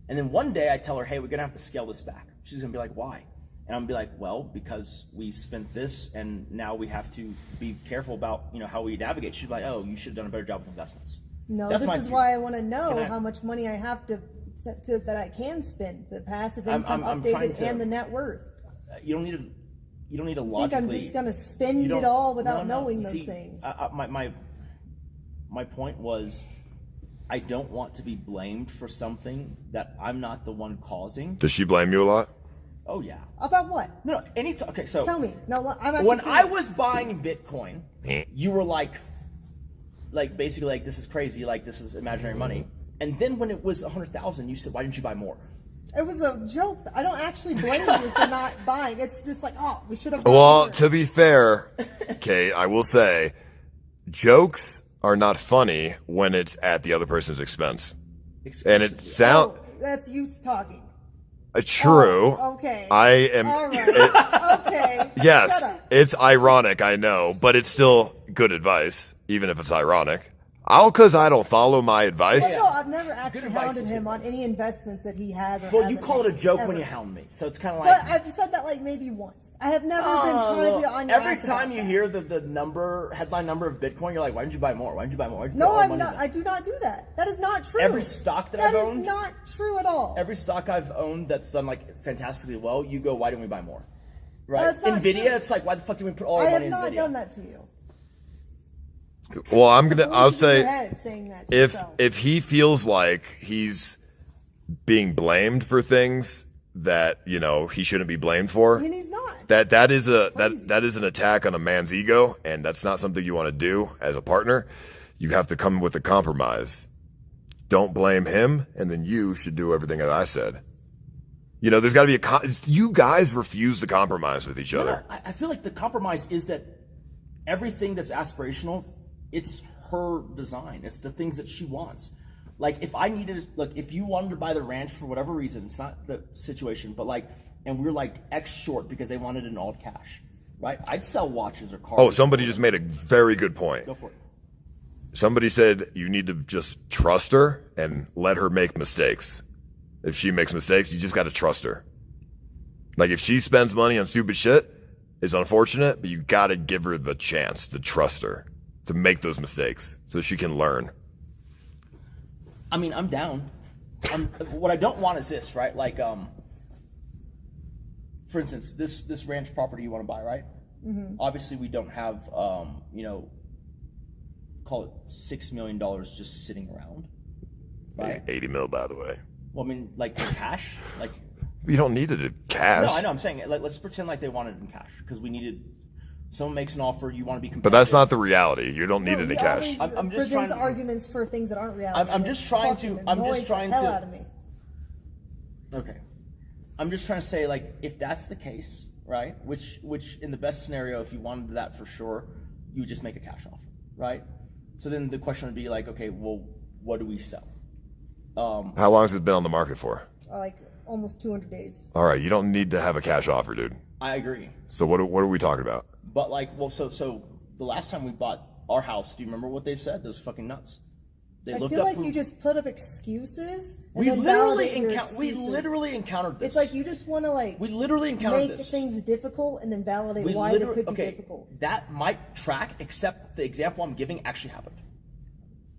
And then one day I tell her, hey, we're gonna have to scale this back. She's gonna be like, why? And I'm gonna be like, well, because we spent this, and now we have to be careful about how we navigate. She's like, oh, you should have done a better job with investments. No, That's this my is fear. why I want to know Can I- how much money I have to that I can spend. The passive income I'm trying updated to- and the net worth. You don't need to. You don't need to I think logically. I'm just gonna spend you don't- it all without no. knowing See, those things. My point was, I don't want to be blamed for something that I'm not the one causing. Does she blame you a lot? Oh yeah. About what? No, okay, so Tell me. No, I'm actually when I curious. was buying Bitcoin, you were like basically like, this is crazy, like this is imaginary money. And then when it was 100,000, you said, why didn't you buy more? It was a joke. I don't actually blame you for not buying. It's just like, oh, we should have. bought Well, more. to be fair, Kate, I will say, jokes are not funny when it's at the other person's expense. And it sound that's you talking. true. Oh, okay. I am. All right. Okay. Yes, Shut up. it's ironic, I know, but it's still good advice, even if it's ironic. Because I don't follow my advice. Well, no, I've never actually advice hounded is him good. on any investments that he has. Or Well, you hasn't call it a made, joke ever. when you hound me, so it's kind of But like. I've said that like maybe once. I have never been Oh, chronically well, on your every ass about time you that. hear the headline number of Bitcoin, you're like, why didn't you buy more? Why didn't you buy more? Why didn't you No, put all the I'm money not. in I it? do not do that. That is not true. Every stock that I've That is owned- not true at all. Every stock I've owned that's done like fantastically well, you go, why didn't we buy more? Right? That's not Nvidia, true. it's like, why the fuck did we put all I our have money in not Nvidia? done that to you. Well, I'll Voices in your say, head saying that to if yourself. if he feels like he's being blamed for things that he shouldn't be blamed for, and he's not. that is Crazy. that is an attack on a man's ego, and that's not something you want to do as a partner. You have to come with a compromise. Don't blame him, and then you should do everything that I said. There's got to be you guys refuse to compromise with each other. No, I feel like the compromise is that everything that's aspirational, it's her design. It's the things that she wants. Like if you wanted to buy the ranch for whatever reason, it's not the situation, but and we were like X short because they wanted it in all cash, right? I'd sell watches or cars. Oh, somebody just made a very good point. Go for it. Somebody said you need to just trust her and let her make mistakes. If she makes mistakes, you just got to trust her. Like if she spends money on stupid shit, it's unfortunate, but you got to give her the chance to trust her to make those mistakes so she can learn. I mean, I'm down. What I don't want is this, right? Like, for instance, this ranch property you want to buy, right? Mm-hmm. Obviously, we don't have, call it $6 million just sitting around. Right? 80 mil, by the way. Well, I mean, like in cash, like. You don't need it in cash. No, I know. I'm saying, like, let's pretend like they wanted it in cash because we needed. Someone makes an offer, you want to be competitive. But that's not the reality. You don't need No, any he cash. always I'm just presents trying to- arguments for things that aren't reality. I'm just trying to- Fucking I'm just annoys trying the hell to- out of me. Okay. I'm just trying to say, like, if that's the case, right? Which in the best scenario, if you wanted that for sure, you would just make a cash offer, right? So then the question would be like, okay, well, what do we sell? How long has it been on the market for? Like almost 200 days. All right, you don't need to have a cash offer, dude. I agree. So what are we talking about? But like, well, so the last time we bought our house, do you remember what they said? Those fucking nuts. They I looked feel up like who, you just put up excuses. And we then literally validate your excuses. encountered this. It's like you just want to like we literally encountered make this. things difficult and then validate why they could be difficult. That might track, except the example I'm giving actually happened.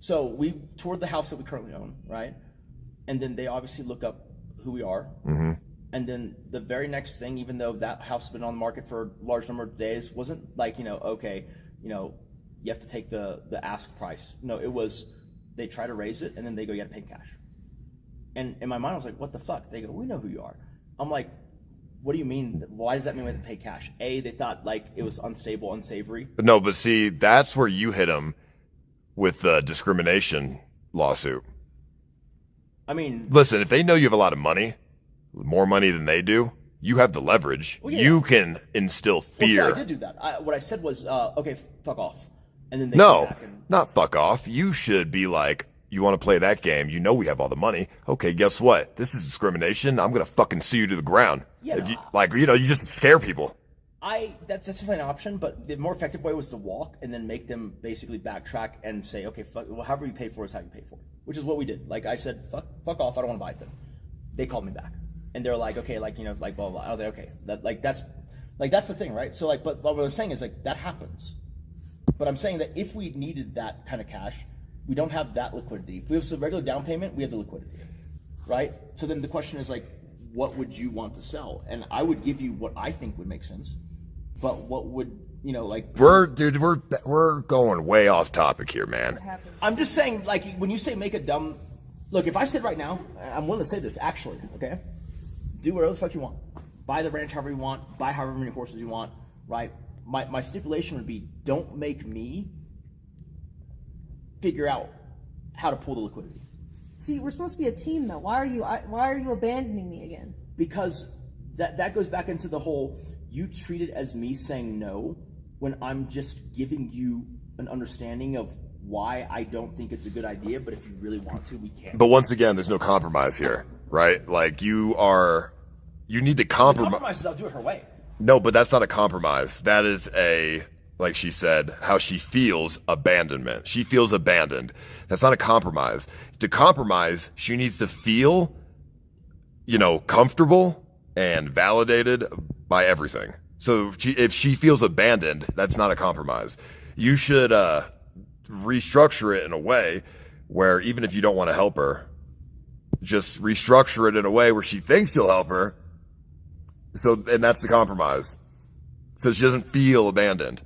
So we toured the house that we currently own, right? And then they obviously look up who we are. Mm-hmm. And then the very next thing, even though that house has been on the market for a large number of days, wasn't like, okay, you have to take the ask price. No, it was they try to raise it and then they go, you got to pay cash. And in my mind, I was like, what the fuck? They go, we know who you are. I'm like, what do you mean? Why does that mean we have to pay cash? A, they thought like it was unstable, unsavory. No, but see, that's where you hit them with the discrimination lawsuit. I mean, listen, if they know you have a lot of money, more money than they do, you have the leverage. Well, yeah. You can instill fear. Well, so I did do that. What I said was, okay, fuck off. And then they no, came back and, not fuck off. You should be like, you want to play that game. You know we have all the money. Okay, guess what? This is discrimination. I'm going to fucking sue you to the ground. Yeah, if you, you just scare people. That's definitely an option, but the more effective way was to walk and then make them basically backtrack and say, okay, fuck, well, however you pay for it is how you pay for it, which is what we did. Like I said, fuck off, I don't want to buy it then. They called me back and they're like, okay, like, blah, blah, blah. I was like, okay, that's the thing, right? So like, but what I'm saying is like, that happens. But I'm saying that if we needed that kind of cash, we don't have that liquidity. If we have some regular down payment, we have the liquidity, right? So then the question is like, what would you want to sell? And I would give you what I think would make sense. But what would, like... We're going way off topic here, man. I'm just saying, like, when you say make a dumb... Look, if I said right now, I'm willing to say this, actually, okay? Do whatever the fuck you want. Buy the ranch however you want. Buy however many horses you want, right? My stipulation would be, don't make me figure out how to pull the liquidity. See, we're supposed to be a team, though. Why are you abandoning me again? Because that goes back into the whole... You treat it as me saying no when I'm just giving you an understanding of why I don't think it's a good idea, but if you really want to, we can. But once again, there's no compromise here, right? Like you need to compromise. The compromise is I'll do it her way. No, but that's not a compromise. That is like she said, how she feels abandonment. She feels abandoned. That's not a compromise. To compromise, she needs to feel, comfortable and validated by everything. So if she feels abandoned, that's not a compromise. You should restructure it in a way where even if you don't want to help her, just restructure it in a way where she thinks you'll help her. And that's the compromise. So she doesn't feel abandoned.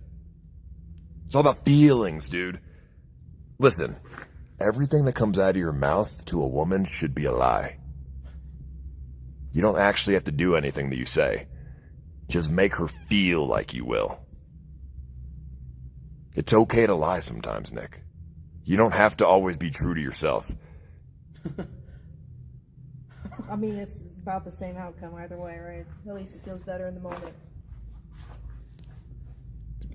It's all about feelings, dude. Listen, everything that comes out of your mouth to a woman should be a lie. You don't actually have to do anything that you say. Just make her feel like you will. It's okay to lie sometimes, Nick. You don't have to always be true to yourself. I mean, it's about the same outcome either way, right? At least it feels better in the moment.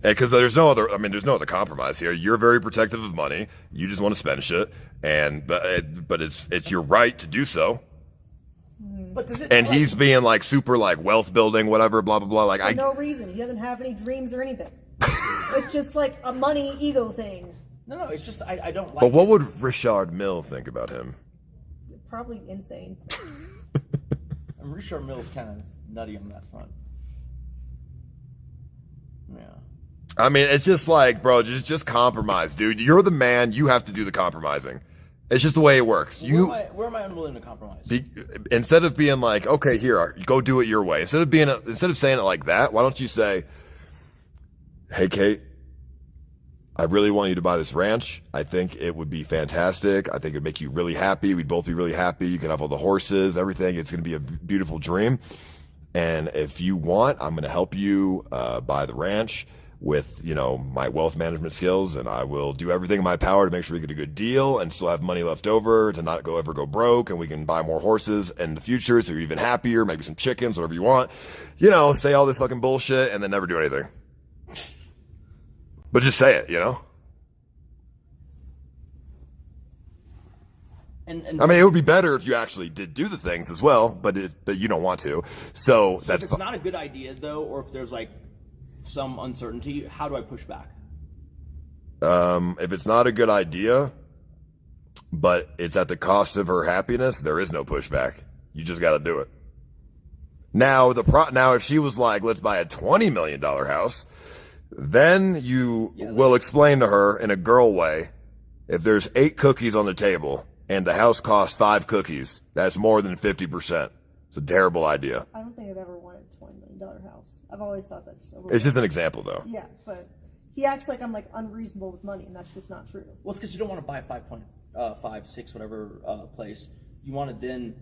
Because there's no other compromise here. You're very protective of money. You just want to spend shit, but it's your right to do so. But does it, and he's being like super like wealth building, whatever, blah blah blah. Like for no reason. He doesn't have any dreams or anything. It's just like a money ego thing. No, it's just I don't like. But what would Richard Mille think about him? Probably insane. And Richard Mille's kind of nutty on that front. Yeah. I mean, it's just like, bro, just compromise, dude. You're the man. You have to do the compromising. It's just the way it works. Where am I unwilling to compromise? Instead of being like, okay, here, go do it your way. Instead of saying it like that, why don't you say, hey, Kate, I really want you to buy this ranch. I think it would be fantastic. I think it'd make you really happy. We'd both be really happy. You can have all the horses, everything. It's going to be a beautiful dream. And if you want, I'm going to help you buy the ranch with, my wealth management skills, and I will do everything in my power to make sure we get a good deal and still have money left over to not ever go broke, and we can buy more horses in the future so you're even happier, maybe some chickens, whatever you want. Say all this fucking bullshit and then never do anything. But just say it, And I mean, it would be better if you actually did do the things as well, but you don't want to. So that's if it's not a good idea though, or if there's like some uncertainty, how do I push back? If it's not a good idea, but it's at the cost of her happiness, there is no pushback. You just got to do it. Now now if she was like, let's buy a $20 million house, then you will explain to her in a girl way, if there's 8 cookies on the table and the house costs 5 cookies, that's more than 50%. It's a terrible idea. I don't think I've ever wanted a $20 million house. I've always thought that's It's just an example, though. Yeah, but he acts like I'm like unreasonable with money, and that's just not true. Well, it's because you don't want to buy a 5, 6, whatever place. You want to then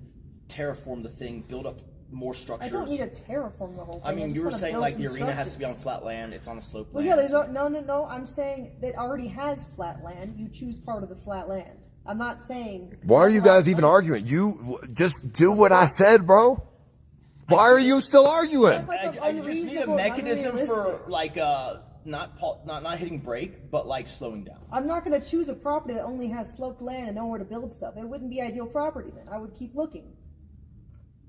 terraform the thing, build up more structures. I don't need to terraform the whole thing. I mean, you were saying like the arena has to be on flat land. It's on a slope. Well, yeah, no. I'm saying that already has flat land. You choose part of the flat land. I'm not saying. Why are you guys even arguing? You just do what I said, bro. Why are you still arguing? I just need a mechanism for like not hitting break, but like slowing down. I'm not going to choose a property that only has sloped land and nowhere to build stuff. It wouldn't be ideal property then. I would keep looking.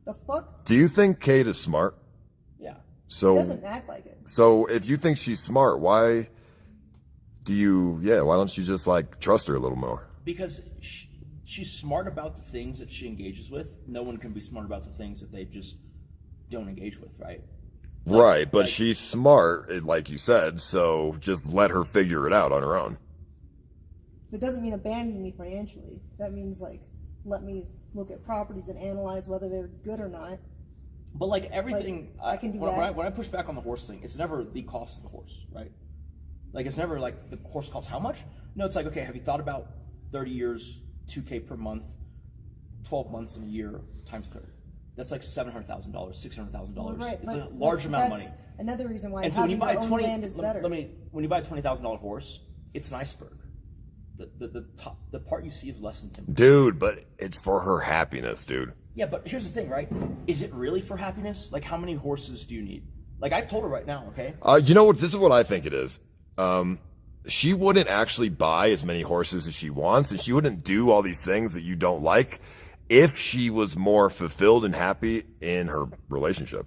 The fuck? Do you think Kate is smart? Yeah. So she doesn't act like it. So if you think she's smart, why don't you just like trust her a little more? Because she's smart about the things that she engages with. No one can be smart about the things that they just don't engage with, right? Right, but she's smart, like you said, so just let her figure it out on her own. It doesn't mean abandon me financially. That means like let me look at properties and analyze whether they're good or not. But like everything, I can do when that. When I push back on the horse thing, it's never the cost of the horse, right? Like it's never like the horse costs how much? No, it's like, okay, have you thought about 30 years, $2,000 per month, 12 months in a year times 30? That's like $700,000, $600,000. Right, it's a large amount of money. Another reason why and so when you buy a land is better. When you buy a $20,000 horse, it's an iceberg. The part you see is less than 10%. Dude, but it's for her happiness, dude. Yeah, but here's the thing, right? Is it really for happiness? Like, how many horses do you need? Like, I've told her right now, okay? You know what? This is what I think it is. She wouldn't actually buy as many horses as she wants, and she wouldn't do all these things that you don't like if she was more fulfilled and happy in her relationship.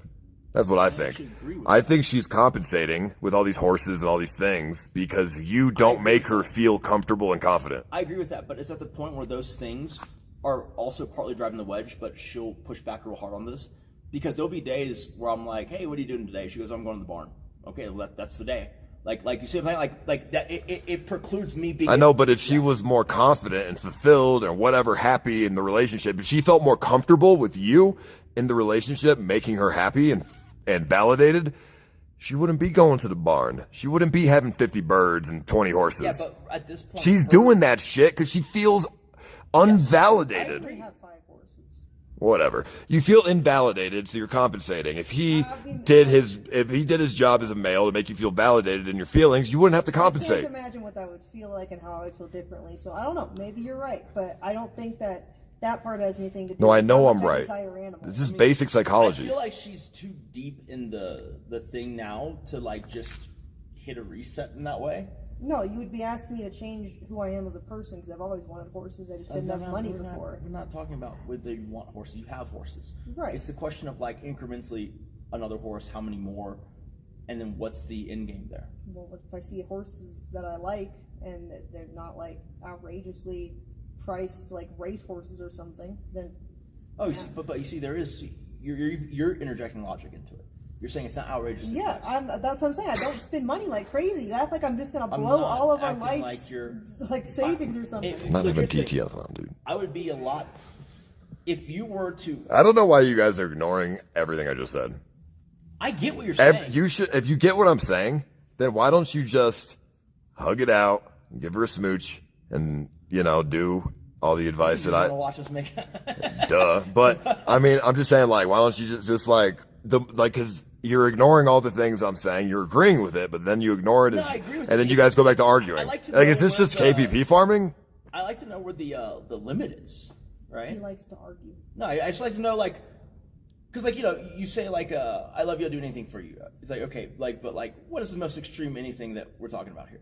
That's what I think. I think she's compensating with all these horses and all these things because you don't make her feel comfortable and confident. I agree with that, but it's at the point where those things are also partly driving the wedge, but she'll push back real hard on this because there'll be days where I'm like, hey, what are you doing today? She goes, I'm going to the barn. Okay, well, that's the day. Like you see what I'm saying? Like that it precludes me being. I know, but if she was more confident and fulfilled or whatever, happy in the relationship, if she felt more comfortable with you in the relationship, making her happy and validated, she wouldn't be going to the barn. She wouldn't be having 50 birds and 20 horses. Yeah, but at this point, she's doing that shit because she feels unvalidated. I only have 5 horses. Whatever. You feel invalidated, so you're compensating. If he did his job as a male to make you feel validated in your feelings, you wouldn't have to compensate. I can't imagine what that would feel like and how I would feel differently. So I don't know. Maybe you're right, but I don't think that part has anything to do. No, I know with I'm right. This is basic psychology. I feel like she's too deep in the thing now to like just hit a reset in that way. No, you would be asking me to change who I am as a person because I've always wanted horses. I just didn't have money before. We're not talking about whether you want horses. You have horses. Right. It's the question of like incrementally another horse, how many more, and then what's the end game there? Well, if I see horses that I like and they're not like outrageously priced like race horses or something, then see, but you see, there is you're interjecting logic into it. You're saying it's not outrageous. Yeah, that's what I'm saying. I don't spend money like crazy. You act like I'm just gonna blow all of our life like savings or something. Not even details on, dude. I would be a lot if you were to. I don't know why you guys are ignoring everything I just said. I get what you're saying. If you get what I'm saying, then why don't you just hug it out, give her a smooch, and do all the advice that I watch us make. Duh. But I mean, I'm just saying, like, why don't you just because you're ignoring all the things I'm saying, you're agreeing with it, but then you ignore it, and then you guys go back to arguing. Is this just KPP farming? I like to know where the limit is, right? He likes to argue. No, I just like to know, like, because like you say like I love you, I'll do anything for you. It's like okay, but what is the most extreme anything that we're talking about here?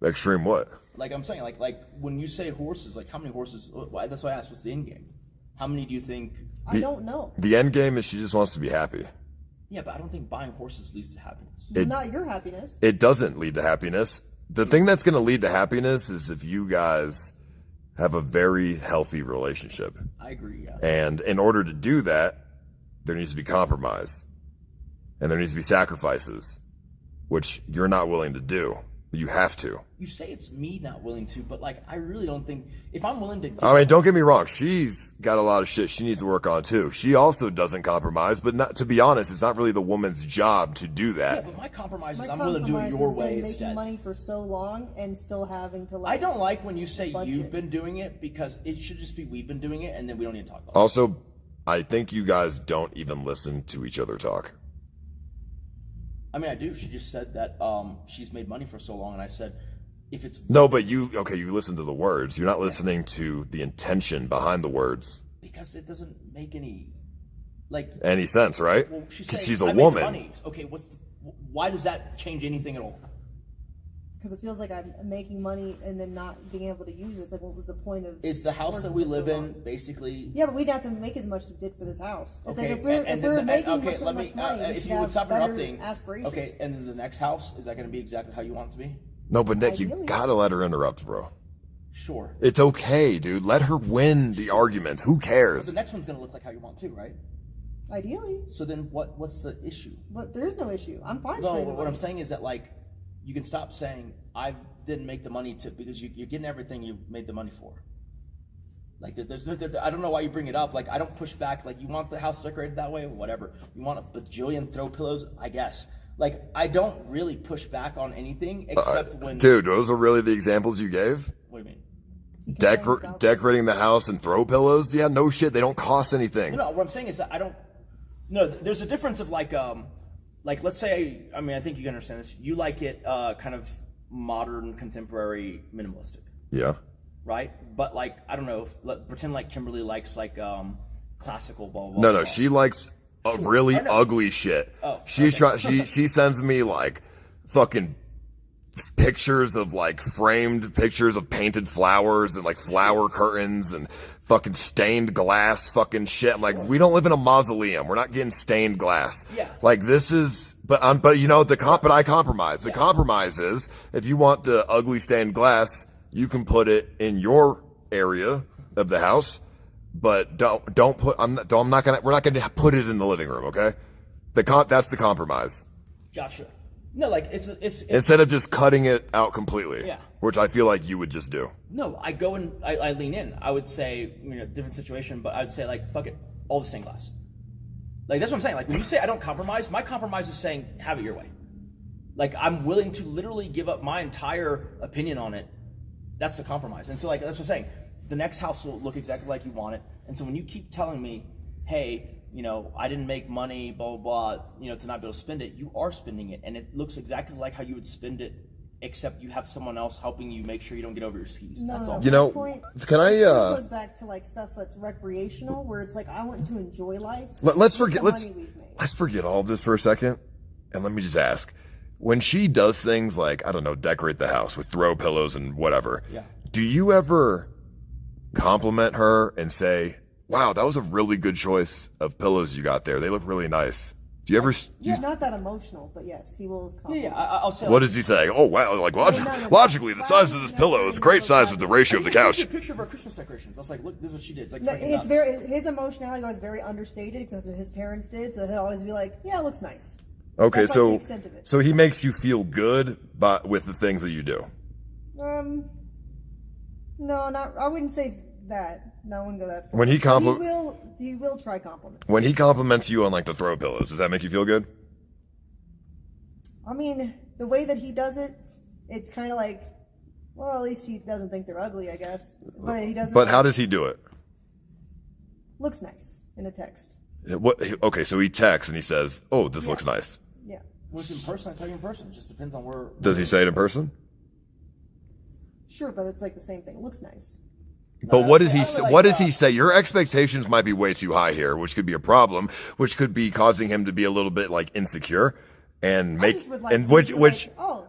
Extreme what? Like I'm saying, like when you say horses, like how many horses? That's why I asked, what's the end game? How many do you think? I don't know. The end game is she just wants to be happy. Yeah, but I don't think buying horses leads to happiness. Not your happiness. It doesn't lead to happiness. The thing that's going to lead to happiness is if you guys have a very healthy relationship. I agree, yeah. And in order to do that, there needs to be compromise. And there needs to be sacrifices, which you're not willing to do. You have to. You say it's me not willing to, but like I really don't think if I'm willing to. I mean, don't get me wrong. She's got a lot of shit she needs to work on too. She also doesn't compromise, but not to be honest, it's not really the woman's job to do that. Yeah, but my compromise is I'm willing to do it your way instead. Making money for so long and still having to I don't like when you say you've been doing it because it should just be we've been doing it and then we don't need to talk about it. Also, I think you guys don't even listen to each other talk. I mean, I do. She just said that she's made money for so long, and I said, if it's no, but you listen to the words. You're not listening to the intention behind the words because it doesn't make any sense, right? Well, because she's a woman. Money. Okay, why does that change anything at all? Because it feels like I'm making money and then not being able to use it. It's like, what was the point of? Is the house that we live in basically? Yeah, but we'd have to make as much as we did for this house. It's okay, like if we're making so much money, if you would stop interrupting. Aspirations. Okay, and then the next house, is that going to be exactly how you want it to be? No, but Nick, you gotta let her interrupt, bro. Sure. It's okay, dude. Let her win the argument. Who cares? But the next one's going to look like how you want to, right? Ideally. So then, what's the issue? But there is no issue. I'm fine. No, what I'm saying is that you can stop saying I didn't make the money because you're getting everything you made the money for. Like I don't know why you bring it up. Like I don't push back. Like you want the house decorated that way, whatever. You want a bajillion throw pillows, I guess. Like I don't really push back on anything except when. Dude, those are really the examples you gave. What do you mean? Decorating the house and throw pillows? Yeah, no shit. They don't cost anything. No, what I'm saying is that I don't. No, there's a difference of like let's say I think you can understand this. You like it kind of modern, contemporary, minimalistic. Yeah. Right, but I don't know. Pretend like Kimberly likes classical blah blah. No, she likes really ugly shit. Oh, she sends me fucking pictures of framed pictures of painted flowers and flower curtains and fucking stained glass fucking shit. I'm like, we don't live in a mausoleum. We're not getting stained glass. Yeah. This is, but I compromise. The compromise is if you want the ugly stained glass, you can put it in your area of the house, but don't put. We're not gonna put it in the living room. Okay. That's the compromise. Gotcha. No, it's instead of just cutting it out completely. Yeah. Which I feel like you would just do. No, I go and I lean in. I would say, different situation, but I'd say fuck it, all the stained glass. That's what I'm saying. When you say I don't compromise, my compromise is saying have it your way. I'm willing to literally give up my entire opinion on it. That's the compromise. And so that's what I'm saying. The next house will look exactly like you want it. And so when you keep telling me, hey, I didn't make money, blah, blah, blah, to not be able to spend it, you are spending it. And it looks exactly like how you would spend it, except you have someone else helping you make sure you don't get over your skis. That's all. Can I... It goes back to stuff that's recreational, where it's I want to enjoy life. Let's forget all of this for a second. And let me just ask. When she does things decorate the house with throw pillows and whatever, yeah. Do you ever compliment her and say, wow, that was a really good choice of pillows you got there. They look really nice. Do you ever... Yeah, not that emotional, but yes, he will compliment. Yeah, I'll say... What does he say? Oh, wow, logically, the size of this pillow is great size with the ratio of the couch. A picture of our Christmas decorations. I was like, look, this is what she did. His emotionality is always very understated, because that's what his parents did, so he'll always be like, yeah, it looks nice. Okay, so he makes you feel good with the things that you do. No, I wouldn't say that. No, I wouldn't go that far. When he will try compliments. When he compliments you on the throw pillows, does that make you feel good? I mean, the way that he does it, it's kind of well, at least he doesn't think they're ugly, I guess. But he doesn't. But how does he do it? Looks nice in a text. Okay, so he texts and he says, "Oh, this looks nice." Yeah. When it's in person, I tell you in person. It just depends on where. Does he say it in person? Sure, but it's the same thing. It looks nice. But what does he say? What does he say? Your expectations might be way too high here, which could be a problem, which could be causing him to be a little bit insecure and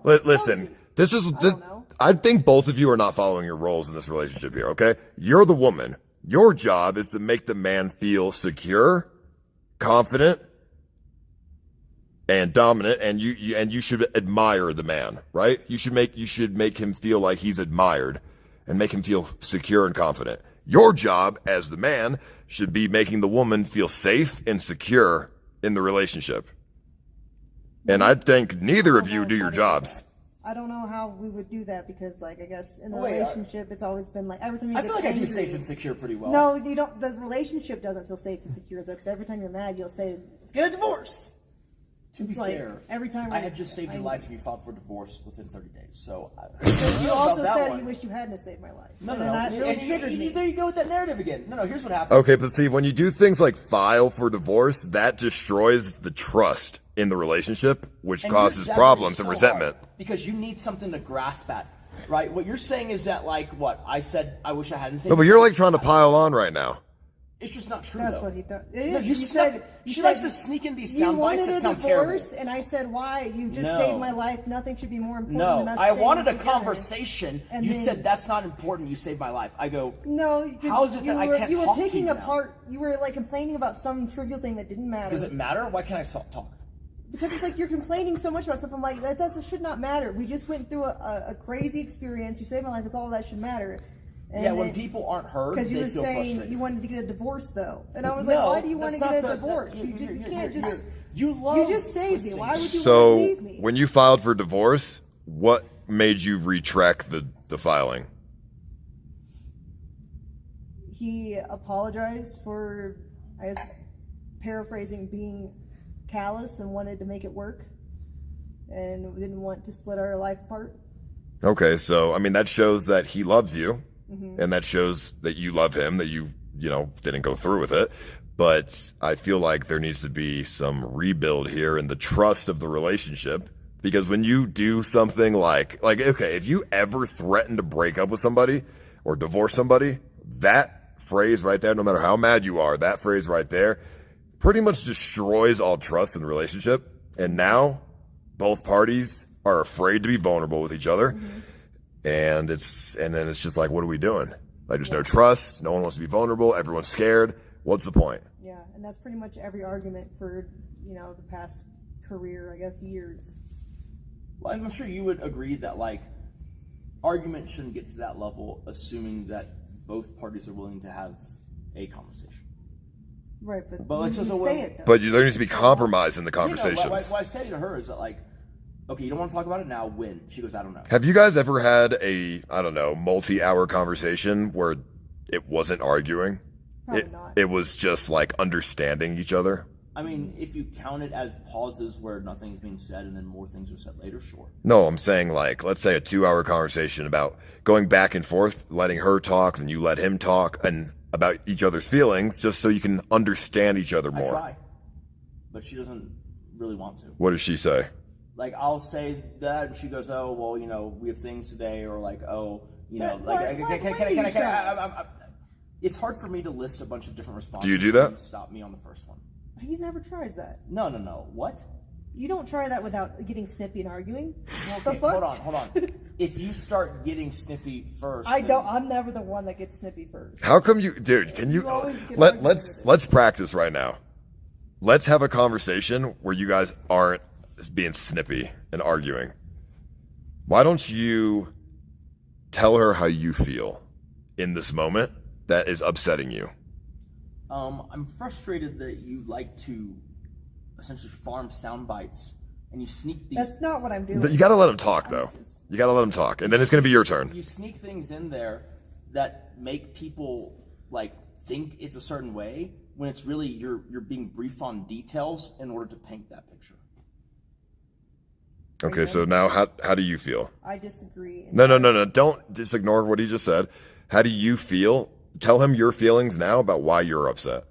listen. This is I think both of you are not following your roles in this relationship here, okay? You're the woman. Your job is to make the man feel secure, confident, and dominant, and you should admire the man, right? You should make him feel like he's admired and make him feel secure and confident. Your job as the man should be making the woman feel safe and secure in the relationship. And I think neither of you do your jobs. I don't know how we would do that because, like, I guess in the relationship, it's always been like every time you I get feel like angry, I do safe and secure pretty well. No, you don't. The relationship doesn't feel safe and secure though, because every time you're mad, you'll say, "Let's get a divorce." To be fair, every time I had just saved your life and you filed for divorce within 30 days. So you also said you wished you hadn't saved my life. No. Really there you go with that narrative again. No, here's what happened. Okay, but see, when you do things like file for divorce, that destroys the trust in the relationship, which causes problems and resentment. Because you need something to grasp at, right? What you're saying is that, like, what I said, I wish I hadn't saved. No, but you're like trying to pile on right now. It's just not true. That's though. what he does. She likes to sneak in these sound bites that sound terrible. You wanted a divorce, and I said, "Why? You just saved my life. Nothing should be more important than us." No, I wanted a together. conversation. And you said that's not important. You saved my life. I go, no. How is it that I can't talk to you? You were picking apart. You were like complaining about some trivial thing that didn't matter. Does it matter? Why can't I talk? Because it's like you're complaining so much about stuff. I'm like, that should not matter. We just went through a crazy experience. You saved my life. That's all that should matter. And when people aren't heard, because you were saying you wanted to get a divorce, though, and I was like, why do you want to get a divorce? You can't just. You just saved me. Why would you want to leave me? So when you filed for divorce, what made you retract the filing? He apologized for, I guess, paraphrasing, being callous and wanted to make it work, and didn't want to split our life apart. Okay, so I mean that shows that he loves you. And that shows that you love him, that you didn't go through with it. But I feel like there needs to be some rebuild here in the trust of the relationship. Because when you do something like, okay, if you ever threaten to break up with somebody or divorce somebody, that phrase right there, no matter how mad you are, that phrase right there pretty much destroys all trust in the relationship. And now both parties are afraid to be vulnerable with each other. And then it's just like, what are we doing? Like, there's no trust. No one wants to be vulnerable. Everyone's scared. What's the point? Yeah, and that's pretty much every argument for, the past career, I guess, years. Well, I'm sure you would agree that, like, arguments shouldn't get to that level, assuming that both parties are willing to have a conversation. Right, but you say it, though. But there needs to be compromise in the conversations. What I say to her is that, like, okay, you don't want to talk about it now, when? She goes, I don't know. Have you guys ever had a, multi-hour conversation where it wasn't arguing? Probably not. It was just like understanding each other? I mean, if you count it as pauses where nothing's being said and then more things are said later, sure. No, I'm saying, like, let's say a 2-hour conversation about going back and forth, letting her talk, then you let him talk, and about each other's feelings, just so you can understand each other more. I try, but she doesn't really want to. What does she say? Like, I'll say that, and she goes, oh, well, we have things today, or like, oh, it's hard for me to list a bunch of different responses. Do you do that? Stop me on the first one. He's never tries that. No. What? You don't try that without getting snippy and arguing. Okay, hold on. If you start getting snippy first, I'm never the one that gets snippy first. How come you, dude? Can you let's practice right now. Let's have a conversation where you guys aren't being snippy and arguing. Why don't you tell her how you feel in this moment that is upsetting you? I'm frustrated that you like to essentially farm sound bites and you sneak these. That's not what I'm doing. You gotta let him talk, though. You gotta let him talk, and then it's gonna be your turn. You sneak things in there that make people like think it's a certain way when it's really you're being briefed on details in order to paint that picture. Okay, so now how do you feel? I disagree. No. Don't just ignore what he just said. How do you feel? Tell him your feelings now about why you're upset.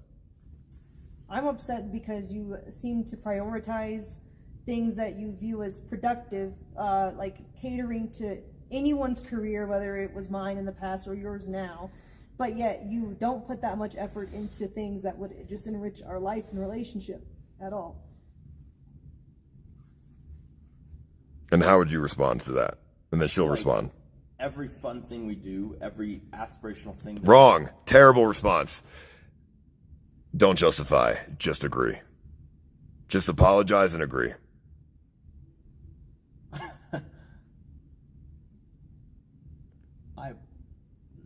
I'm upset because you seem to prioritize things that you view as productive, like catering to anyone's career, whether it was mine in the past or yours now, but yet you don't put that much effort into things that would just enrich our life and relationship at all. And how would you respond to that? And then she'll respond. every fun thing we do, every aspirational thing. Wrong. Terrible response. Don't justify. Just agree. Just apologize and agree.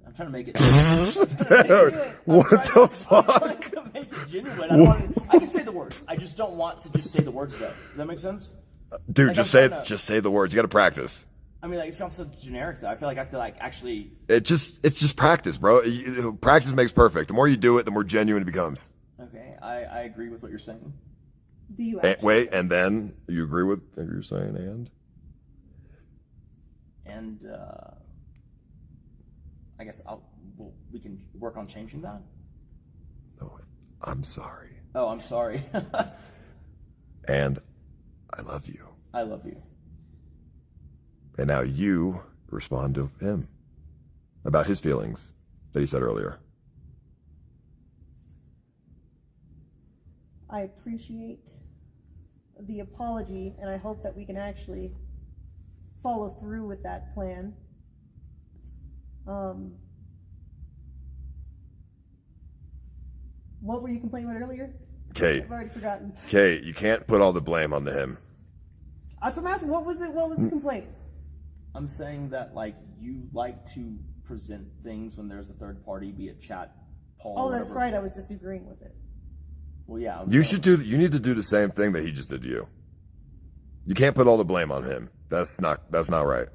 I'm trying to make it. Dude, what the fuck? I'm trying to make it genuine. I can say the words. I just don't want to just say the words though. Does that make sense? Dude, like, just say the words. You got to practice. I mean, like, it sounds so generic though. I feel like I have to like actually. It's just practice, bro. Practice makes perfect. The more you do it, the more genuine it becomes. Okay, I agree with what you're saying. Do you wait, and then you agree with what you're saying, and I guess we can work on changing that. Oh, I'm sorry. Oh, I'm sorry. And I love you. I love you. And now you respond to him about his feelings that he said earlier. I appreciate the apology, and I hope that we can actually follow through with that plan. What were you complaining about earlier? Kate. I've already forgotten. Kate, you can't put all the blame onto him. That's what I'm asking. What was it? What was the complaint? I'm saying that like you like to present things when there's a third party, be it chat, Paul. Oh, that's right. I was disagreeing with it. Well, yeah. You need to do the same thing that he just did to you. You can't put all the blame on him. That's not right.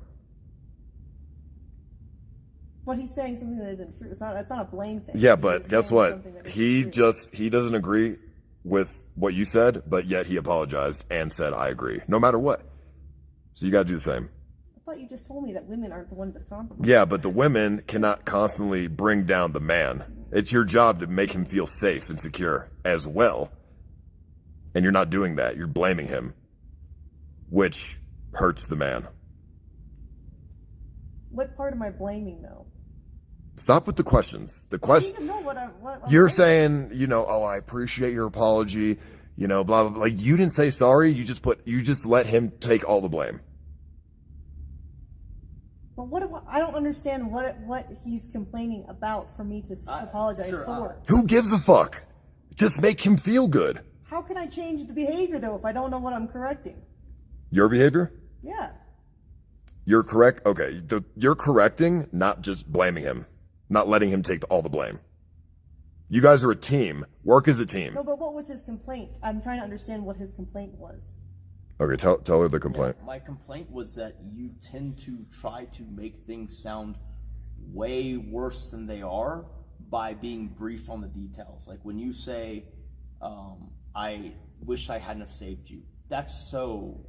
But he's saying something that isn't true. It's not a blame thing. Yeah, but guess what? He doesn't agree with what you said, but yet he apologized and said, I agree, no matter what. So you got to do the same. I thought you just told me that women aren't the ones that compromise. Yeah, but the women cannot constantly bring down the man. It's your job to make him feel safe and secure as well. And you're not doing that. You're blaming him, which hurts the man. What part am I blaming, though? Stop with the questions. The question. I don't even know what you're saying, oh, I appreciate your apology, blah, blah, blah. Like, you didn't say sorry. You just let him take all the blame. But I don't understand what he's complaining about for me to apologize for. Who gives a fuck? Just make him feel good. How can I change the behavior, though, if I don't know what I'm correcting? Your behavior? Yeah. You're correct. Okay. You're correcting, not just blaming him, not letting him take all the blame. You guys are a team. Work as a team. No, but what was his complaint? I'm trying to understand what his complaint was. Okay, tell her the complaint. Yeah, my complaint was that you tend to try to make things sound way worse than they are by being brief on the details. Like when you say, I wish I hadn't have saved you. That's so...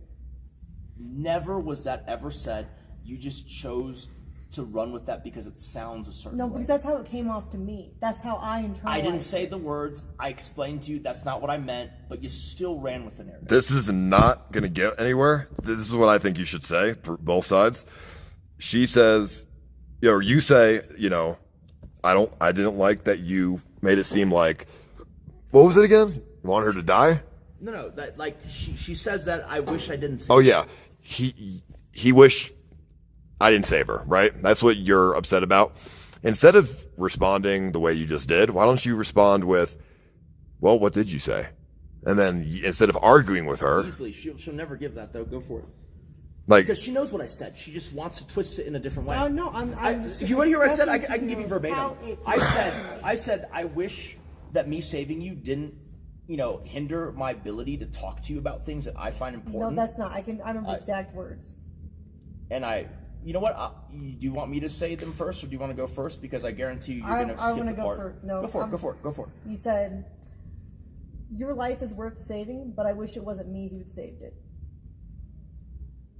Never was that ever said. You just chose to run with that because it sounds a certain way. No, because that's how it came off to me. That's how I internalized I didn't say the words. I explained to you that's not what I meant, but you still ran with the narrative. This is not going to get anywhere. This is what I think you should say for both sides. She says, or you say, I didn't like that you made it seem like, what was it again? You want her to die? No, that like she says that I wish I didn't say. Oh yeah. He wished I didn't save her, right? That's what you're upset about. Instead of responding the way you just did, why don't you respond with, well, what did you say? And then instead of arguing with her... Easily. She'll never give that, though. Go for it. Like, because she knows what I said. She just wants to twist it in a different way. No, if you want to hear what I said, I can give you verbatim. I said, I wish that me saving you didn't, hinder my ability to talk to you about things that I find important. No, that's not. I remember exact words. And you know what? Do you want me to say them first, or do you want to go first? Because I guarantee you, you're going to skip the part. First. No, go for it. You said, your life is worth saving, but I wish it wasn't me who'd saved it.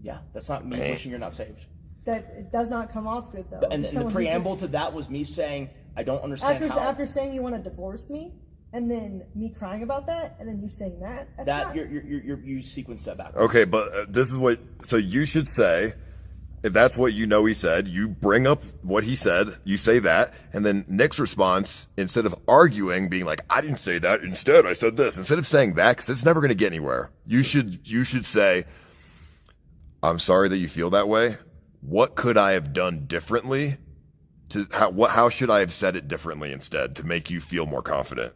Yeah, that's not me wishing you're not saved. That it does not come off good, though. And the preamble to that was me saying, I don't understand after saying you want to divorce me, and then me crying about that, and then you saying that. You sequence that back. Okay, but this is what. So you should say, if that's what he said, you bring up what he said. You say that, and then Nick's response, instead of arguing, being like, "I didn't say that. Instead, I said this." Instead of saying that, because it's never going to get anywhere. You should say, "I'm sorry that you feel that way, what could I have done differently? How should I have said it differently instead to make you feel more confident?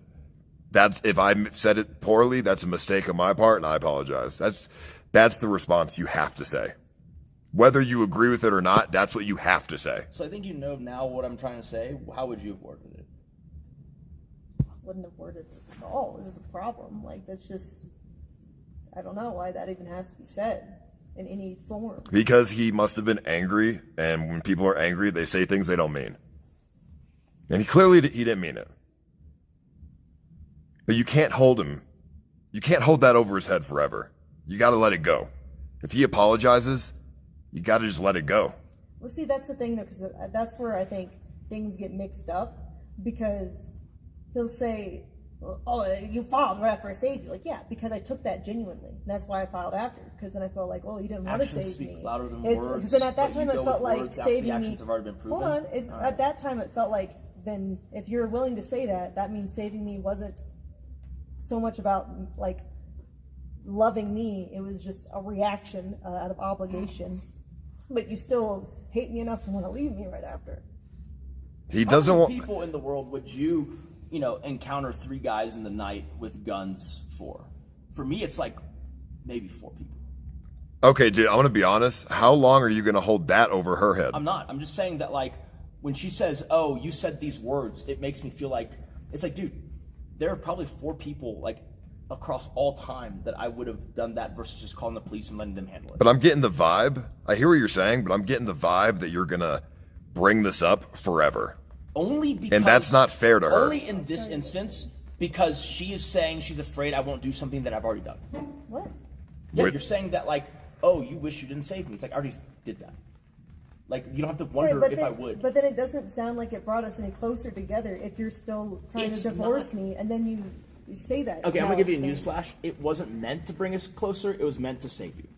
That's, if I said it poorly, that's a mistake on my part, and I apologize. That's the response you have to say. Whether you agree with it or not, that's what you have to say. So I think you know now what I'm trying to say. How would you have worded it? I wouldn't have worded it at all. This is the problem. Like, that's just, I don't know why that even has to be said in any form. Because he must have been angry, and when people are angry, they say things they don't mean. And he didn't mean it. But you can't hold him. You can't hold that over his head forever. You got to let it go. If he apologizes, you got to just let it go. Well, see, that's the thing, though, because that's where I think things get mixed up, because he'll say, oh, you filed right after I saved you. Like, yeah, because I took that genuinely. That's why I filed after, because then I felt like, well, you didn't want to save speak me. louder than words. Because then at that time, it felt like saving me. Actions have already been proven. Hold on. At that time, it felt like, then if you're willing to say that, that means saving me wasn't so much about, like, loving me. It was just a reaction out of obligation. But you still hate me enough to want to leave me right after. He doesn't want people in the world would you encounter 3 guys in the night with guns for? For me, it's like maybe 4 people. Okay, dude, I'm going to be honest. How long are you going to hold that over her head? I'm not. I'm just saying that, like, when she says, oh, you said these words, it makes me feel like, it's like, dude, there are probably 4 people, like, across all time that I would have done that versus just calling the police and letting them handle it. But I'm getting the vibe. I hear what you're saying, but I'm getting the vibe that you're going to bring this up forever. Only because... And that's not fair to her. Only in this instance, because she is saying she's afraid I won't do something that I've already done. What? Yeah, you're saying that, like, oh, you wish you didn't save me. It's like, I already did that. Like, you don't have to wonder if I would. But then it doesn't sound like it brought us any closer together if you're still trying to divorce me, and then you say that. Okay, I'm going to give you a newsflash. It wasn't meant to bring us closer. It was meant to save you.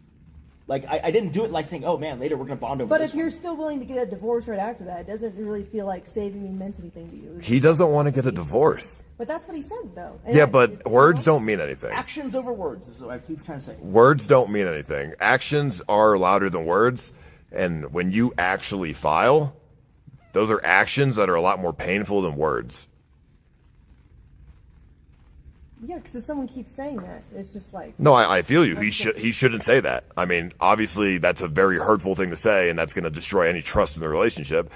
Like, I didn't do it like think, oh, man, later we're going to bond over But this if you're still willing to get a divorce right after that, it doesn't really feel like saving me meant anything to you. He doesn't want to get a divorce. But that's what he said, though. And yeah, but words don't mean anything. Actions over words is what I keep trying to say. Words don't mean anything. Actions are louder than words. And when you actually file, those are actions that are a lot more painful than words. Yeah, because if someone keeps saying that, it's just like... No, I feel you. He shouldn't say that. I mean, obviously, that's a very hurtful thing to say, and that's going to destroy any trust in the relationship.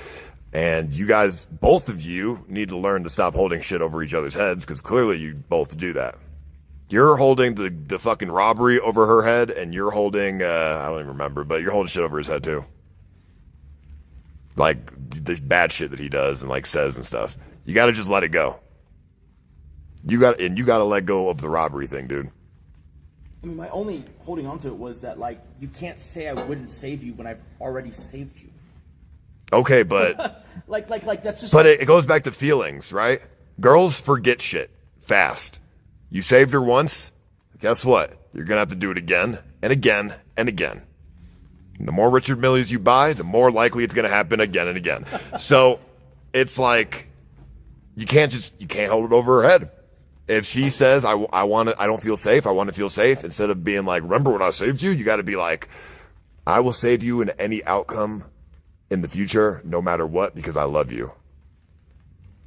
And you guys, both of you, need to learn to stop holding shit over each other's heads, because clearly you both do that. You're holding the fucking robbery over her head, and you're holding, I don't even remember, but you're holding shit over his head, too. Like, the bad shit that he does and, like, says and stuff. You got to just let it go. You got to let go of the robbery thing, dude. I mean, my only holding on to it was that, like, you can't say I wouldn't save you when I've already saved you. Okay, but... like that's just... But it goes back to feelings, right? Girls forget shit fast. You saved her once, guess what? You're going to have to do it again and again and again. And the more Richard Milles you buy, the more likely it's going to happen again and again. So it's like, you can't hold it over her head. If she says, I don't feel safe, I want to feel safe, instead of being like, remember when I saved you? You got to be like, I will save you in any outcome in the future, no matter what, because I love you.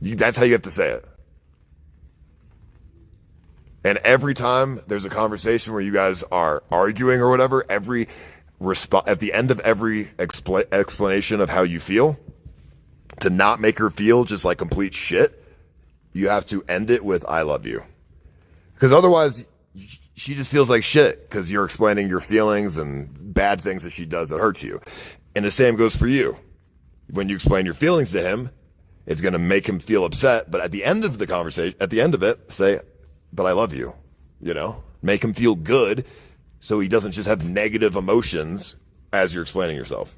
That's how you have to say it. And every time there's a conversation where you guys are arguing or whatever, at the end of every explanation of how you feel, to not make her feel just like complete shit, you have to end it with, I love you. Because otherwise, she just feels like shit because you're explaining your feelings and bad things that she does that hurts you. And the same goes for you. When you explain your feelings to him, it's going to make him feel upset. But at the end of the conversation, at the end of it, say, but I love you. You know, make him feel good so he doesn't just have negative emotions as you're explaining yourself.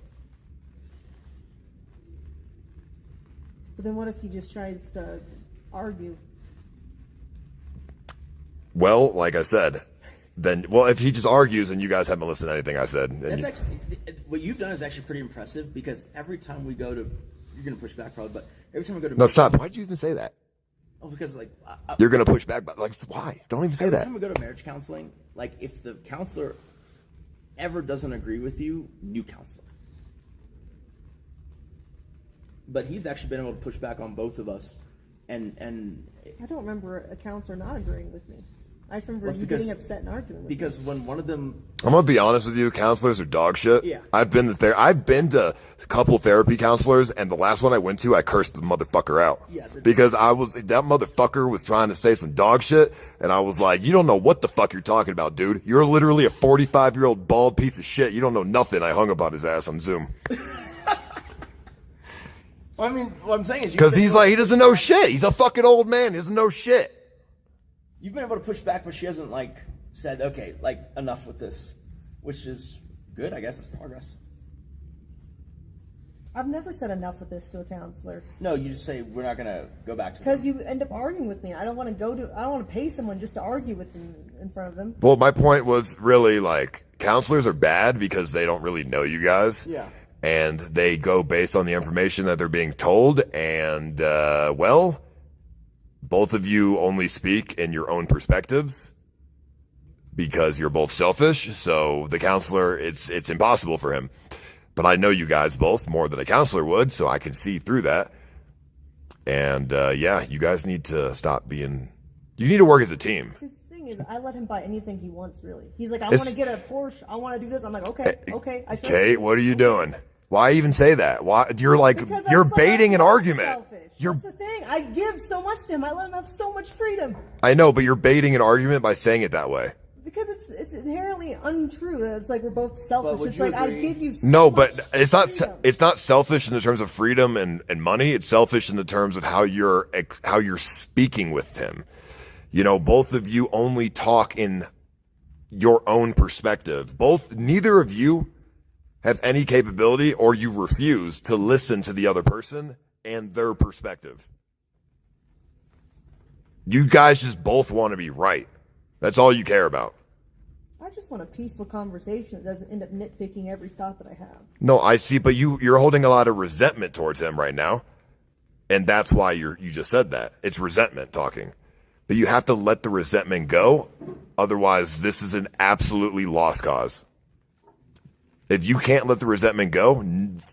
But then what if he just tries to argue? Well, like I said, if he just argues and you guys haven't listened to anything I said. What you've done is actually pretty impressive, because every time we go to, you're going to push back probably, but every time we go to... No, stop. Why'd you even say that? Oh, because like... you're going to push back, but like, why? Don't even say that. Every time we go to marriage counseling, like if the counselor ever doesn't agree with you, new counselor. but he's actually been able to push back on both of us. And I don't remember a counselor not agreeing with me. I just remember you getting upset and arguing with because me. When one of them, I'm gonna be honest with you, counselors are dog shit. Yeah. I've been to a couple therapy counselors, and the last one I went to, I cursed the motherfucker out. Yeah, because that motherfucker was trying to say some dog shit, and I was like, you don't know what the fuck you're talking about, dude. You're literally a 45-year-old bald piece of shit. You don't know nothing. I hung about his ass on Zoom. I mean, what I'm saying is, because he doesn't know shit. He's a fucking old man. He doesn't know shit. You've been able to push back, but she hasn't said, okay, enough with this, which is good. I guess it's progress. I've never said enough with this to a counselor. No, you just say we're not gonna go back to. Because you end up arguing with me. I don't want to pay someone just to argue with them in front of them. Well, my point was really counselors are bad because they don't really know you guys. Yeah. And they go based on the information that they're being told, and both of you only speak in your own perspectives because you're both selfish. So the counselor, it's impossible for him. But I know you guys both more than a counselor would, so I can see through that. And you guys need to stop being. You need to work as a team. See, the thing is, I let him buy anything he wants. Really, he's like, I want to get a Porsche. I want to do this. I'm like, okay. Kate, what are you doing? Why even say that? Why you're baiting an argument. Selfish. That's the thing. I give so much to him. I let him have so much freedom. I know, but you're baiting an argument by saying it that way. Because it's inherently untrue. It's like we're both selfish. It's like agree? I give you so no, much but it's not. freedom. It's not selfish in the terms of freedom and money. It's selfish in the terms of how you're speaking with him. Both of you only talk in your own perspective. Neither of you have any capability, or you refuse to listen to the other person and their perspective. You guys just both want to be right. That's all you care about. I just want a peaceful conversation that doesn't end up nitpicking every thought that I have. No, I see, but you're holding a lot of resentment towards him right now. And that's why you just said that. It's resentment talking. But you have to let the resentment go. Otherwise, this is an absolutely lost cause. If you can't let the resentment go,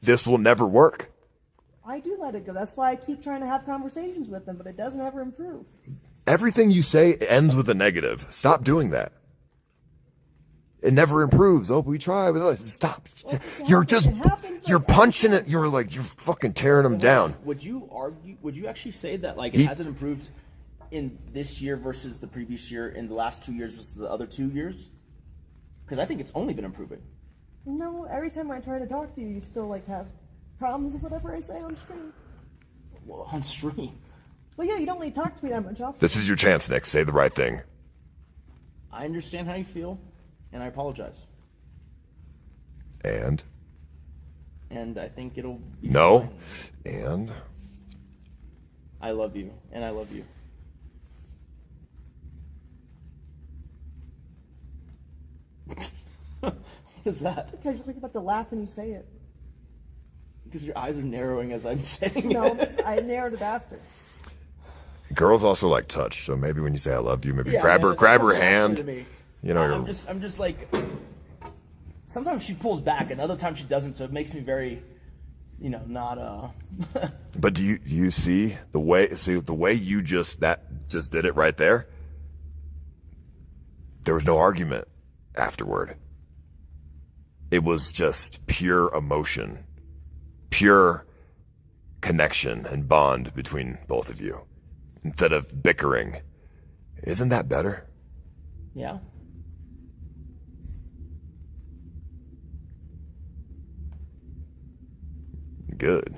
this will never work. I do let it go. That's why I keep trying to have conversations with them, but it doesn't ever improve. Everything you say ends with a negative. Stop doing that. It never improves. Oh, we try with us. Stop. You're punching it. You're fucking tearing them down. Would you actually say that it hasn't improved in this year versus the previous year, in the last 2 years versus the other 2 years? Because I think it's only been improving. No, every time I try to talk to you, you still have problems with whatever I say on stream. Well, on stream? Well, yeah, you don't really talk to me that much often. This is your chance, Nick. Say the right thing. I understand how you feel, and I apologize. And I think it'll be no. fine. And I love you, and I love you. What is that? Because you're about to laugh when you say it. Because your eyes are narrowing as I'm saying no, it. I narrowed it after. Girls also like touch, so maybe when you say I love you, maybe grab her hand. I'm just sometimes she pulls back, and other times she doesn't, so it makes me very, not But do you see the way you just did it right there? There was no argument afterward. It was just pure emotion, pure connection and bond between both of you instead of bickering. Isn't that better? Yeah. Good.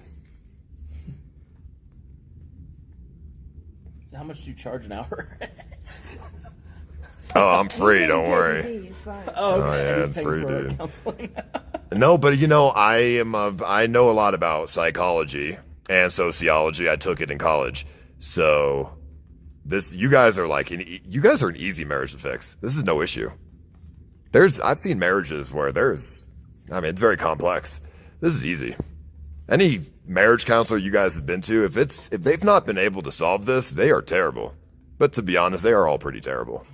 How much do you charge an hour? Oh, I'm free. Don't worry. Oh, okay. Yeah, free, dude. No, but I know a lot about psychology and sociology. I took it in college, so you guys are an easy marriage to fix. This is no issue. I've seen marriages where it's very complex. This is easy. Any marriage counselor you guys have been to, if they've not been able to solve this, they are terrible. But to be honest, they are all pretty terrible.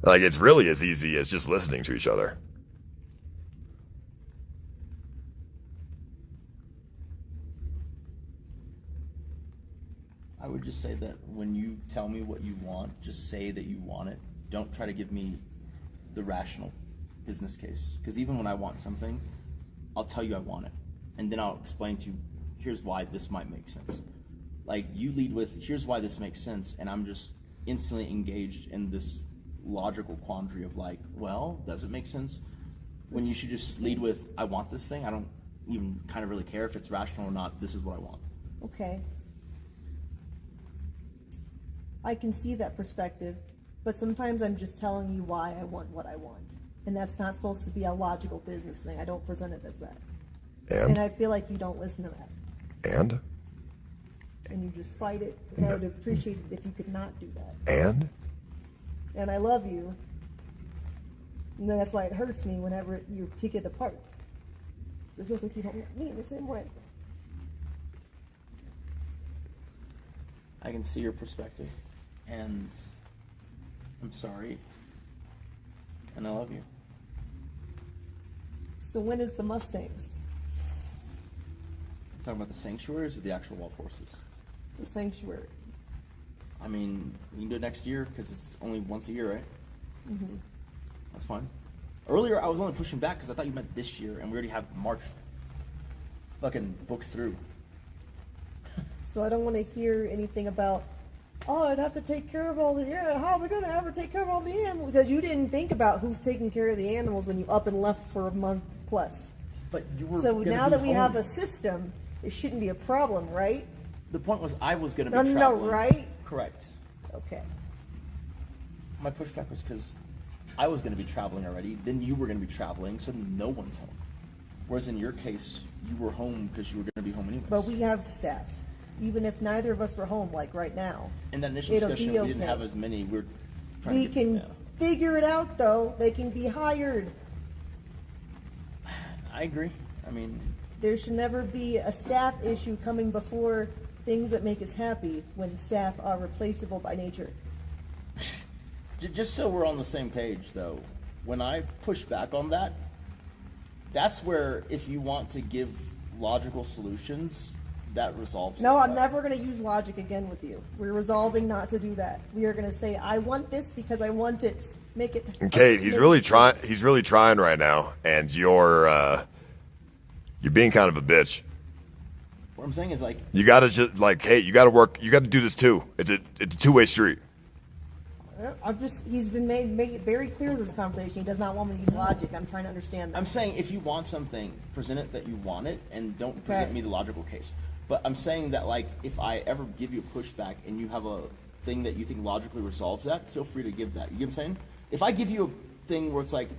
It's really as easy as just listening to each other. I would just say that when you tell me what you want, just say that you want it. Don't try to give me the rational business case. Because even when I want something, I'll tell you I want it. And then I'll explain to you, here's why this might make sense. Like, you lead with, here's why this makes sense, and I'm just instantly engaged in this logical quandary of like, well, does it make sense? When you should just lead with, I want this thing. I don't even kind of really care if it's rational or not. This is what I want. Okay. I can see that perspective, but sometimes I'm just telling you why I want what I want. And that's not supposed to be a logical business thing. I don't present it as that. And I feel like you don't listen to that. And you just fight it. I would appreciate it if you could not do that. And I love you. And that's why it hurts me whenever you pick it apart. It feels like you don't want me in the same way. I can see your perspective, and I'm sorry, and I love you. So when is the Mustangs? Talking about the sanctuaries or the actual wild horses? The sanctuary. I mean, we can do it next year because it's only once a year, right? Mm-hmm. That's fine. Earlier, I was only pushing back because I thought you meant this year, and we already have March fucking booked through. So I don't want to hear anything about, oh, I'd have to take care of all the, how are we going to ever take care of all the animals? Because you didn't think about who's taking care of the animals when you up and left for a month plus. But you were So now that we have a system, it shouldn't be a problem, right? The point was I was going to be traveling. No, right? Correct. Okay. My pushback was because I was going to be traveling already, then you were going to be traveling, so no one's home. Whereas in your case, you were home because you were going to be home anyway. But we have staff. Even if neither of us were home, like right now. In that initial discussion, we didn't have as many. We were trying we can figure it out, though. They can be hired. I agree. I mean, there should never be a staff issue coming before things that make us happy when staff are replaceable by nature. Just so we're on the same page, though, when I push back on that, that's where if you want to give logical solutions, that resolves. No, I'm never going to use logic again with you. We're resolving not to do that. We are going to say, I want this because I want it. Make it. And Kate, he's really trying. He's really trying right now, and you're being kind of a bitch. What I'm saying is, like, you gotta just like, Kate, you gotta work. You gotta do this too. It's a two-way street. He's been made it very clear in this conversation. He does not want me to use logic. I'm trying to understand that. I'm saying if you want something, present it that you want it, and don't present me the logical case. But I'm saying that, like, if I ever give you a pushback and you have a thing that you think logically resolves that, feel free to give that. You get what I'm saying? If I give you a thing where it's like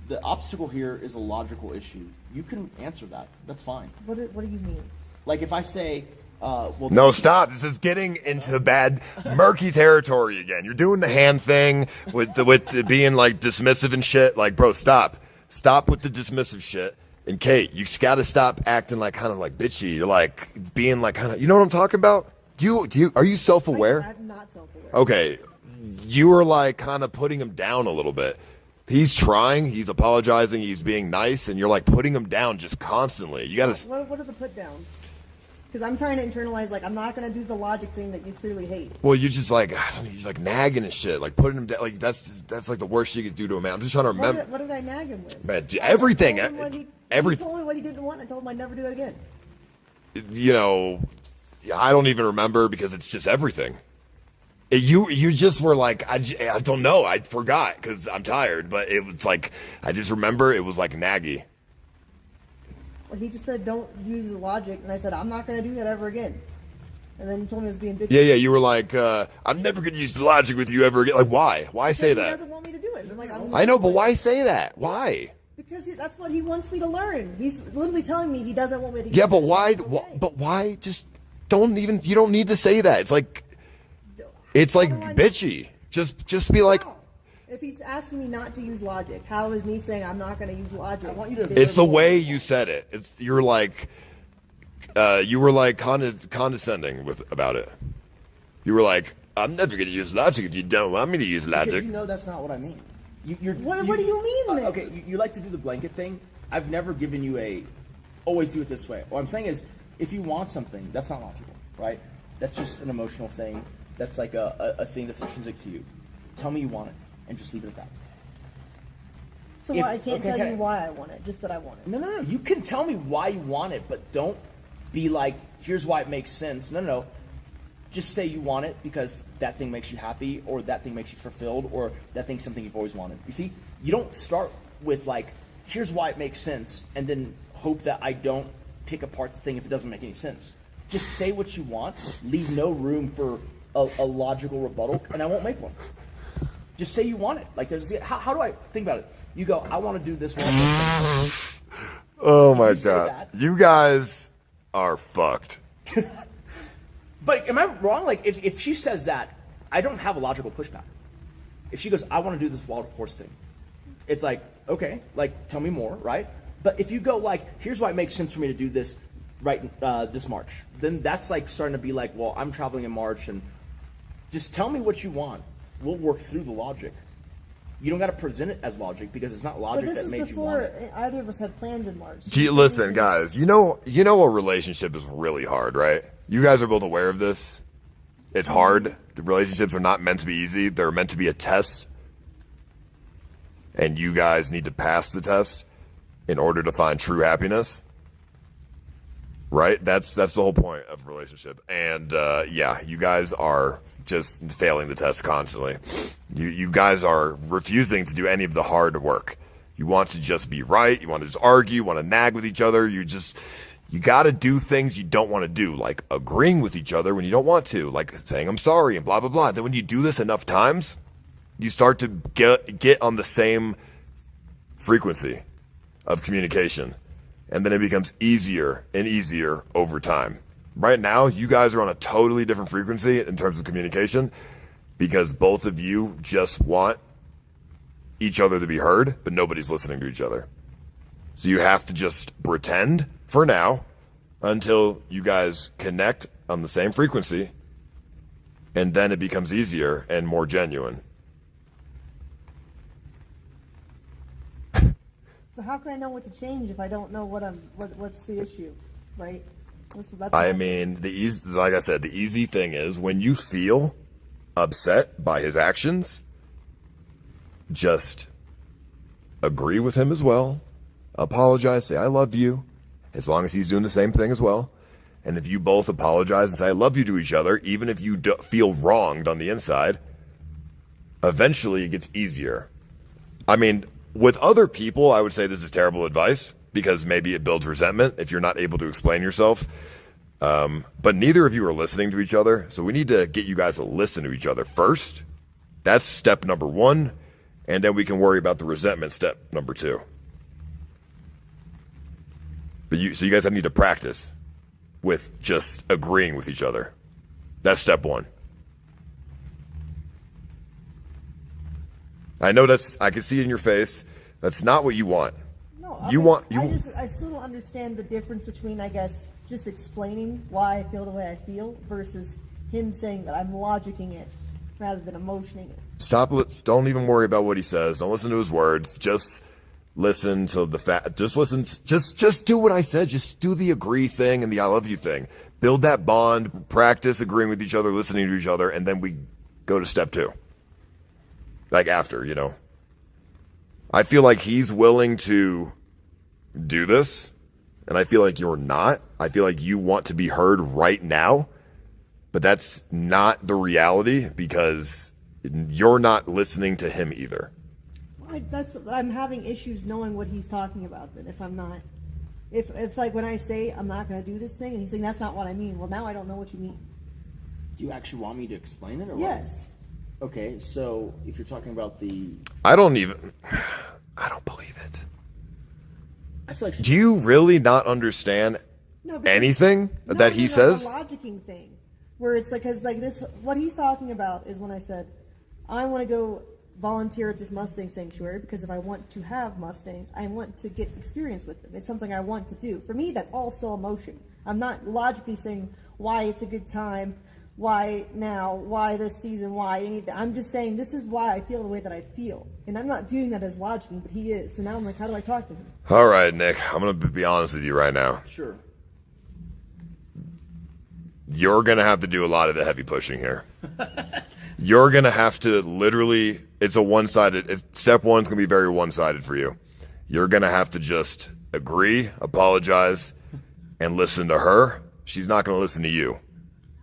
the obstacle here is a logical issue, you can answer that. That's fine. What do you mean? Like if I say, well, no, stop. This is getting into bad, murky territory again. You're doing the hand thing with the being like dismissive and shit. Like, bro, stop. Stop with the dismissive shit. And Kate, you just gotta stop acting like kind of like bitchy. You're like being like kind of, you know what I'm talking about? Are you self-aware? I'm not self-aware. Okay, you were like kind of putting him down a little bit. He's trying, he's apologizing, he's being nice, and you're like putting him down just constantly. You gotta. What are the put downs? Because I'm trying to internalize, like, I'm not going to do the logic thing that you clearly hate. Well, you just like, he's like nagging and shit, like putting him down. Like that's like the worst you could do to a man. I'm just trying to remember. What did I nag him with? Man, everything. He told me what he didn't want, and I told him I'd never do that again. You know, I don't even remember because it's just everything. You just were like, I don't know, I forgot because I'm tired. But it was like, I just remember it was like naggy. Well, he just said, don't use the logic. And I said, I'm not going to do that ever again. And then he told me I was being bitchy. Yeah, you were like, I'm never going to use the logic with you ever again. Like, why? Why say that? He doesn't want me to do it. I'm like, I know, but why say that? Why? Because that's what he wants me to learn. He's literally telling me he doesn't want me to. Yeah, but why? But why? Just don't even. You don't need to say that. It's like bitchy. Just be like. If he's asking me not to use logic, how is me saying I'm not going to use logic? I want you to. It's the way you said it. You're like, you were like condescending about it. You were like, I'm never going to use logic if you don't want me to use logic. Because you know that's not what I mean. What do you mean then? Okay, you like to do the blanket thing. I've never given you always do it this way. What I'm saying is, if you want something, that's not logical, right? That's just an emotional thing. That's like a thing that's intrinsic to you. Tell me you want it, and just leave it at that. So I can't tell you why I want it, just that I want it. No. You can tell me why you want it, but don't be like, here's why it makes sense. No. Just say you want it because that thing makes you happy, or that thing makes you fulfilled, or that thing's something you've always wanted. You see, you don't start with like, here's why it makes sense, and then hope that I don't pick apart the thing if it doesn't make any sense. Just say what you want, leave no room for a logical rebuttal, and I won't make one. Just say you want it. Like, how do I think about it? You go, I want to do this one. Oh my God. You guys are fucked. But am I wrong? Like, if she says that, I don't have a logical pushback. If she goes, I want to do this wild horse thing, it's like, okay, like, tell me more, right? But if you go, like, here's why it makes sense for me to do this this March, then that's like starting to be like, well, I'm traveling in March, and just tell me what you want. We'll work through the logic. You don't got to present it as logic because it's not logic that made you want it. But this was before either of us had plans in March. Gee, listen, guys, you know a relationship is really hard, right? You guys are both aware of this. It's hard. The relationships are not meant to be easy. They're meant to be a test. And you guys need to pass the test in order to find true happiness. Right? That's the whole point of a relationship. And yeah, you guys are just failing the test constantly. You guys are refusing to do any of the hard work. You want to just be right. You want to just argue. You want to nag with each other. You got to do things you don't want to do, like agreeing with each other when you don't want to, like saying I'm sorry and blah, blah, blah. Then when you do this enough times, you start to get on the same frequency of communication. And then it becomes easier and easier over time. Right now, you guys are on a totally different frequency in terms of communication because both of you just want each other to be heard, but nobody's listening to each other. So you have to just pretend for now until you guys connect on the same frequency, and then it becomes easier and more genuine. But how can I know what to change if I don't know what's the issue, right? I mean, like I said, the easy thing is when you feel upset by his actions, just agree with him as well. Apologize, say I love you, as long as he's doing the same thing as well. And if you both apologize and say I love you to each other, even if you feel wronged on the inside, eventually it gets easier. I mean, with other people, I would say this is terrible advice because maybe it builds resentment if you're not able to explain yourself. But neither of you are listening to each other, so we need to get you guys to listen to each other first. That's step number 1, and then we can worry about the resentment step number 2. So you guys need to practice with just agreeing with each other. That's step 1. I know I can see it in your face. That's not what you want. No, I still don't understand the difference between, I guess, just explaining why I feel the way I feel versus him saying that I'm logicking it rather than emotioning it. Don't even worry about what he says. Don't listen to his words. Just listen to the fact. Just listen. Just do what I said. Just do the agree thing and the I love you thing. Build that bond. Practice agreeing with each other, listening to each other, and then we go to step 2. Like after, I feel like he's willing to do this, and I feel like you're not. I feel like you want to be heard right now, but that's not the reality because you're not listening to him either. I'm having issues knowing what he's talking about then if I'm not. If like when I say I'm not going to do this thing and he's saying that's not what I mean, well now I don't know what you mean. Do you actually want me to explain it or yes. What? Okay, so if you're talking about I don't believe it. I feel like do you really not understand anything that he says? The logicking thing, where it's like, cause like this, what he's talking about is when I said, I want to go volunteer at this Mustang sanctuary because if I want to have Mustangs, I want to get experience with them. It's something I want to do. For me, that's all still emotion. I'm not logically saying why it's a good time. Why now? Why this season? Why anything? I'm just saying this is why I feel the way that I feel. And I'm not viewing that as logicking, but he is. So now I'm like, how do I talk to him? All right, Nick. I'm going to be honest with you right now. Sure. you're going to have to do a lot of the heavy pushing here. You're going to have to literally, it's a one-sided, step one's going to be very one-sided for you. You're going to have to just agree, apologize, and listen to her. She's not going to listen to you.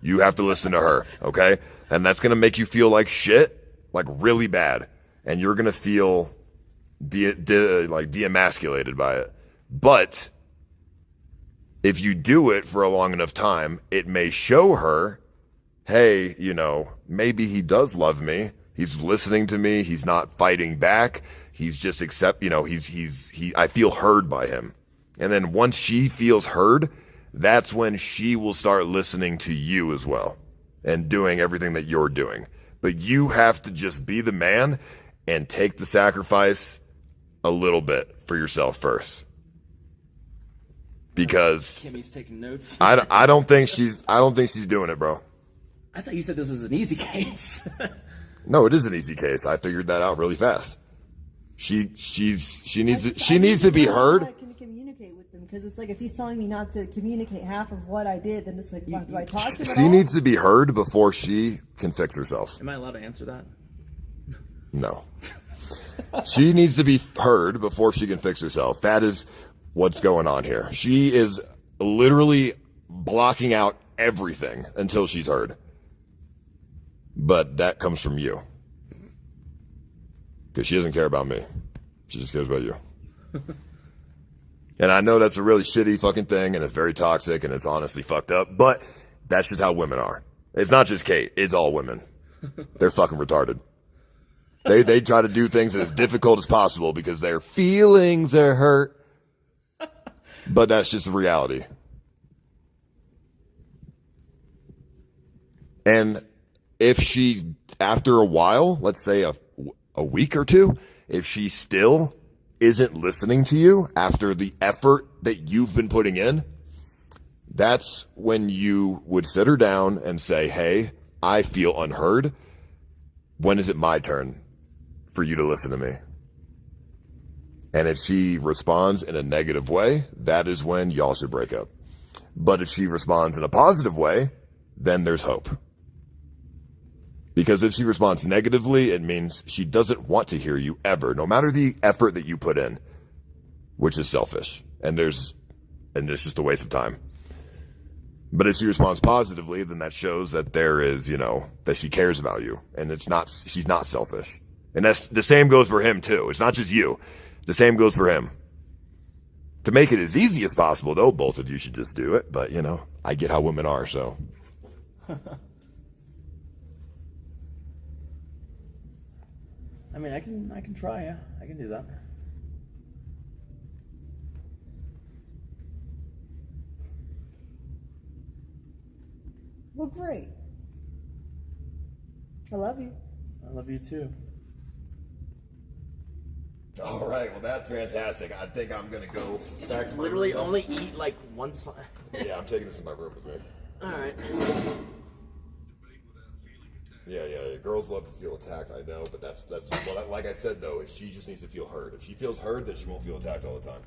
You have to listen to her, okay? And that's going to make you feel like shit, like really bad. And you're going to feel like de-emasculated by it. But if you do it for a long enough time, it may show her, hey, you know, maybe he does love me. He's listening to me. He's not fighting back. He's just I feel heard by him. And then once she feels heard, that's when she will start listening to you as well and doing everything that you're doing. But you have to just be the man and take the sacrifice a little bit for yourself first. Because Kimmy's taking notes. I don't think she's doing it, bro. I thought you said this was an easy case. No, it is an easy case. I figured that out really fast. She needs to be heard. I can communicate with them because it's like if he's telling me not to communicate half of what I did, then it's like, do I talk to him? She needs to be heard before she can fix herself. Am I allowed to answer that? No. She needs to be heard before she can fix herself. That is what's going on here. She is literally blocking out everything until she's heard. But that comes from you. Because she doesn't care about me. She just cares about you. And I know that's a really shitty fucking thing, and it's very toxic, and it's honestly fucked up, but that's just how women are. It's not just Kate. It's all women. They're fucking retarded. They try to do things as difficult as possible because their feelings are hurt. But that's just the reality. And if she, after a while, let's say a week or two, if she still isn't listening to you after the effort that you've been putting in, that's when you would sit her down and say, hey, I feel unheard. When is it my turn for you to listen to me? And if she responds in a negative way, that is when y'all should break up. But if she responds in a positive way, then there's hope. Because if she responds negatively, it means she doesn't want to hear you ever, no matter the effort that you put in, which is selfish. And it's just a waste of time. But if she responds positively, then that shows that there is, that she cares about you. And she's not selfish. And that's the same goes for him too. It's not just you. The same goes for him. To make it as easy as possible, though, both of you should just do it. But, I get how women are, so. I mean, I can try, yeah. I can do that. Well, great. I love you. I love you too. All right, well, that's fantastic. I think I'm going to go back to my Literally room. only eat like one slice. Yeah, I'm taking this to my room with me. All right. Yeah. Girls love to feel attacked, I know, but that's well, like I said, though, she just needs to feel heard. If she feels heard, then she won't feel attacked all the time.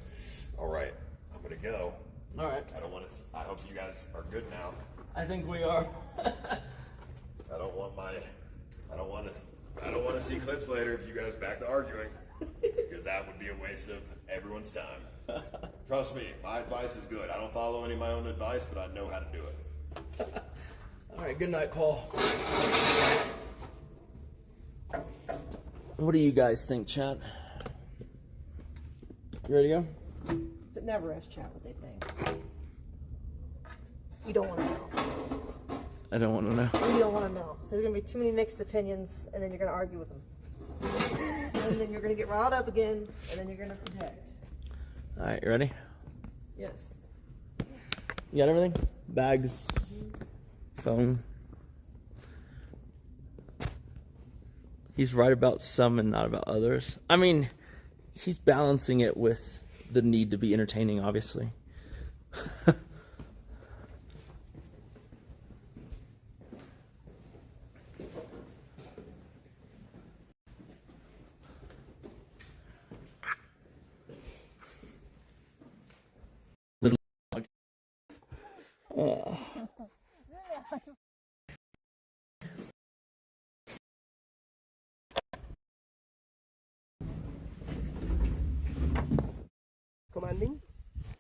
All right, I'm going to go. All right. I hope you guys are good now. I think we are. I don't want to see clips later of you guys back to arguing, because that would be a waste of everyone's time. Trust me, my advice is good. I don't follow any of my own advice, but I know how to do it. All right, good night, Paul. What do you guys think, chat? You ready to go? Never ask chat what they think. You don't want to know. I don't want to know. You don't want to know. There's going to be too many mixed opinions, and then you're going to argue with them. And then you're going to get riled up again, and then you're going to project. All right, you ready? Yes. You got everything? Bags, phone. He's right about some and not about others. I mean, he's balancing it with the need to be entertaining, obviously. Commanding.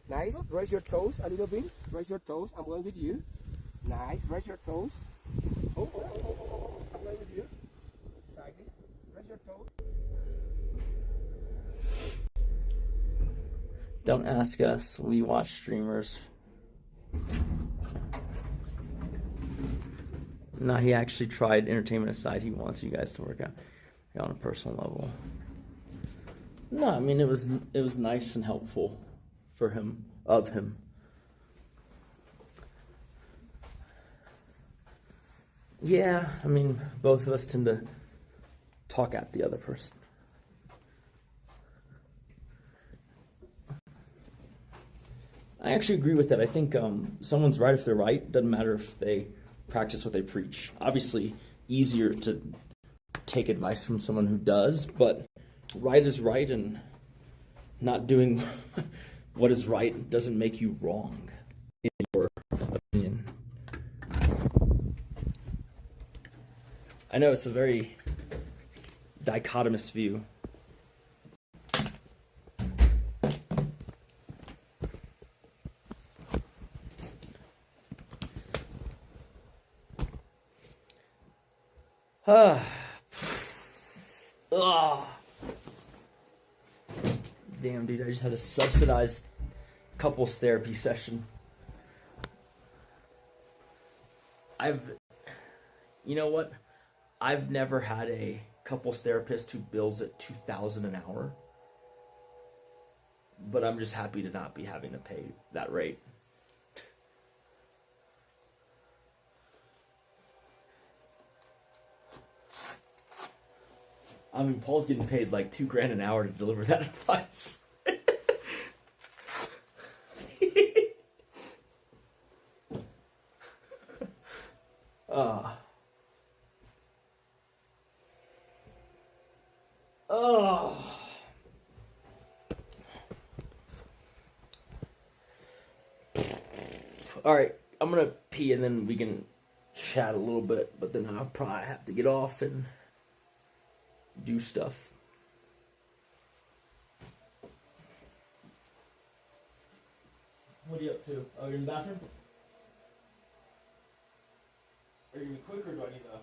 Nice. Raise your toes a little bit. Raise your toes. I'm going with you. Nice. Raise your toes. Oh, I'm going with you. Exactly. Raise your toes. Don't ask us. We watch streamers. No, he actually tried entertainment aside. He wants you guys to work out on a personal level. No, I mean it was nice and helpful for him, of him. Yeah, I mean both of us tend to talk at the other person. I actually agree with that. I think someone's right if they're right. Doesn't matter if they practice what they preach. Obviously, easier to take advice from someone who does, but right is right, and not doing what is right doesn't make you wrong, in your opinion. I know it's a very dichotomous view. Damn, dude, I just had a subsidized couples therapy session. You know what? I've never had a couples therapist who bills at $2,000 an hour. But I'm just happy to not be having to pay that rate. I mean, Paul's getting paid like $2,000 an hour to deliver that advice. All right, I'm gonna pee and then we can chat a little bit, but then I'll probably have to get off and do stuff. What are you up to? Oh, you're in the bathroom? Are you gonna be quick or do I need to?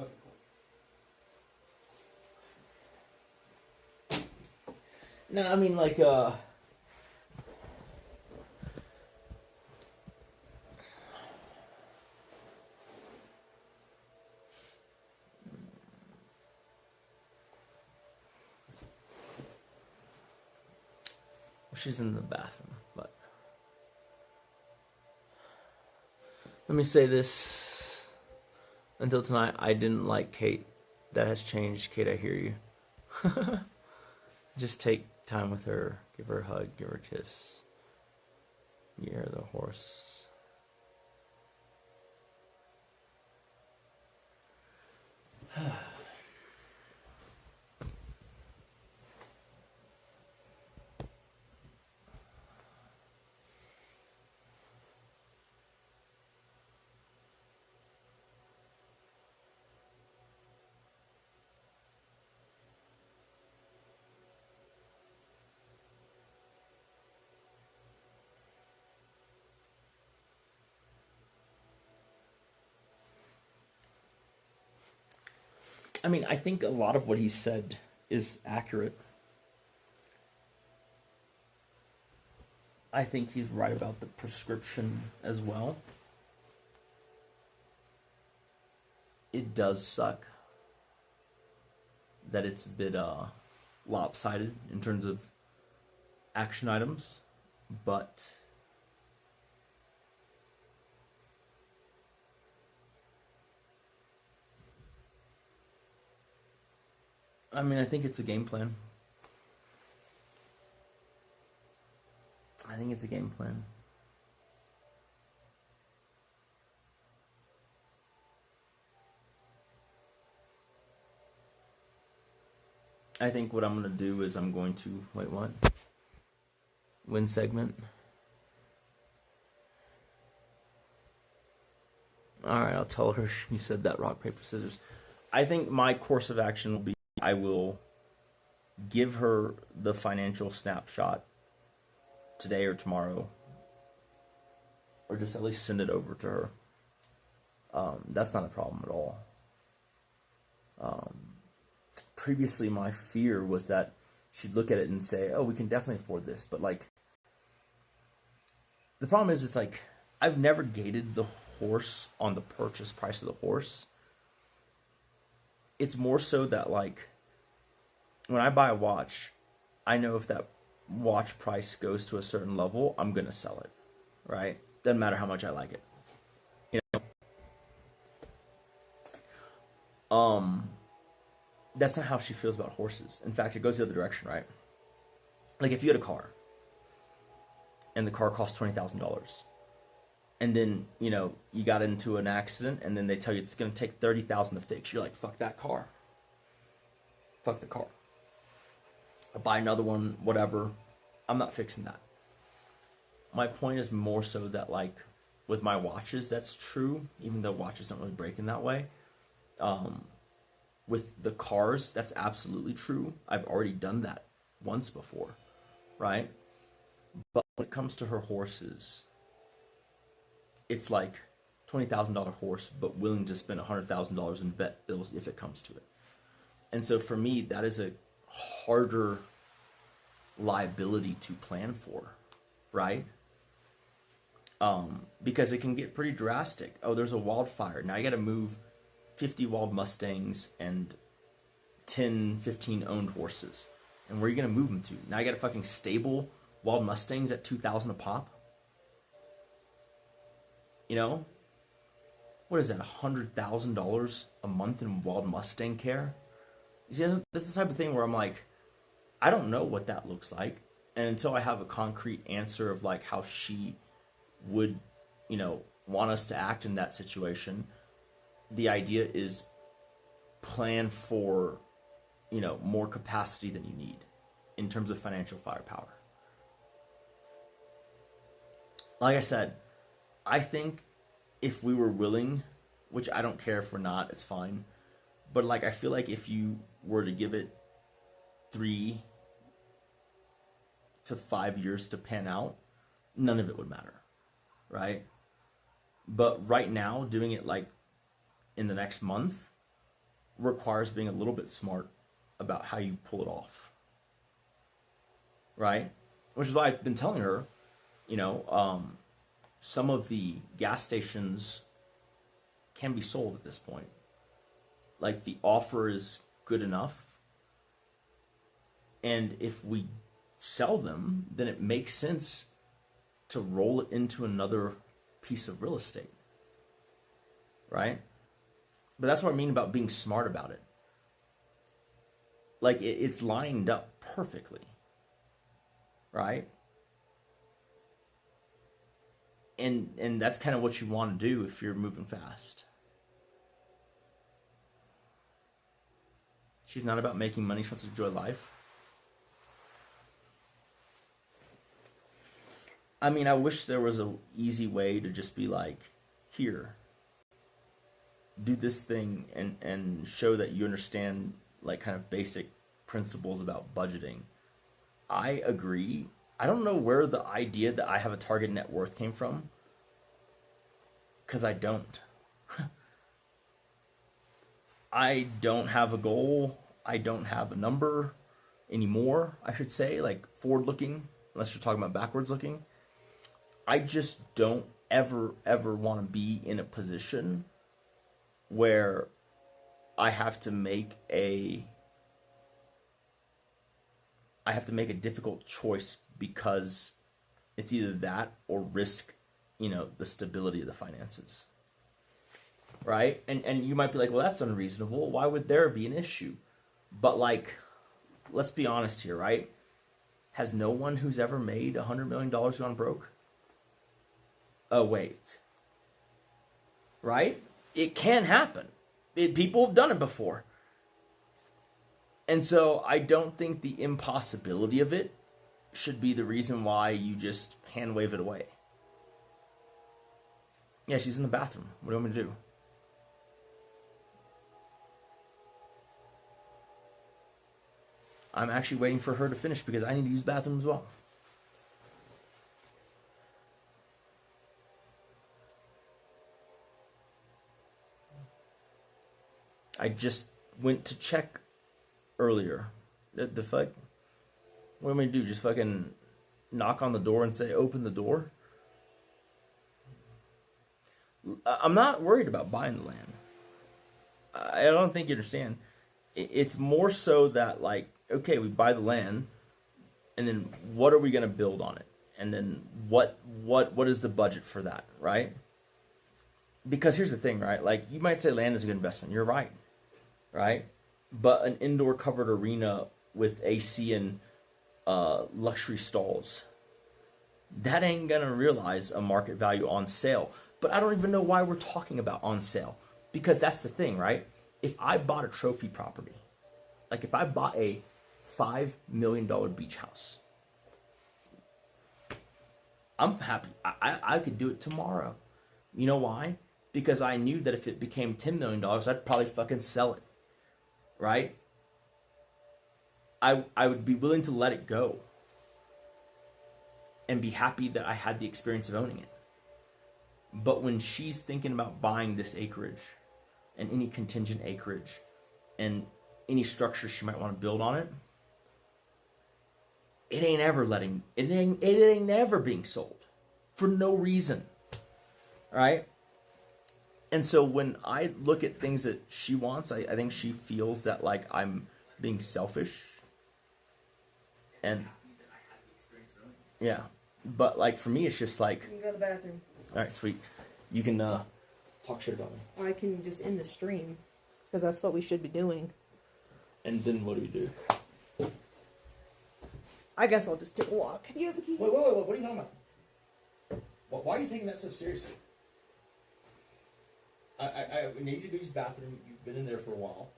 Okay, cool. No, I mean like she's in the bathroom, but let me say this. Until tonight, I didn't like Kate. That has changed. Kate, I hear you. Just take time with her. Give her a hug. Give her a kiss. Get her the horse. I mean, I think a lot of what he said is accurate. I think he's right about the prescription as well. It does suck that it's a bit lopsided in terms of action items, but I mean, I think it's a game plan. I think it's a game plan. I think what I'm going to do is I'm going to... Wait, what? Win segment. All right, I'll tell her you said that. Rock, paper, scissors. I think my course of action will be I will give her the financial snapshot today or tomorrow, or just at least send it over to her. That's not a problem at all. Previously, my fear was that she'd look at it and say, oh, we can definitely afford this. But, like, the problem is, it's like, I've never gated the horse on the purchase price of the horse. It's more so that, like, when I buy a watch, I know if that watch price goes to a certain level, I'm going to sell it, right? Doesn't matter how much I like it. You know? That's not how she feels about horses. In fact, it goes the other direction, right? Like, if you had a car, and the car costs $20,000, and then, you know, you got into an accident, and then they tell you it's going to take $30,000 to fix. You're like, fuck that car. Fuck the car. I'll buy another one, whatever. I'm not fixing that. My point is more so that, like, with my watches, that's true, even though watches don't really break in that way. With the cars, that's absolutely true. I've already done that once before, right? But when it comes to her horses, it's like $20,000 horse, but willing to spend $100,000 in vet bills if it comes to it. And so for me, that is a harder liability to plan for, right? Because it can get pretty drastic. Oh, there's a wildfire. Now I got to move 50 wild Mustangs and 10, 15 owned horses. And where are you going to move them to? Now I got a fucking stable wild Mustangs at $2,000 a pop. You know? What is that, $100,000 a month in wild Mustang care? You see, that's the type of thing where I'm like, I don't know what that looks like. And until I have a concrete answer of, like, how she would, you know, want us to act in that situation, the idea is plan for, you know, more capacity than you need in terms of financial firepower. Like I said, I think if we were willing, which I don't care if we're not, it's fine. But, like, I feel like if you were to give it 3 to 5 years to pan out, none of it would matter, right? But right now, doing it, like, in the next month requires being a little bit smart about how you pull it off, right? Which is why I've been telling her, you know, some of the gas stations can be sold at this point. Like, the offer is good enough, and if we sell them, then it makes sense to roll it into another piece of real estate, right? But that's what I mean about being smart about it. Like, it's lined up perfectly, right? And that's kind of what you want to do if you're moving fast. She's not about making money. She wants to enjoy life. I mean, I wish there was an easy way to just be like, here, do this thing and show that you understand, like, kind of basic principles about budgeting. I agree. I don't know where the idea that I have a target net worth came from, because I don't. I don't have a goal. I don't have a number anymore, I should say, like, forward looking, unless you're talking about backwards looking. I just don't ever want to be in a position where I have to make a difficult choice because it's either that or risk, you know, the stability of the finances. Right? And you might be like, well, that's unreasonable. Why would there be an issue? But, like, let's be honest here, right? Has no one who's ever made $100 million gone broke? Oh, wait. Right? It can happen. People have done it before. And so I don't think the impossibility of it should be the reason why you just hand wave it away. Yeah, she's in the bathroom. What do you want me to do? I'm actually waiting for her to finish because I need to use the bathroom as well. I just went to check earlier. The fuck? What am I do? Just fucking knock on the door and say, open the door? I'm not worried about buying the land. I don't think you understand. It's more so that, like, okay, we buy the land, and then what are we going to build on it? And then what is the budget for that, right? Because here's the thing, right? Like, you might say land is a good investment. You're right, right? But an indoor covered arena with AC and luxury stalls, that ain't going to realize a market value on sale. But I don't even know why we're talking about on sale. Because that's the thing, right? If I bought a trophy property, like if I bought a $5 million beach house, I'm happy. I could do it tomorrow. You know why? Because I knew that if it became $10 million, I'd probably fucking sell it. Right? I would be willing to let it go and be happy that I had the experience of owning it. But when she's thinking about buying this acreage and any contingent acreage and any structure she might want to build on it, it ain't ever being sold for no reason. Right? And so when I look at things that she wants, I think she feels that, like, I'm being selfish. And yeah, but like for me, it's just like, You can go to the bathroom. all right, sweet. You can talk shit about me. Or I can just end the stream, because that's what we should be doing. And then what do we do? I guess I'll just take a walk. Do you have a key? Wait, what are you talking about? Why are you taking that so seriously? I need you to use the bathroom. You've been in there for a while.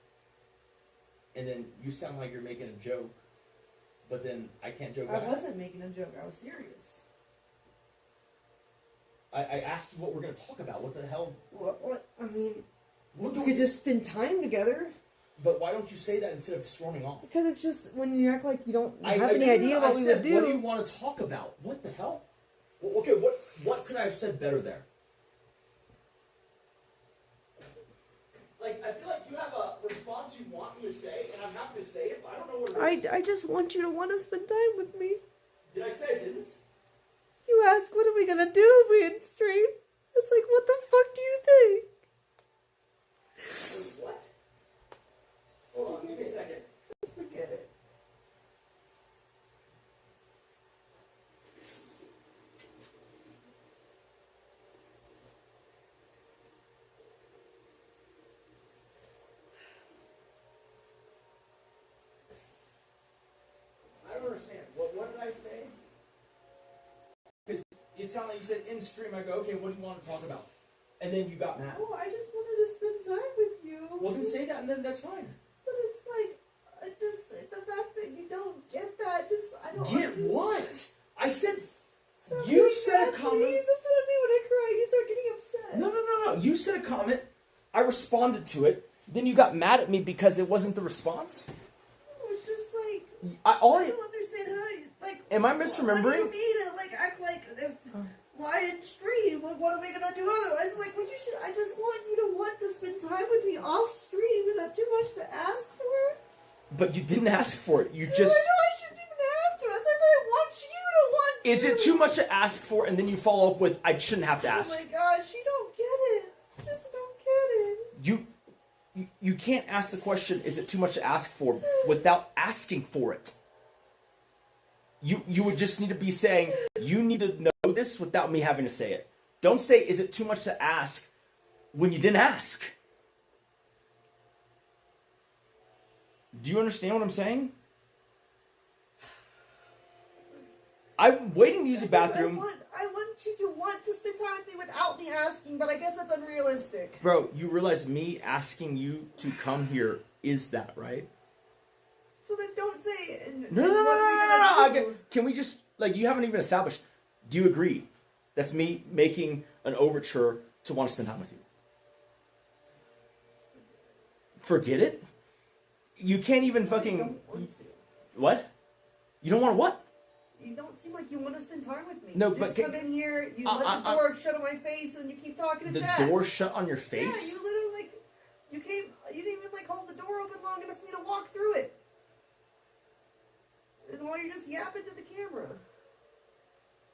And then you sound like you're making a joke. But then I can't joke back. I wasn't making a joke. I was serious. I asked you what we're going to talk about. What the hell? What? I mean, What we could just spend time together. But why don't you say that instead of storming off? Because it's just, when you act like you don't have any idea what we would do. What do you want to talk about? What the hell? Well, okay, what could I have said better there? Like, I feel like you have a response you want me to say, and I'm happy to say it, but I don't know what it is. I just want you to want to spend time with me. Did I say I didn't? You ask, what are we going to do if we in stream? It's like, what the fuck do you think? Wait, what? Hold on, give me a second. Just forget it. I don't understand. What did I say? Because it sounded like you said in stream. I go, okay, what do you want to talk about? And then you got mad. Oh, I just wanted to spend time with you. Well, then say that, and then that's fine. But it's like, the fact that you don't get that, I don't Get understand. what? I said, Something you said a bad, comment. Please. That's what I mean when I cry. You start getting upset. No. You said a comment. I responded to it. Then you got mad at me because it wasn't the response. It's just like, I don't understand how you, like. Am I misremembering? What do you mean to, like, act like, why in stream? Like, what are we gonna do otherwise? Like, I just want you to want to spend time with me off stream. Is that too much to ask for? But you didn't ask for it. You just. No, I shouldn't even have to. That's why I said I want you to want to. Is it too much to ask for? And then you follow up with, I shouldn't have to ask. Oh my gosh, you don't get it. You just don't get it. You can't ask the question, is it too much to ask for, without asking for it. You would just need to be saying, you need to know this without me having to say it. Don't say, is it too much to ask, when you didn't ask. Do you understand what I'm saying? I'm waiting to use the bathroom. I want you to want to spend time with me without me asking, but I guess that's unrealistic. Bro, you realize me asking you to come here is that, right? So then don't say it. No. Can we just, like, you haven't even established. Do you agree? That's me making an overture to want to spend time with you. Forget it? You can't even fucking... I don't want to. What? You don't want to what? You don't seem like you want to spend time with me. No, you just but come in here, you let the door shut on my face, and you keep talking to chat. The door shut on your face? Yeah, you literally, like, you didn't even, like, hold the door open long enough for me to walk through it. And while you're just yapping to the camera.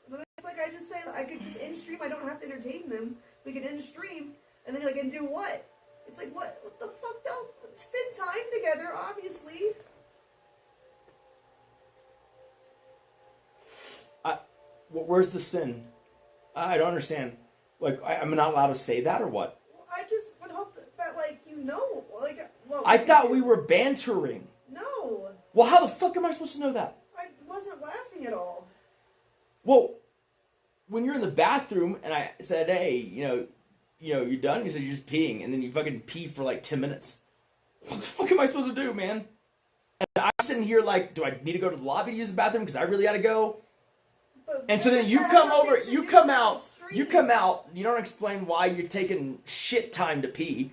And then it's like I just say, I could just end stream, I don't have to entertain them. We can end stream, and then, like, and do what? It's like, what the fuck, don't spend time together, obviously. Where's the sin? I don't understand. Like, I'm not allowed to say that or what? I just would hope that like, you know, like, well... I thought we were bantering. No. Well, how the fuck am I supposed to know that? I wasn't laughing at all. Well, when you're in the bathroom and I said, hey, you know, you're done? You said you're just peeing, and then you fucking pee for like 10 minutes. What the fuck am I supposed to do, man? And I'm sitting here like, do I need to go to the lobby to use the bathroom because I really gotta go? And so then you come over, you come out, you don't explain why you're taking shit time to pee,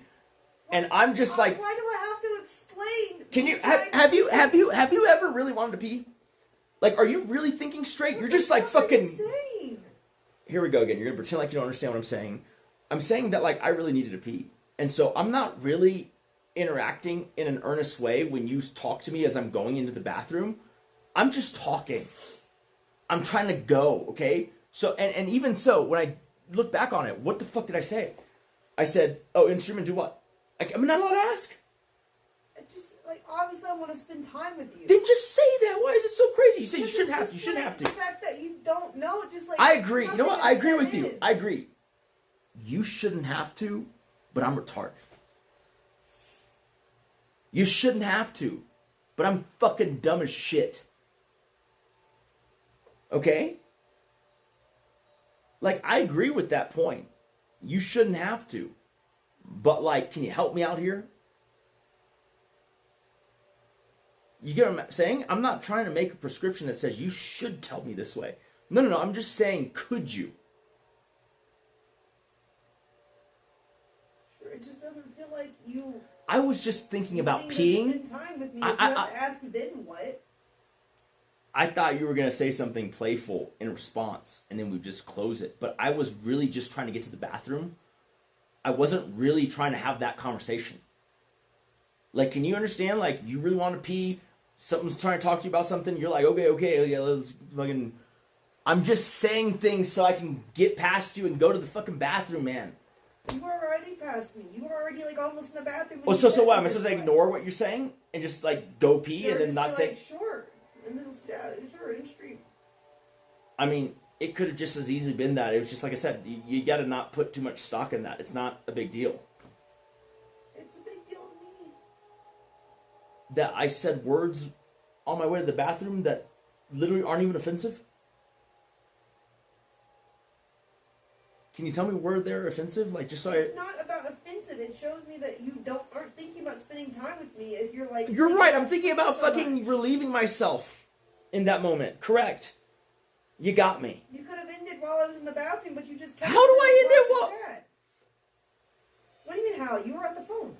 and I'm just like, why do I have to explain? Can you have you ever really wanted to pee? Like, are you really thinking straight? You're just like fucking. Here we go again. You're gonna pretend like you don't understand what I'm saying. I'm saying that like I really needed to pee, and so I'm not really interacting in an earnest way when you talk to me as I'm going into the bathroom. I'm just talking. I'm trying to go, okay? So, and even so, when I look back on it, what the fuck did I say? I said, oh, instrument do what? I'm not allowed to ask. I just, like, obviously I want to spend time with you. Then just say that. Why is it so crazy? You say you shouldn't have to. You shouldn't have to. The fact that you don't know, just like... I agree. You know what? I agree with you. I agree. You shouldn't have to, but I'm retarded. You shouldn't have to, but I'm fucking dumb as shit. Okay? Like, I agree with that point. You shouldn't have to. But, like, can you help me out here? You get what I'm saying? I'm not trying to make a prescription that says you should tell me this way. No. I'm just saying, could you? Sure, it just doesn't feel like you... I was just thinking about peeing. Spend time with me. If you have to ask, then what? I thought you were going to say something playful in response, and then we'd just close it. But I was really just trying to get to the bathroom. I wasn't really trying to have that conversation. Like, can you understand? Like, you really want to pee, someone's trying to talk to you about something, you're like, okay, yeah, let's fucking... I'm just saying things so I can get past you and go to the fucking bathroom, man. You were already past me. You were already, like, almost in the bathroom. Oh, so what? Am I supposed to ignore what you're saying? And just, like, go pee and then not say... Like, sure. And then, yeah, sure, in stream. I mean, it could have just as easily been that. It was just, like I said, you got to not put too much stock in that. It's not a big deal. It's a big deal to me. That I said words on my way to the bathroom that literally aren't even offensive? Can you tell me where they're offensive? Like, just so it's not about offensive. It shows me that you aren't thinking about spending time with me. If you're like, you're right. I'm thinking about fucking relieving myself in that moment. Correct. You got me. You could have ended while I was in the bathroom, but you just kept... How do I end it while... What do you mean how? You were at the phone.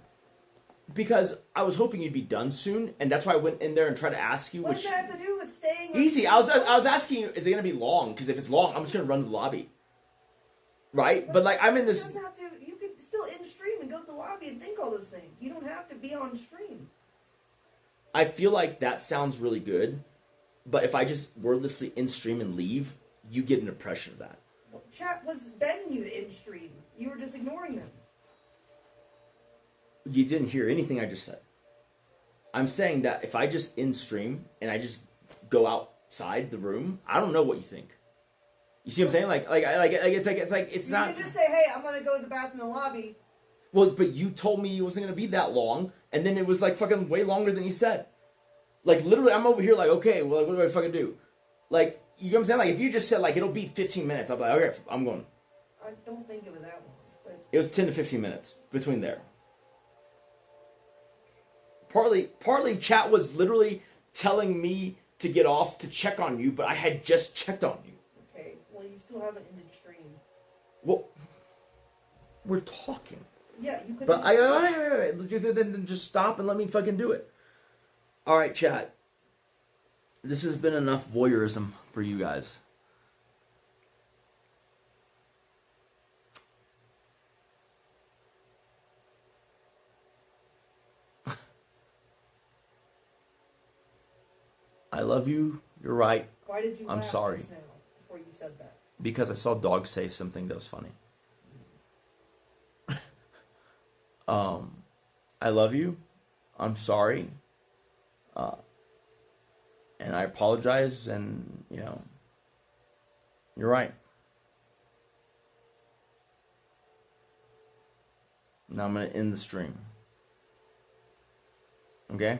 Because I was hoping you'd be done soon, and that's why I went in there and tried to ask you. What does that have to do with staying... Easy. I was asking you, is it going to be long? Because if it's long, I'm just going to run to the lobby. Right? But like, I'm in this... You could still end stream and go to the lobby and think all those things. You don't have to be on stream. I feel like that sounds really good, but if I just wordlessly end stream and leave, you get an impression of that. Well, chat was begging you to end stream. You were just ignoring them. You didn't hear anything I just said. I'm saying that if I just end stream and I just go outside the room, I don't know what you think. You see what I'm saying? It's not... You can just say, hey, I'm going to go to the bathroom in the lobby. Well, but you told me it wasn't going to be that long, and then it was like fucking way longer than you said. Like, literally, I'm over here like, okay, well, like, what do I fucking do? Like, you know what I'm saying? Like, if you just said, like, it'll be 15 minutes, I'll be like, okay, I'm going. I don't think it was that long. But... It was 10 to 15 minutes between there. Partly chat was literally telling me to get off to check on you, but I had just checked on you. Okay, well, you still haven't ended stream. Well, We're talking. Yeah, you could. But then just stop and let me fucking do it. All right, chat. This has been enough voyeurism for you guys. I love you. You're right. Why did you I'm laugh sorry. just now before you said that? Because I saw Dog say something that was funny. I love you. I'm sorry. And I apologize, and, you know, you're right. Now I'm going to end the stream. Okay?